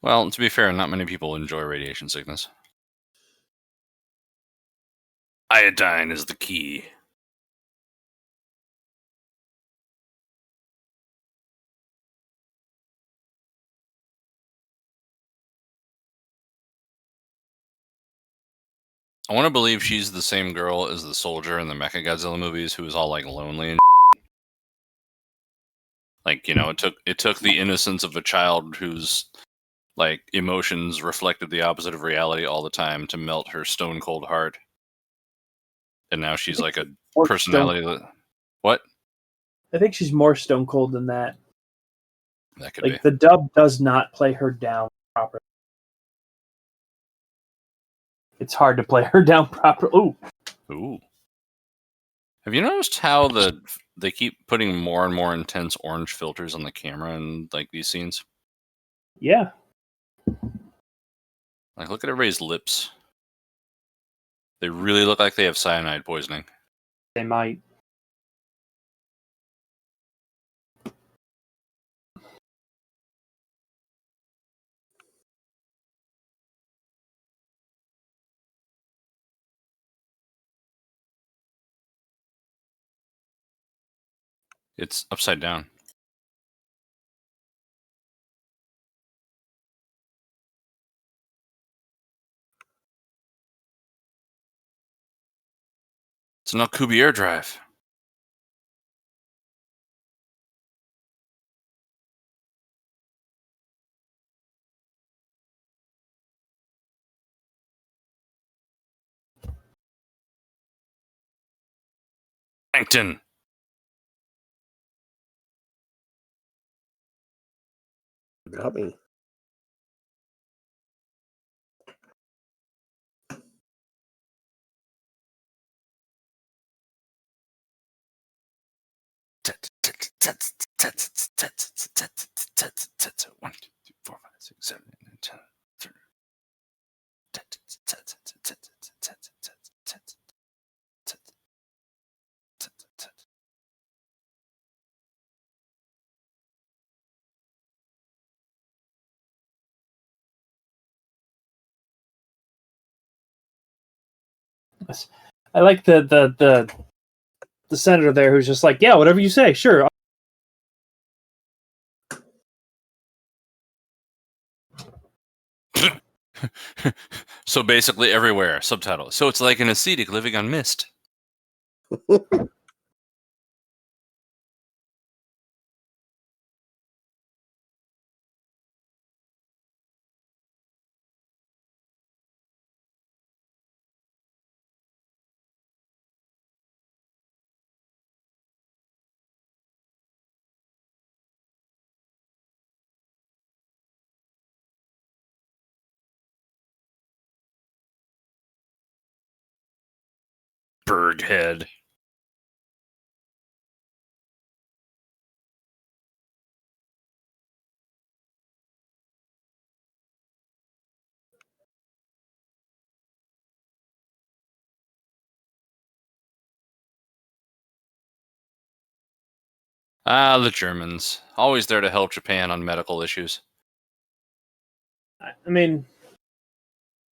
Speaker 2: Well, to be fair, not many people enjoy radiation sickness. Iodine is the key. I want to believe she's the same girl as the soldier in the Mechagodzilla movies who was all like lonely and like, you know, it took the innocence of a child whose like emotions reflected the opposite of reality all the time to melt her stone cold heart. And now she's like a personality that what?
Speaker 4: I think she's more stone cold than that.
Speaker 2: That could
Speaker 4: Like
Speaker 2: be.
Speaker 4: the dub does not play her down properly. It's hard to play her down properly.
Speaker 2: Ooh. Have you noticed how they keep putting more and more intense orange filters on the camera in like these scenes?
Speaker 4: Yeah.
Speaker 2: Like look at everybody's lips. They really look like they have cyanide poisoning.
Speaker 4: They might.
Speaker 2: It's upside down. It's an Alcubierre drive. Plankton.
Speaker 1: Got me.
Speaker 2: One, 2, 3, 4, 5, 6, 7, 8, 9, 10.
Speaker 4: I like the senator there who's just like, yeah, whatever you say, sure.
Speaker 2: So basically everywhere, subtitle. So it's like an ascetic living on mist. Berghead. Ah, the Germans. Always there to help Japan on medical issues.
Speaker 4: I mean,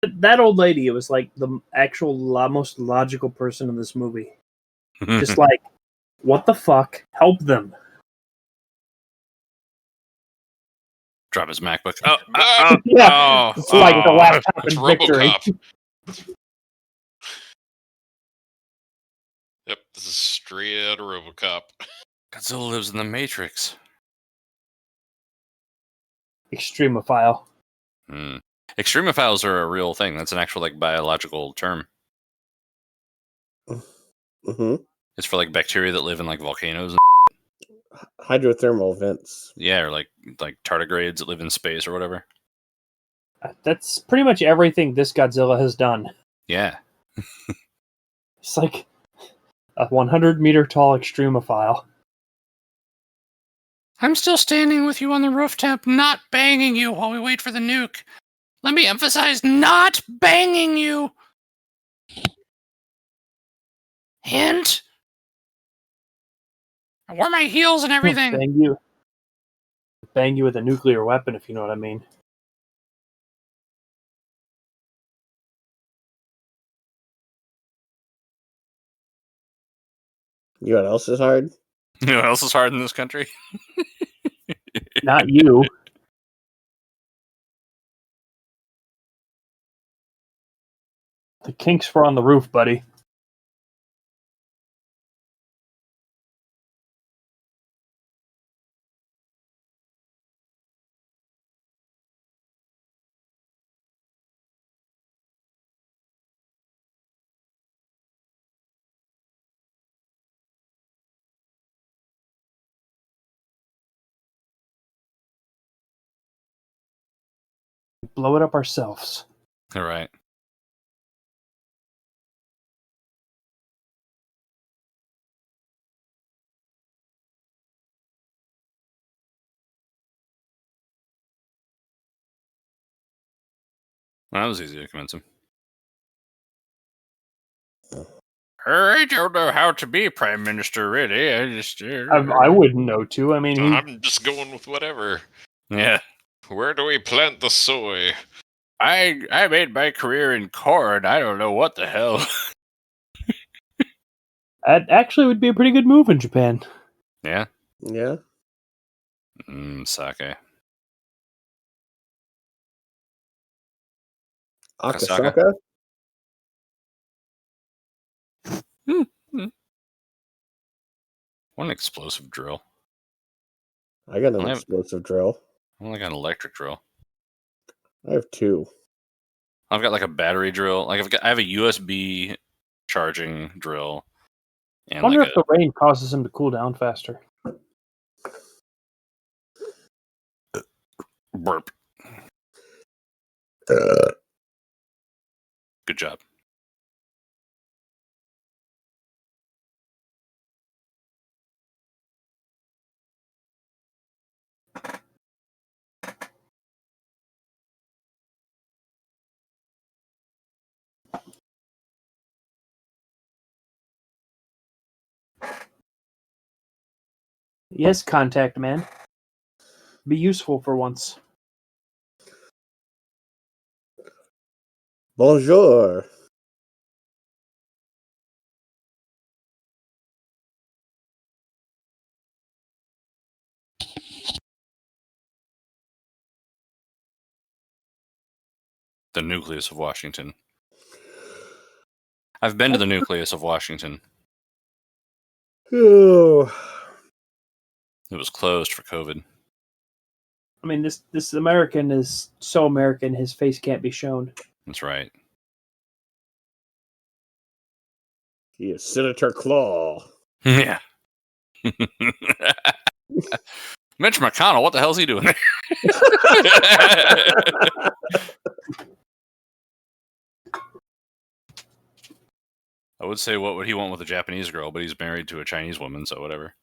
Speaker 4: that old lady, it was like the actual most logical person in this movie. Just like, what the fuck? Help them.
Speaker 2: Drop his MacBook.
Speaker 4: Yeah, it's like the laptop
Speaker 3: It's
Speaker 4: in Victory.
Speaker 3: RoboCop. Yep, this is straight out of RoboCop.
Speaker 2: Godzilla lives in the Matrix.
Speaker 4: Extremophile.
Speaker 2: Extremophiles are a real thing. That's an actual like biological term.
Speaker 1: Mm-hmm.
Speaker 2: It's for like bacteria that live in like volcanoes and
Speaker 1: Hydrothermal vents.
Speaker 2: yeah, or like tardigrades that live in space or whatever.
Speaker 4: That's pretty much everything this Godzilla has done.
Speaker 2: Yeah.
Speaker 4: It's like a 100-meter tall extremophile.
Speaker 2: I'm still standing with you on the rooftop, not banging you while we wait for the nuke. Let me emphasize, not banging you. Hint. I wore my heels and everything.
Speaker 4: Bang you with a nuclear weapon, if you know what I mean.
Speaker 1: You know what else is hard?
Speaker 2: You know what else is hard in this country?
Speaker 4: Not you. The kinks were on the roof, buddy. Blow it up ourselves.
Speaker 2: All right. Well, that was easy to convince him. I don't know how to be Prime Minister, really.
Speaker 4: I wouldn't know too. I mean,
Speaker 3: I'm just going with whatever.
Speaker 2: Yeah.
Speaker 3: Where do we plant the soy?
Speaker 2: I made my career in corn. I don't know what the hell.
Speaker 4: that actually would be a pretty good move in Japan.
Speaker 2: Yeah.
Speaker 1: Yeah.
Speaker 2: Sake.
Speaker 1: Akasaka?
Speaker 2: What an explosive drill.
Speaker 1: I got an explosive drill.
Speaker 2: I only got an electric drill.
Speaker 1: I have 2.
Speaker 2: I've got like a battery drill. Like I have a USB charging drill. And
Speaker 4: I wonder
Speaker 2: like
Speaker 4: if the rain causes him to cool down faster.
Speaker 2: Burp. Good job.
Speaker 4: Yes, contact man. Be useful for once.
Speaker 1: Bonjour.
Speaker 2: The nucleus of Washington. I've been to the nucleus of Washington.
Speaker 1: Ooh.
Speaker 2: It was closed for COVID.
Speaker 4: I mean, this American is so American, his face can't be shown.
Speaker 2: That's right.
Speaker 1: He is Senator Claw.
Speaker 2: Yeah. Mitch McConnell, what the hell's he doing there? I would say what would he want with a Japanese girl, but he's married to a Chinese woman, so whatever.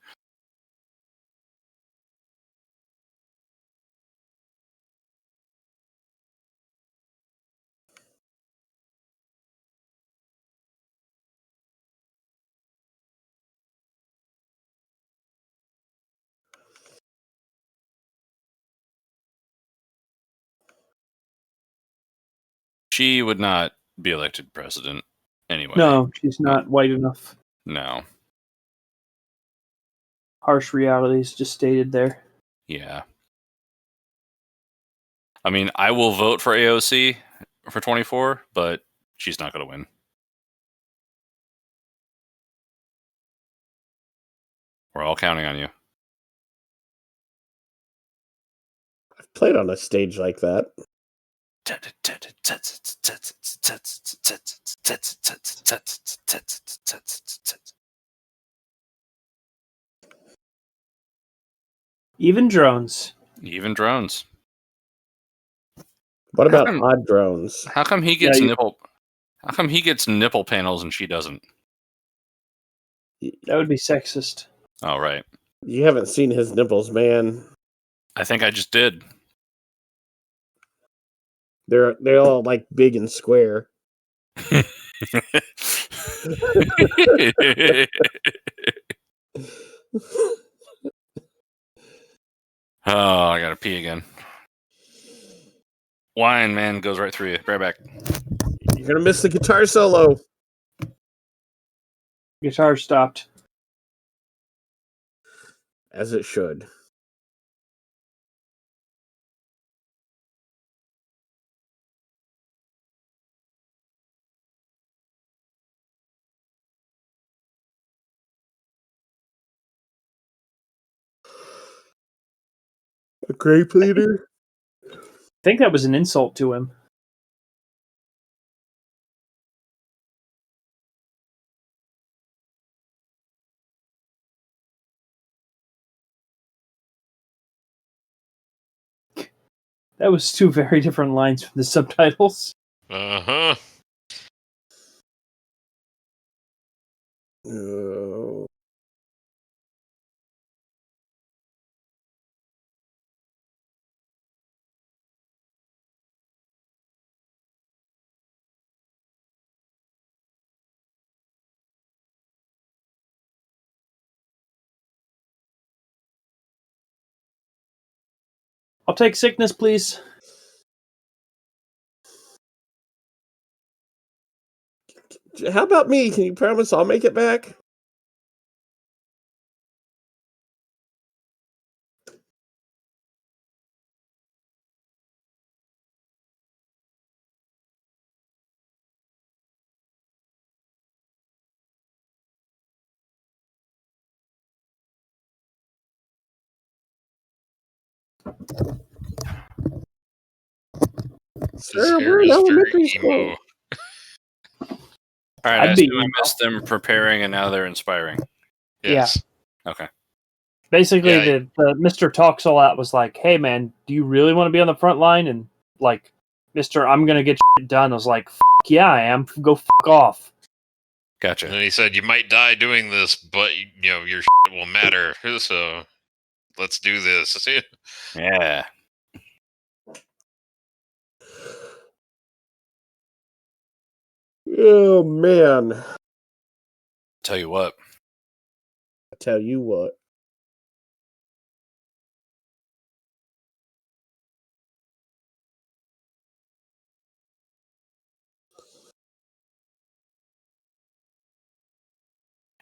Speaker 2: She would not be elected president anyway.
Speaker 4: No, she's not white enough.
Speaker 2: No.
Speaker 4: Harsh realities just stated there.
Speaker 2: Yeah. I mean, I will vote for AOC for 24, but she's not going to win. We're all counting on you.
Speaker 1: I've played on a stage like that.
Speaker 4: Even drones.
Speaker 2: Even drones.
Speaker 1: What about odd drones?
Speaker 2: How come he gets nipple? How come he gets nipple panels and she doesn't?
Speaker 4: That would be sexist.
Speaker 2: Oh, right.
Speaker 1: You haven't seen his nipples, man.
Speaker 2: I think I just did.
Speaker 1: They're all like big and square.
Speaker 2: Oh, I gotta pee again. Wine, man, goes right through you. Right back.
Speaker 1: You're gonna miss the guitar solo.
Speaker 4: Guitar stopped.
Speaker 1: As it should. A grape leader?
Speaker 4: I think that was an insult to him. That was two very different lines from the subtitles.
Speaker 3: Uh-huh.
Speaker 1: Oh.
Speaker 4: I'll take sickness, please.
Speaker 1: How about me? Can you promise I'll make it back?
Speaker 3: His
Speaker 1: Sir,
Speaker 3: hair
Speaker 1: we're in
Speaker 3: is
Speaker 1: elementary
Speaker 3: very
Speaker 1: school.
Speaker 3: emo.
Speaker 2: All right,
Speaker 4: I'd
Speaker 2: I
Speaker 4: be
Speaker 2: assume I missed them preparing, and now they're inspiring.
Speaker 3: Yes.
Speaker 2: Okay.
Speaker 4: Basically,
Speaker 3: Yeah.
Speaker 4: the Mr. Talks All Out was like, "Hey, man, do you really want to be on the front line?" And like, Mr. I'm gonna get shit done. I was like, "F yeah, I am. Go fuck off."
Speaker 2: Gotcha.
Speaker 3: And he said, "You might die doing this, but your shit will matter. So let's do this."
Speaker 2: Yeah.
Speaker 1: Oh, man.
Speaker 2: Tell you what.
Speaker 1: I tell you what.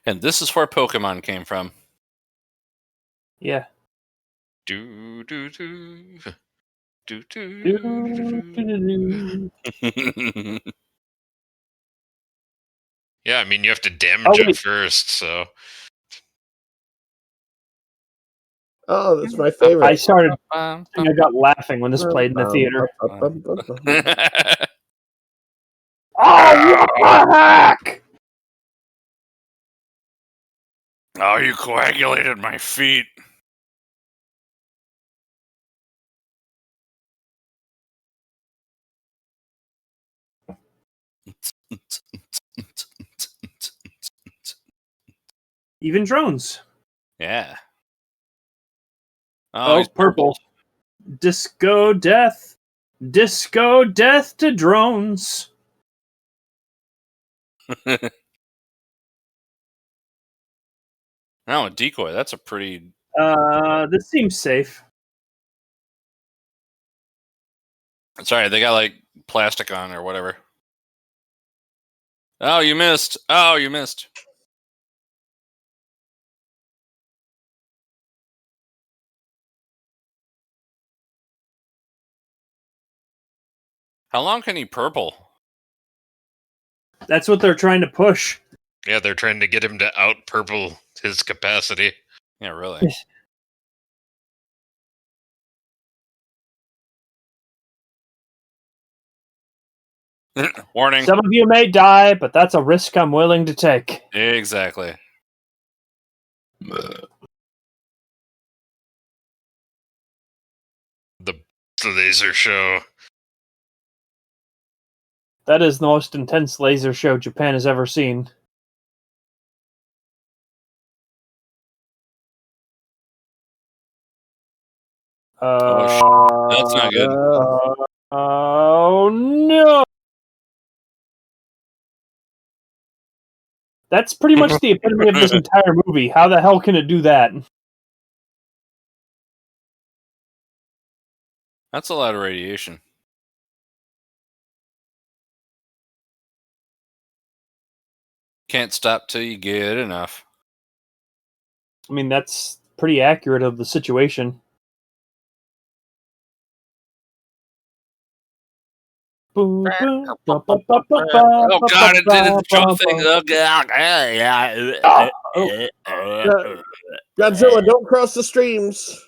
Speaker 2: And this is where Pokemon came from.
Speaker 4: Yeah.
Speaker 3: Do do do do do. Yeah, I mean you have to damage
Speaker 4: Oh, wait.
Speaker 3: it first, so
Speaker 1: Oh, that's my favorite.
Speaker 4: I started. I got laughing when this played in the theater.
Speaker 1: Oh,
Speaker 4: Oh, what the heck!
Speaker 2: Oh, you coagulated my feet.
Speaker 4: Even drones.
Speaker 2: Yeah.
Speaker 4: Oh,
Speaker 2: he's
Speaker 4: purple. Disco death. Disco death to drones.
Speaker 2: Oh, a decoy. That's a pretty...
Speaker 4: This seems safe.
Speaker 2: Sorry, they got like plastic on or whatever. Oh, you missed. Oh, you missed. How long can he purple?
Speaker 4: That's what they're trying to push.
Speaker 3: yeah, they're trying to get him to out purple his capacity.
Speaker 2: Yeah, really. Warning.
Speaker 4: Some of you may die, but that's a risk I'm willing to take.
Speaker 2: Exactly.
Speaker 3: The laser show.
Speaker 4: That is the most intense laser show Japan has ever seen.
Speaker 2: That's not good.
Speaker 4: Oh no! That's pretty much the epitome of this entire movie. How the hell can it do that?
Speaker 2: That's a lot of radiation. Can't stop till you get enough.
Speaker 4: I mean, that's pretty accurate of the situation. Oh
Speaker 2: God, it did its drum thing. Oh, God.
Speaker 1: Godzilla, don't cross the streams.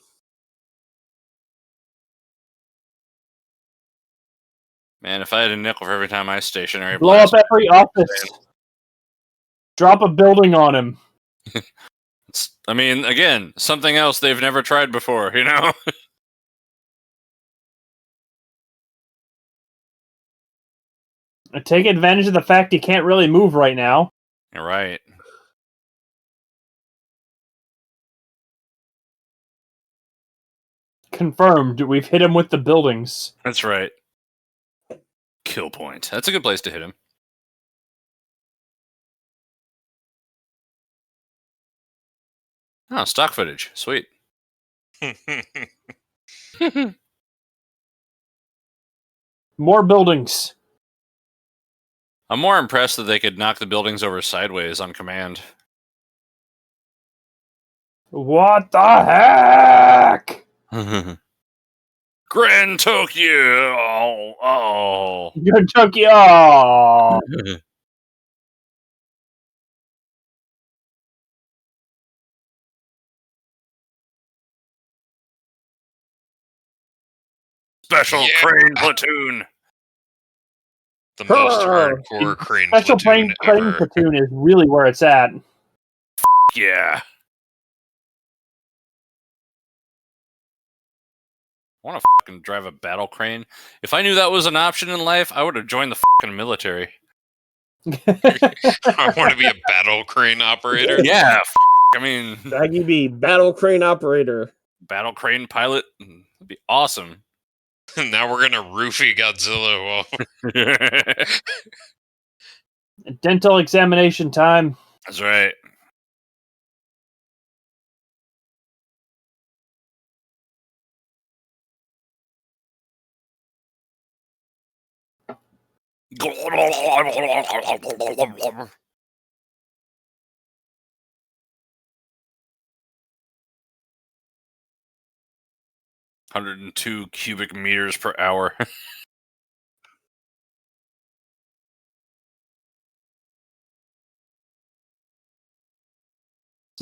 Speaker 2: Man, if I had a nickel for every time I stationary
Speaker 4: Blow up
Speaker 2: blast,
Speaker 4: every office. Drop a building on him.
Speaker 2: I mean, again, something else they've never tried before, you know?
Speaker 4: Take advantage of the fact you can't really move right now.
Speaker 2: You're right.
Speaker 4: Confirmed. We've hit him with the buildings.
Speaker 2: That's right. Kill point. That's a good place to hit him. Oh, stock footage. Sweet.
Speaker 4: More buildings.
Speaker 2: I'm more impressed that they could knock the buildings over sideways on command.
Speaker 4: What the heck?
Speaker 2: Grand Tokyo! Oh.
Speaker 4: Good Tokyo!
Speaker 2: Special crane platoon!
Speaker 3: The most hardcore crane
Speaker 4: Special
Speaker 3: platoon
Speaker 4: crane
Speaker 3: ever.
Speaker 4: platoon is really where it's at.
Speaker 2: Yeah. I want to fucking drive a battle crane. If I knew that was an option in life, I would have joined the fucking military.
Speaker 3: I want to be a battle crane operator.
Speaker 2: Yeah, I mean,
Speaker 1: Shaggy B, battle crane operator.
Speaker 2: battle crane pilot. That'd be awesome.
Speaker 3: Now we're gonna roofie Godzilla.
Speaker 4: Dental examination time.
Speaker 2: That's right. $102 cubic meters per hour.
Speaker 4: This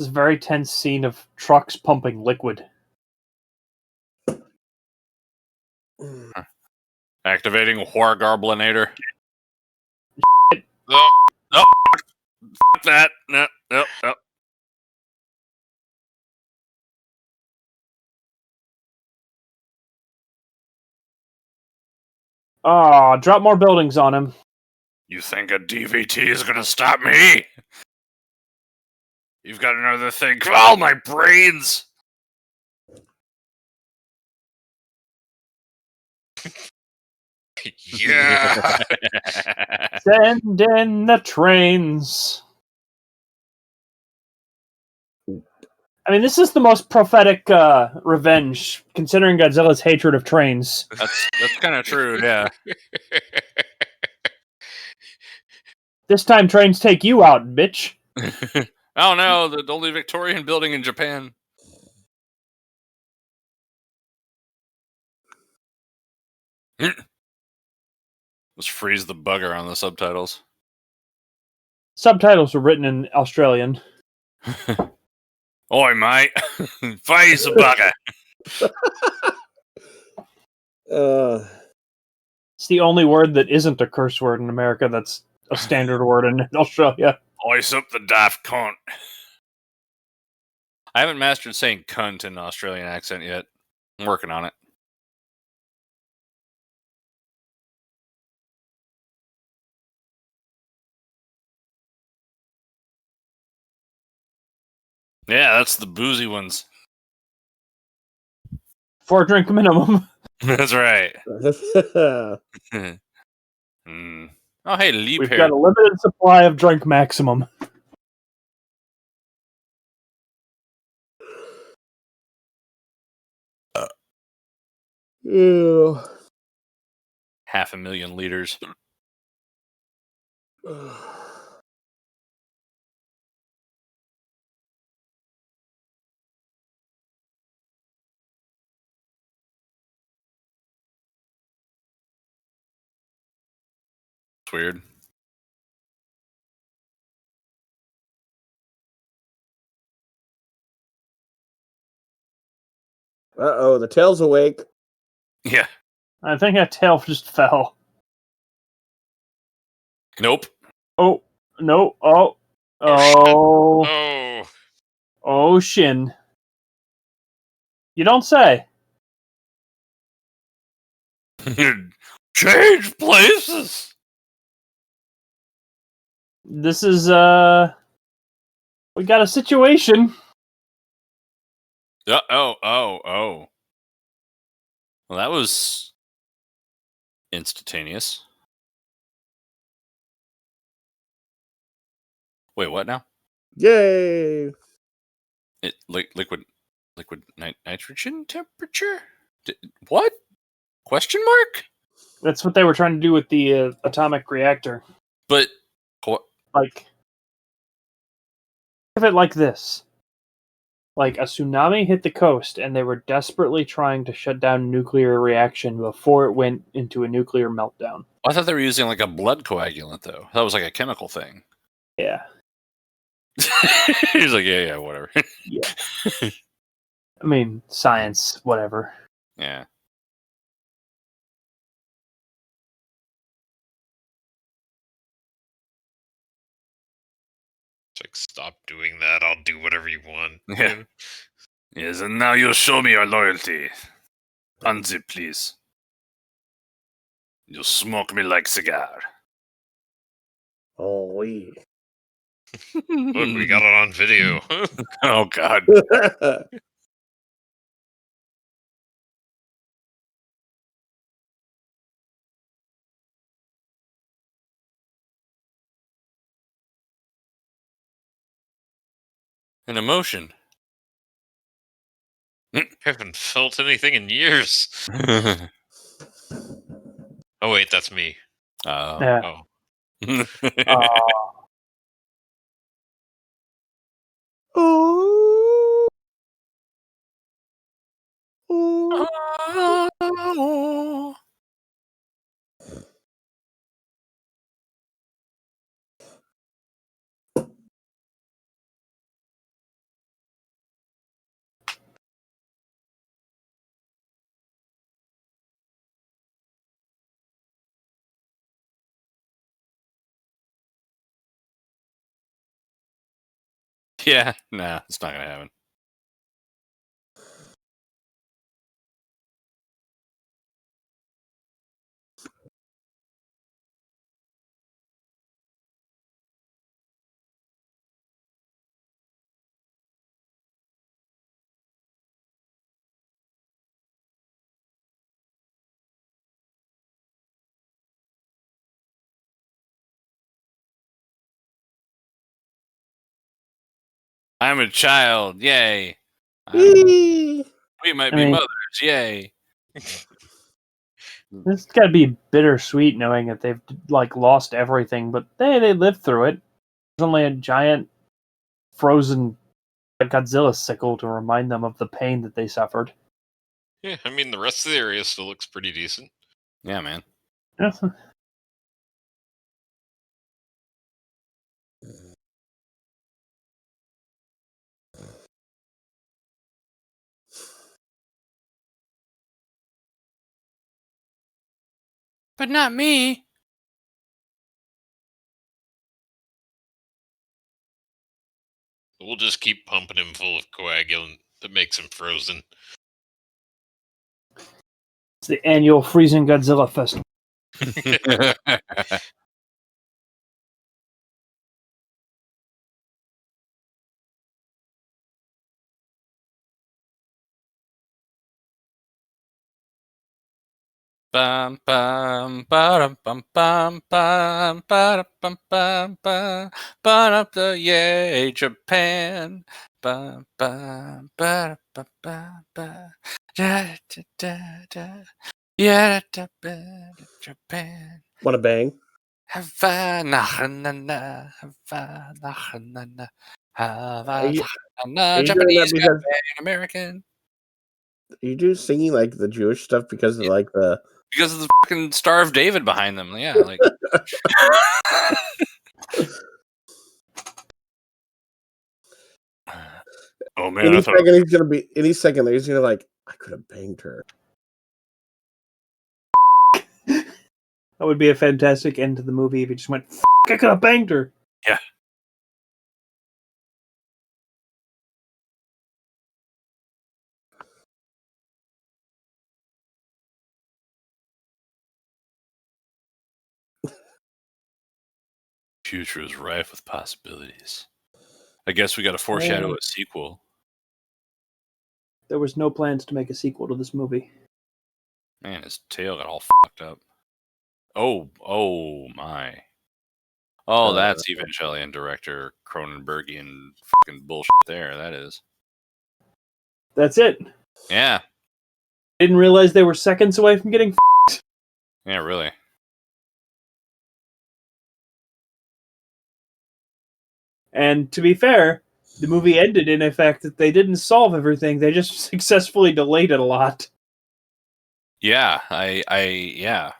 Speaker 4: is a very tense scene of trucks pumping liquid.
Speaker 2: Activating Wargarblinator.
Speaker 3: Oh,
Speaker 2: Fuck that. No.
Speaker 4: Ah, drop more buildings on him.
Speaker 2: You think a DVT is gonna stop me? You've got another thing. Oh, my brains!
Speaker 3: yeah.
Speaker 4: Send in the trains. I mean, this is the most prophetic revenge, considering Godzilla's hatred of trains.
Speaker 2: That's kind of true, yeah.
Speaker 4: This time trains take you out, bitch.
Speaker 2: Oh no, the only Victorian building in Japan. Let's freeze the bugger on the subtitles.
Speaker 4: Subtitles were written in Australian.
Speaker 2: Oi, mate. Freeze the bugger.
Speaker 4: It's the only word that isn't a curse word in America that's a standard word in Australia.
Speaker 2: Ice up the daft cunt. I haven't mastered saying cunt in an Australian accent yet. I'm working on it. Yeah, that's the boozy ones.
Speaker 4: 4-drink minimum.
Speaker 2: That's right.
Speaker 1: Oh,
Speaker 2: Oh, hey, Lee
Speaker 4: We've
Speaker 2: Perry.
Speaker 4: got a limited supply of drink maximum.
Speaker 1: Ew.
Speaker 2: 500,000 liters. It's weird.
Speaker 1: Uh-oh, the tail's awake.
Speaker 2: Yeah.
Speaker 4: I think that tail just fell.
Speaker 2: Nope.
Speaker 4: Oh, no. Oh.
Speaker 3: Oh,
Speaker 4: Oh.
Speaker 3: Oh,
Speaker 4: Oh, Shin. You don't say.
Speaker 2: Change places.
Speaker 4: This is, we got a situation.
Speaker 2: Oh. Well, that was instantaneous. Wait, what now?
Speaker 1: Yay!
Speaker 2: Liquid nitrogen temperature? What? Question mark?
Speaker 4: That's what they were trying to do with the atomic reactor.
Speaker 2: But
Speaker 4: Like, think of it like this. Like, a tsunami hit the coast, and they were desperately trying to shut down a nuclear reaction before it went into a nuclear meltdown.
Speaker 2: I thought they were using like a blood coagulant, though. That was like a chemical thing.
Speaker 4: Yeah.
Speaker 2: He's like, yeah, whatever.
Speaker 4: Yeah. I mean, science, whatever.
Speaker 2: Yeah.
Speaker 3: it's like, stop doing that. I'll do whatever you want.
Speaker 2: Yeah. Yes, and now you show me your loyalty. Unzip, please. You smoke me like cigar.
Speaker 1: Oh, wee.
Speaker 3: Look, we got it on video.
Speaker 2: Oh, God. An emotion.
Speaker 3: Haven't felt anything in years. Oh wait, that's me.
Speaker 4: Yeah.
Speaker 3: Oh,
Speaker 1: Oh. Oh.
Speaker 2: Yeah, nah, it's not gonna happen. I'm a child, yay.
Speaker 1: Wee.
Speaker 2: We might
Speaker 4: I
Speaker 2: be
Speaker 4: mean-
Speaker 2: mothers, yay.
Speaker 4: It's got to be bittersweet knowing that they've like lost everything, but they lived through it. There's only a giant frozen Godzilla sickle to remind them of the pain that they suffered.
Speaker 3: yeah. I mean, the rest of the area still looks pretty decent.
Speaker 2: Yeah, man. But not me.
Speaker 3: We'll just keep pumping him full of coagulant that makes him frozen.
Speaker 4: It's the annual Freezing Godzilla Festival.
Speaker 2: Bum bum bum bum bum bum bum bum bum bum bum the yay Japan bum bum bum bum bum bum da da da da yeah da da Japan
Speaker 1: Want to bang?
Speaker 2: Havana na na Havana na na
Speaker 1: Are you,
Speaker 2: Havana
Speaker 1: are you doing that
Speaker 2: Japanese
Speaker 1: because
Speaker 2: Japan American
Speaker 1: you do singing like the Jewish stuff because of like the
Speaker 2: because of the fucking Star of David behind them. Yeah, like. Oh man,
Speaker 1: any
Speaker 2: I thought.
Speaker 1: second he's gonna be any second he's gonna like I could have banged her.
Speaker 4: That would be a fantastic end to the movie if he just went, "F***, I could have banged her."
Speaker 2: Yeah. Future is rife with possibilities. I guess we got to foreshadow a sequel.
Speaker 4: There was no plans to make a sequel to this movie.
Speaker 2: Man, his tail got all fucked up. Oh my. Oh, that's Evangelion director Cronenbergian fucking bullshit there. That is.
Speaker 4: That's it.
Speaker 2: Yeah.
Speaker 4: Didn't realize they were seconds away from getting
Speaker 2: Yeah, really.
Speaker 4: And to be fair, the movie ended in a fact that they didn't solve everything. They just successfully delayed it a lot.
Speaker 2: Yeah, yeah.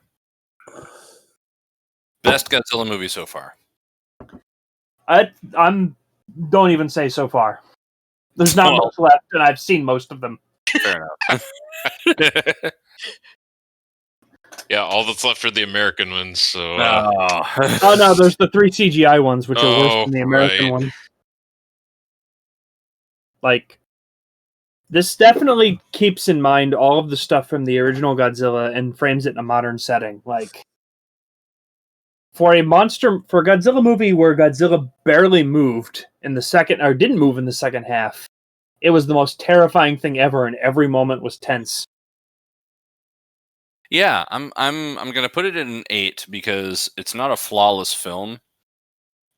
Speaker 2: Best Godzilla movie so far.
Speaker 4: I'm don't even say so far. There's not much left, and I've seen most of them.
Speaker 2: Fair enough.
Speaker 3: Yeah, all that's left are the American ones. So
Speaker 4: Oh no, there's the 3 CGI ones, which are worse than the American
Speaker 3: right.
Speaker 4: one. Like, this definitely keeps in mind all of the stuff from the original Godzilla and frames it in a modern setting. Like, for a Godzilla movie where Godzilla barely moved in the second, or didn't move in the second half, it was the most terrifying thing ever, and every moment was tense.
Speaker 2: Yeah, I'm gonna put it in an 8 because it's not a flawless film,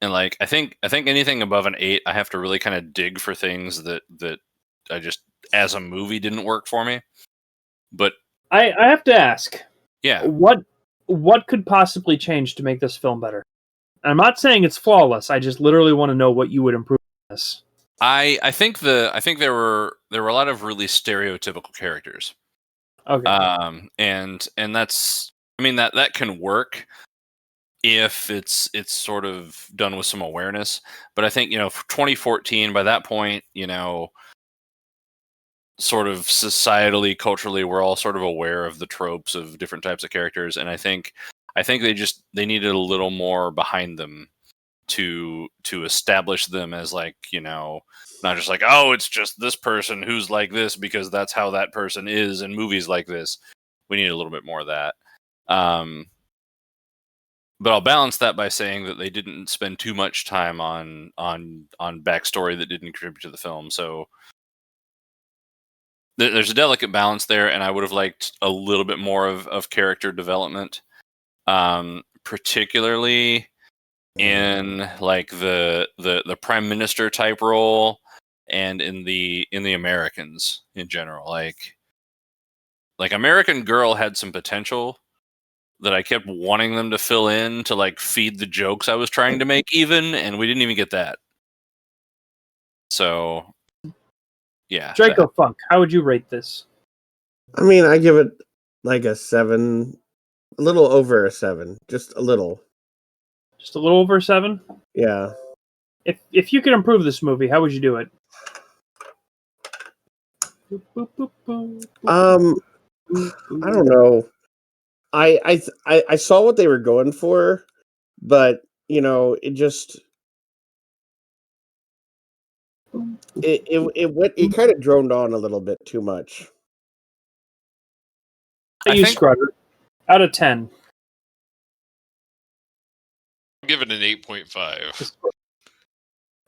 Speaker 2: and like I think anything above an 8, I have to really kind of dig for things that I just as a movie didn't work for me. But
Speaker 4: I have to ask,
Speaker 2: yeah,
Speaker 4: what could possibly change to make this film better? I'm not saying it's flawless. I just literally want to know what you would improve on this.
Speaker 2: I think there were a lot of really stereotypical characters.
Speaker 4: Okay.
Speaker 2: And that's, I mean, that can work if it's sort of done with some awareness. But I think, for 2014, by that point, sort of societally, culturally, we're all sort of aware of the tropes of different types of characters, and I think they needed a little more behind them to establish them as like, not just like, oh, it's just this person who's like this because that's how that person is in movies like this. We need a little bit more of that. But I'll balance that by saying that they didn't spend too much time on backstory that didn't contribute to the film. So there's a delicate balance there, and I would have liked a little bit more of character development, particularly in like the prime minister type role, and in the Americans in general. Like American Girl had some potential that I kept wanting them to fill in to like feed the jokes I was trying to make, and we didn't even get that. So yeah.
Speaker 4: Dracofunk, how would you rate this?
Speaker 1: I mean, I give it like a 7, a little over a 7, just a little.
Speaker 4: Just a little over 7?
Speaker 1: Yeah.
Speaker 4: If you could improve this movie, how would you do it?
Speaker 1: I don't know. I saw what they were going for, but it kind of droned on a little bit too much.
Speaker 4: You Scrutter. Out of 10.
Speaker 3: I'll give it an 8.5.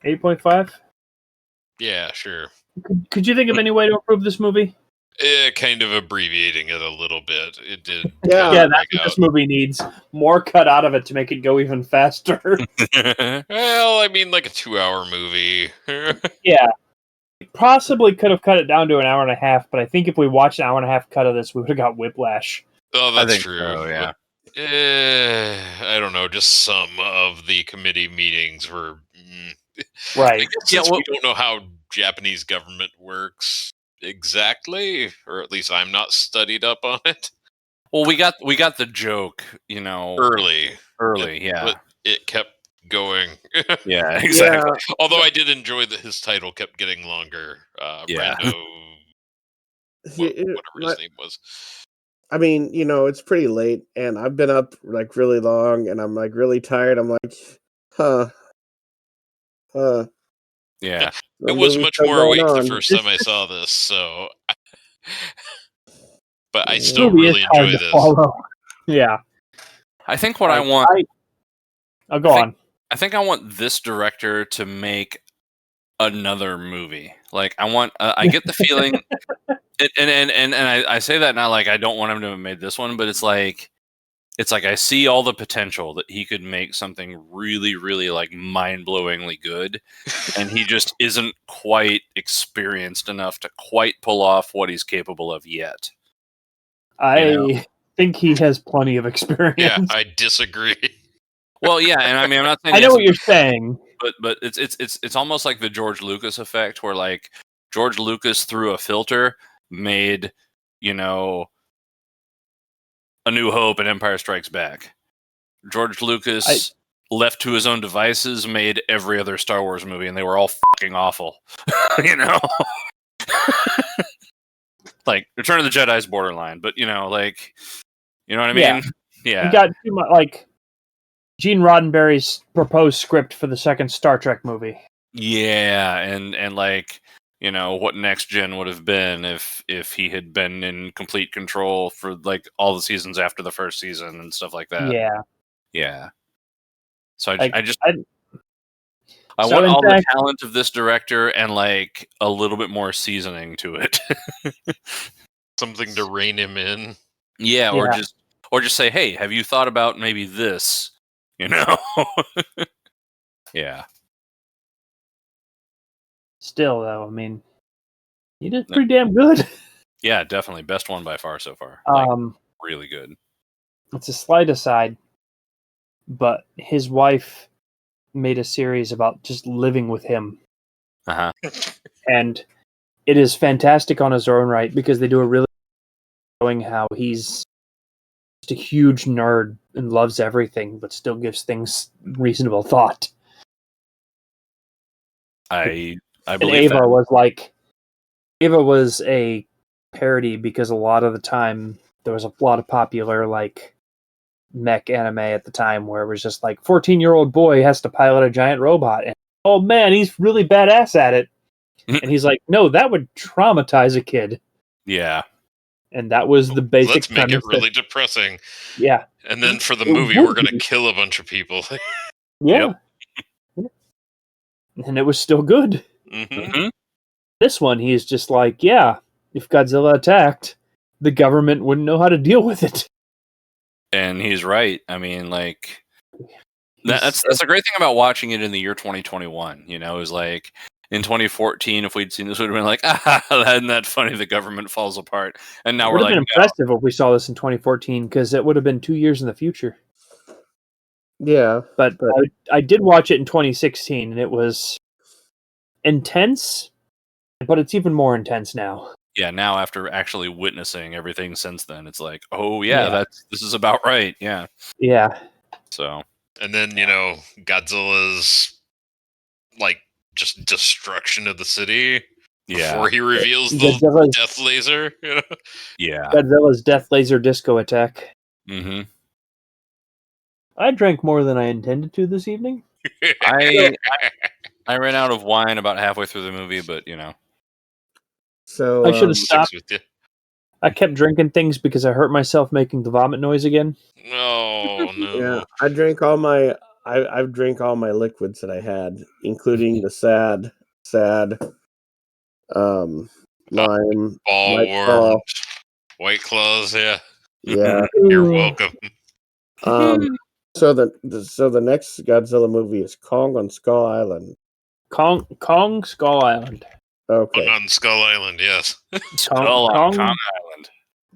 Speaker 4: 8.5?
Speaker 3: Yeah, sure.
Speaker 4: Could you think of any way to improve this movie?
Speaker 3: kind of abbreviating it a little bit. It did.
Speaker 1: Yeah.
Speaker 4: Yeah, that's what this movie needs. More cut out of it to make it go even faster.
Speaker 3: Well, I mean, like a 2-hour movie.
Speaker 4: Yeah. Possibly could have cut it down to an hour and a half, but I think if we watched an hour and a half cut of this, we would have got whiplash.
Speaker 3: Oh,
Speaker 2: I
Speaker 3: that's
Speaker 2: think
Speaker 3: true.
Speaker 2: so, yeah.
Speaker 3: I don't know. Just some of the committee meetings were. I
Speaker 4: Right.
Speaker 3: guess since we don't know how Japanese government works exactly, or at least I'm not studied up on it.
Speaker 2: Well, we got the joke, you know,
Speaker 3: Early,
Speaker 2: yeah.
Speaker 3: But it kept going.
Speaker 2: Yeah, exactly.
Speaker 3: Although I did enjoy that his title kept getting longer.
Speaker 2: Yeah.
Speaker 3: Brando, whatever his name was.
Speaker 1: I mean, you know, it's pretty late, and I've been up like really long, and I'm like really tired. I'm like, huh.
Speaker 2: Yeah.
Speaker 3: I was much more awake the first time I saw this, so. But I still really enjoy this.
Speaker 4: Yeah.
Speaker 2: I think what I want.
Speaker 4: I'll go on.
Speaker 2: I think I want this director to make another movie. Like I want. I get the feeling, and I say that not like I don't want him to have made this one, but it's like I see all the potential that he could make something really, really like mind-blowingly good, and he just isn't quite experienced enough to quite pull off what he's capable of yet.
Speaker 4: I think he has plenty of experience.
Speaker 3: Yeah, I disagree.
Speaker 2: Well, yeah, and I mean, I'm not saying
Speaker 4: I know what you're saying,
Speaker 2: but it's almost like the George Lucas effect, where like George Lucas through a filter made, you know, A New Hope and Empire Strikes Back. George Lucas, left to his own devices, made every other Star Wars movie, and they were all fucking awful. You know? Like, Return of the Jedi's borderline, but, you know, like, you know what I mean? Yeah.
Speaker 4: He got too much, like, Gene Roddenberry's proposed script for the second Star Trek movie.
Speaker 2: Yeah, and like, you know, what Next Gen would have been if he had been in complete control for like all the seasons after the first season and stuff like that. Yeah. So I want all the talent of this director and like a little bit more seasoning to it.
Speaker 3: Something to rein him in.
Speaker 2: Yeah, or just say, hey, have you thought about maybe this? You know? Yeah.
Speaker 4: Still, though, I mean, he did pretty damn good.
Speaker 2: Yeah, definitely. Best one by far so far. Really good.
Speaker 4: It's a slight aside, but his wife made a series about just living with him.
Speaker 2: Uh-huh.
Speaker 4: And it is fantastic on his own right, because they do a really showing how he's just a huge nerd and loves everything, but still gives things reasonable thought.
Speaker 2: I
Speaker 4: and
Speaker 2: believe
Speaker 4: Ava was a parody, because a lot of the time there was a lot of popular like mech anime at the time where it was just like 14-year-old boy has to pilot a giant robot, and oh man, he's really badass at it. And he's like, no, that would traumatize a kid.
Speaker 2: Yeah.
Speaker 4: And that was the basic
Speaker 3: Let's make it
Speaker 4: premise
Speaker 3: really depressing.
Speaker 4: Yeah.
Speaker 3: And then for the movie, we're going to kill a bunch of people.
Speaker 4: Yeah. Yep. And it was still good.
Speaker 3: Mm-hmm.
Speaker 4: This one, he's just like, yeah, if Godzilla attacked, the government wouldn't know how to deal with it.
Speaker 2: And he's right. I mean, like, that's a great thing about watching it in the year 2021. You know, is like in 2014, if we'd seen this, we'd have been like, isn't that funny? The government falls apart. And now we're like,
Speaker 4: it would have been impressive if we saw this in 2014, because it would have been 2 years in the future.
Speaker 1: Yeah.
Speaker 4: But I did watch it in 2016, and it was intense, but it's even more intense now.
Speaker 2: Yeah, now after actually witnessing everything since then, it's like, oh yeah, this is about right. Yeah.
Speaker 4: Yeah.
Speaker 2: So.
Speaker 3: And then, you know, Godzilla's like just destruction of the city before he reveals the death laser. You know?
Speaker 2: Yeah.
Speaker 4: Godzilla's death laser disco attack.
Speaker 2: Mm-hmm.
Speaker 4: I drank more than I intended to this evening.
Speaker 2: I ran out of wine about halfway through the movie, but you know.
Speaker 1: So
Speaker 4: I should have stopped. I kept drinking things because I hurt myself making the vomit noise again.
Speaker 3: No.
Speaker 1: Yeah, I drank all my. I've drank all my liquids that I had, including the sad lime,
Speaker 3: Ball
Speaker 1: White
Speaker 3: worm,
Speaker 1: Claw.
Speaker 3: White Claws. Yeah,
Speaker 1: Yeah.
Speaker 3: you're welcome.
Speaker 1: So the next Godzilla movie is Kong on Skull Island.
Speaker 4: Kong Skull Island.
Speaker 1: Okay.
Speaker 3: On Skull Island, yes.
Speaker 2: Skull on Kong Island.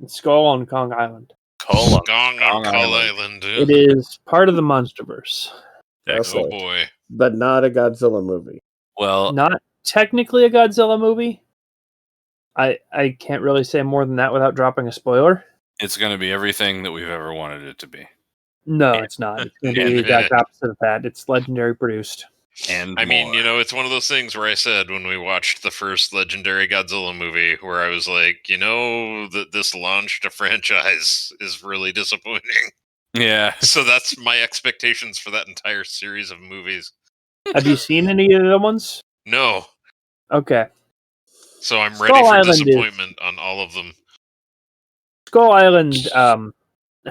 Speaker 4: Skull on Kong Island.
Speaker 2: Kong
Speaker 3: on Skull Island.
Speaker 4: It is part of the Monsterverse.
Speaker 3: Oh boy.
Speaker 1: But not a Godzilla movie.
Speaker 2: Well,
Speaker 4: Not technically a Godzilla movie. I can't really say more than that without dropping a spoiler.
Speaker 2: it's going to be everything that we've ever wanted it to be.
Speaker 4: No, it's not. It's going to be the exact opposite of that. It's legendary produced.
Speaker 2: And
Speaker 3: I mean,
Speaker 2: more.
Speaker 3: it's one of those things where I said when we watched the first legendary Godzilla movie, where I was like, that this launched a franchise is really disappointing.
Speaker 2: Yeah.
Speaker 3: So that's my expectations for that entire series of movies.
Speaker 4: Have you seen any of the ones?
Speaker 3: No.
Speaker 4: Okay.
Speaker 3: So I'm
Speaker 4: Skull
Speaker 3: ready for
Speaker 4: Island
Speaker 3: disappointment on all of them.
Speaker 4: Skull Island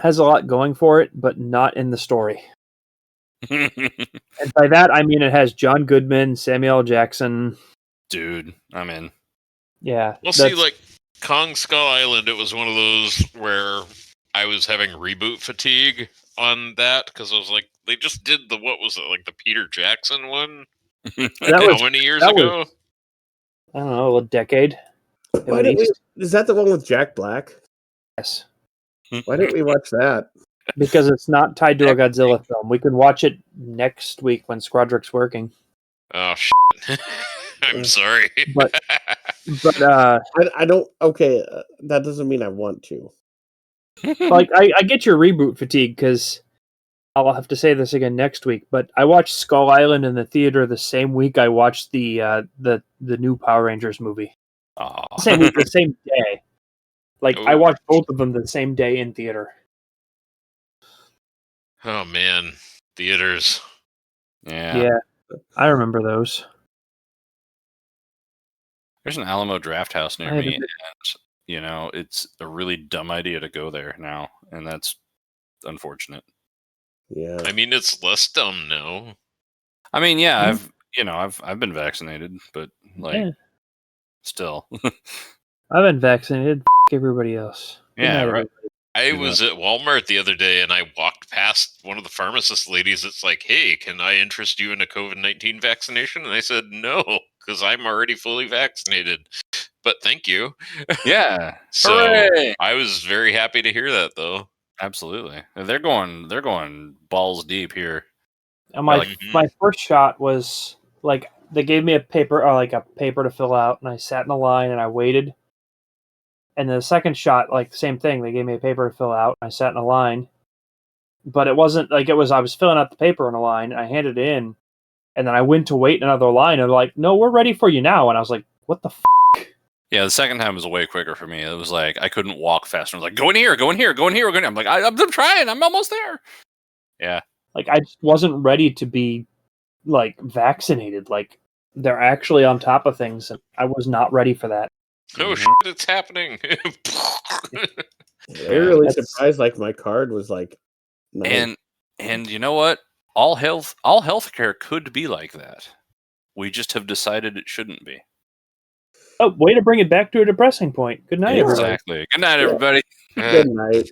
Speaker 4: has a lot going for it, but not in the story. And by that, I mean it has John Goodman, Samuel L. Jackson.
Speaker 2: Dude, I'm in.
Speaker 4: Yeah.
Speaker 3: Well, see, like Kong Skull Island, it was one of those where I was having reboot fatigue on that because I was like, they just did the Peter Jackson one? How many years ago?
Speaker 4: I don't know, a decade.
Speaker 1: Is that the one with Jack Black?
Speaker 4: Yes.
Speaker 1: Why didn't we watch that?
Speaker 4: Because it's not tied to a Godzilla film. We can watch it next week when Squadric's working.
Speaker 3: Oh, shit. I'm sorry.
Speaker 4: But
Speaker 1: I don't. Okay, that doesn't mean I want to.
Speaker 4: like I get your reboot fatigue because I'll have to say this again next week. But I watched Skull Island in the theater the same week I watched the new Power Rangers movie. Same week, the same day. Like I watched both of them the same day in theater.
Speaker 3: Oh man, theaters.
Speaker 4: Yeah, I remember those.
Speaker 2: There's an Alamo Draft House near
Speaker 4: I
Speaker 2: me,
Speaker 4: had
Speaker 2: and it's a really dumb idea to go there now, and that's unfortunate.
Speaker 1: Yeah.
Speaker 3: I mean, it's less dumb now.
Speaker 2: I mean, yeah, I've been vaccinated, but still.
Speaker 4: I've been vaccinated. Everybody else.
Speaker 2: Yeah, right.
Speaker 3: I was at Walmart the other day and I walked past one of the pharmacist ladies. It's like, hey, can I interest you in a COVID-19 vaccination? And I said, no, because I'm already fully vaccinated. But thank you.
Speaker 2: Yeah.
Speaker 3: So
Speaker 2: Hooray!
Speaker 3: I was very happy to hear that, though.
Speaker 2: Absolutely. They're going balls deep here.
Speaker 4: And my first shot was like they gave me a paper to fill out, and I sat in a line and I waited. And the second shot, like the same thing, they gave me a paper to fill out. And I sat in a line, but it wasn't like it was. I was filling out the paper in a line. And I handed it in, and then I went to wait in another line. And they're like, "No, we're ready for you now." And I was like, "What the?"
Speaker 2: Yeah, the second time was way quicker for me. It was like I couldn't walk faster. I was like, "Go in here, go in here, go in here, go in here." I'm like, I'm trying. I'm almost there. Yeah.
Speaker 4: Like I just wasn't ready to be like vaccinated. Like they're actually on top of things, and I was not ready for that.
Speaker 3: Oh shit! It's happening.
Speaker 1: They're really surprised. Like my card was like,
Speaker 2: and you know what? All healthcare could be like that. We just have decided it shouldn't be.
Speaker 4: Oh, way to bring it back to a depressing point. Good night, everybody.
Speaker 2: Exactly. Good night, everybody.
Speaker 1: Good night.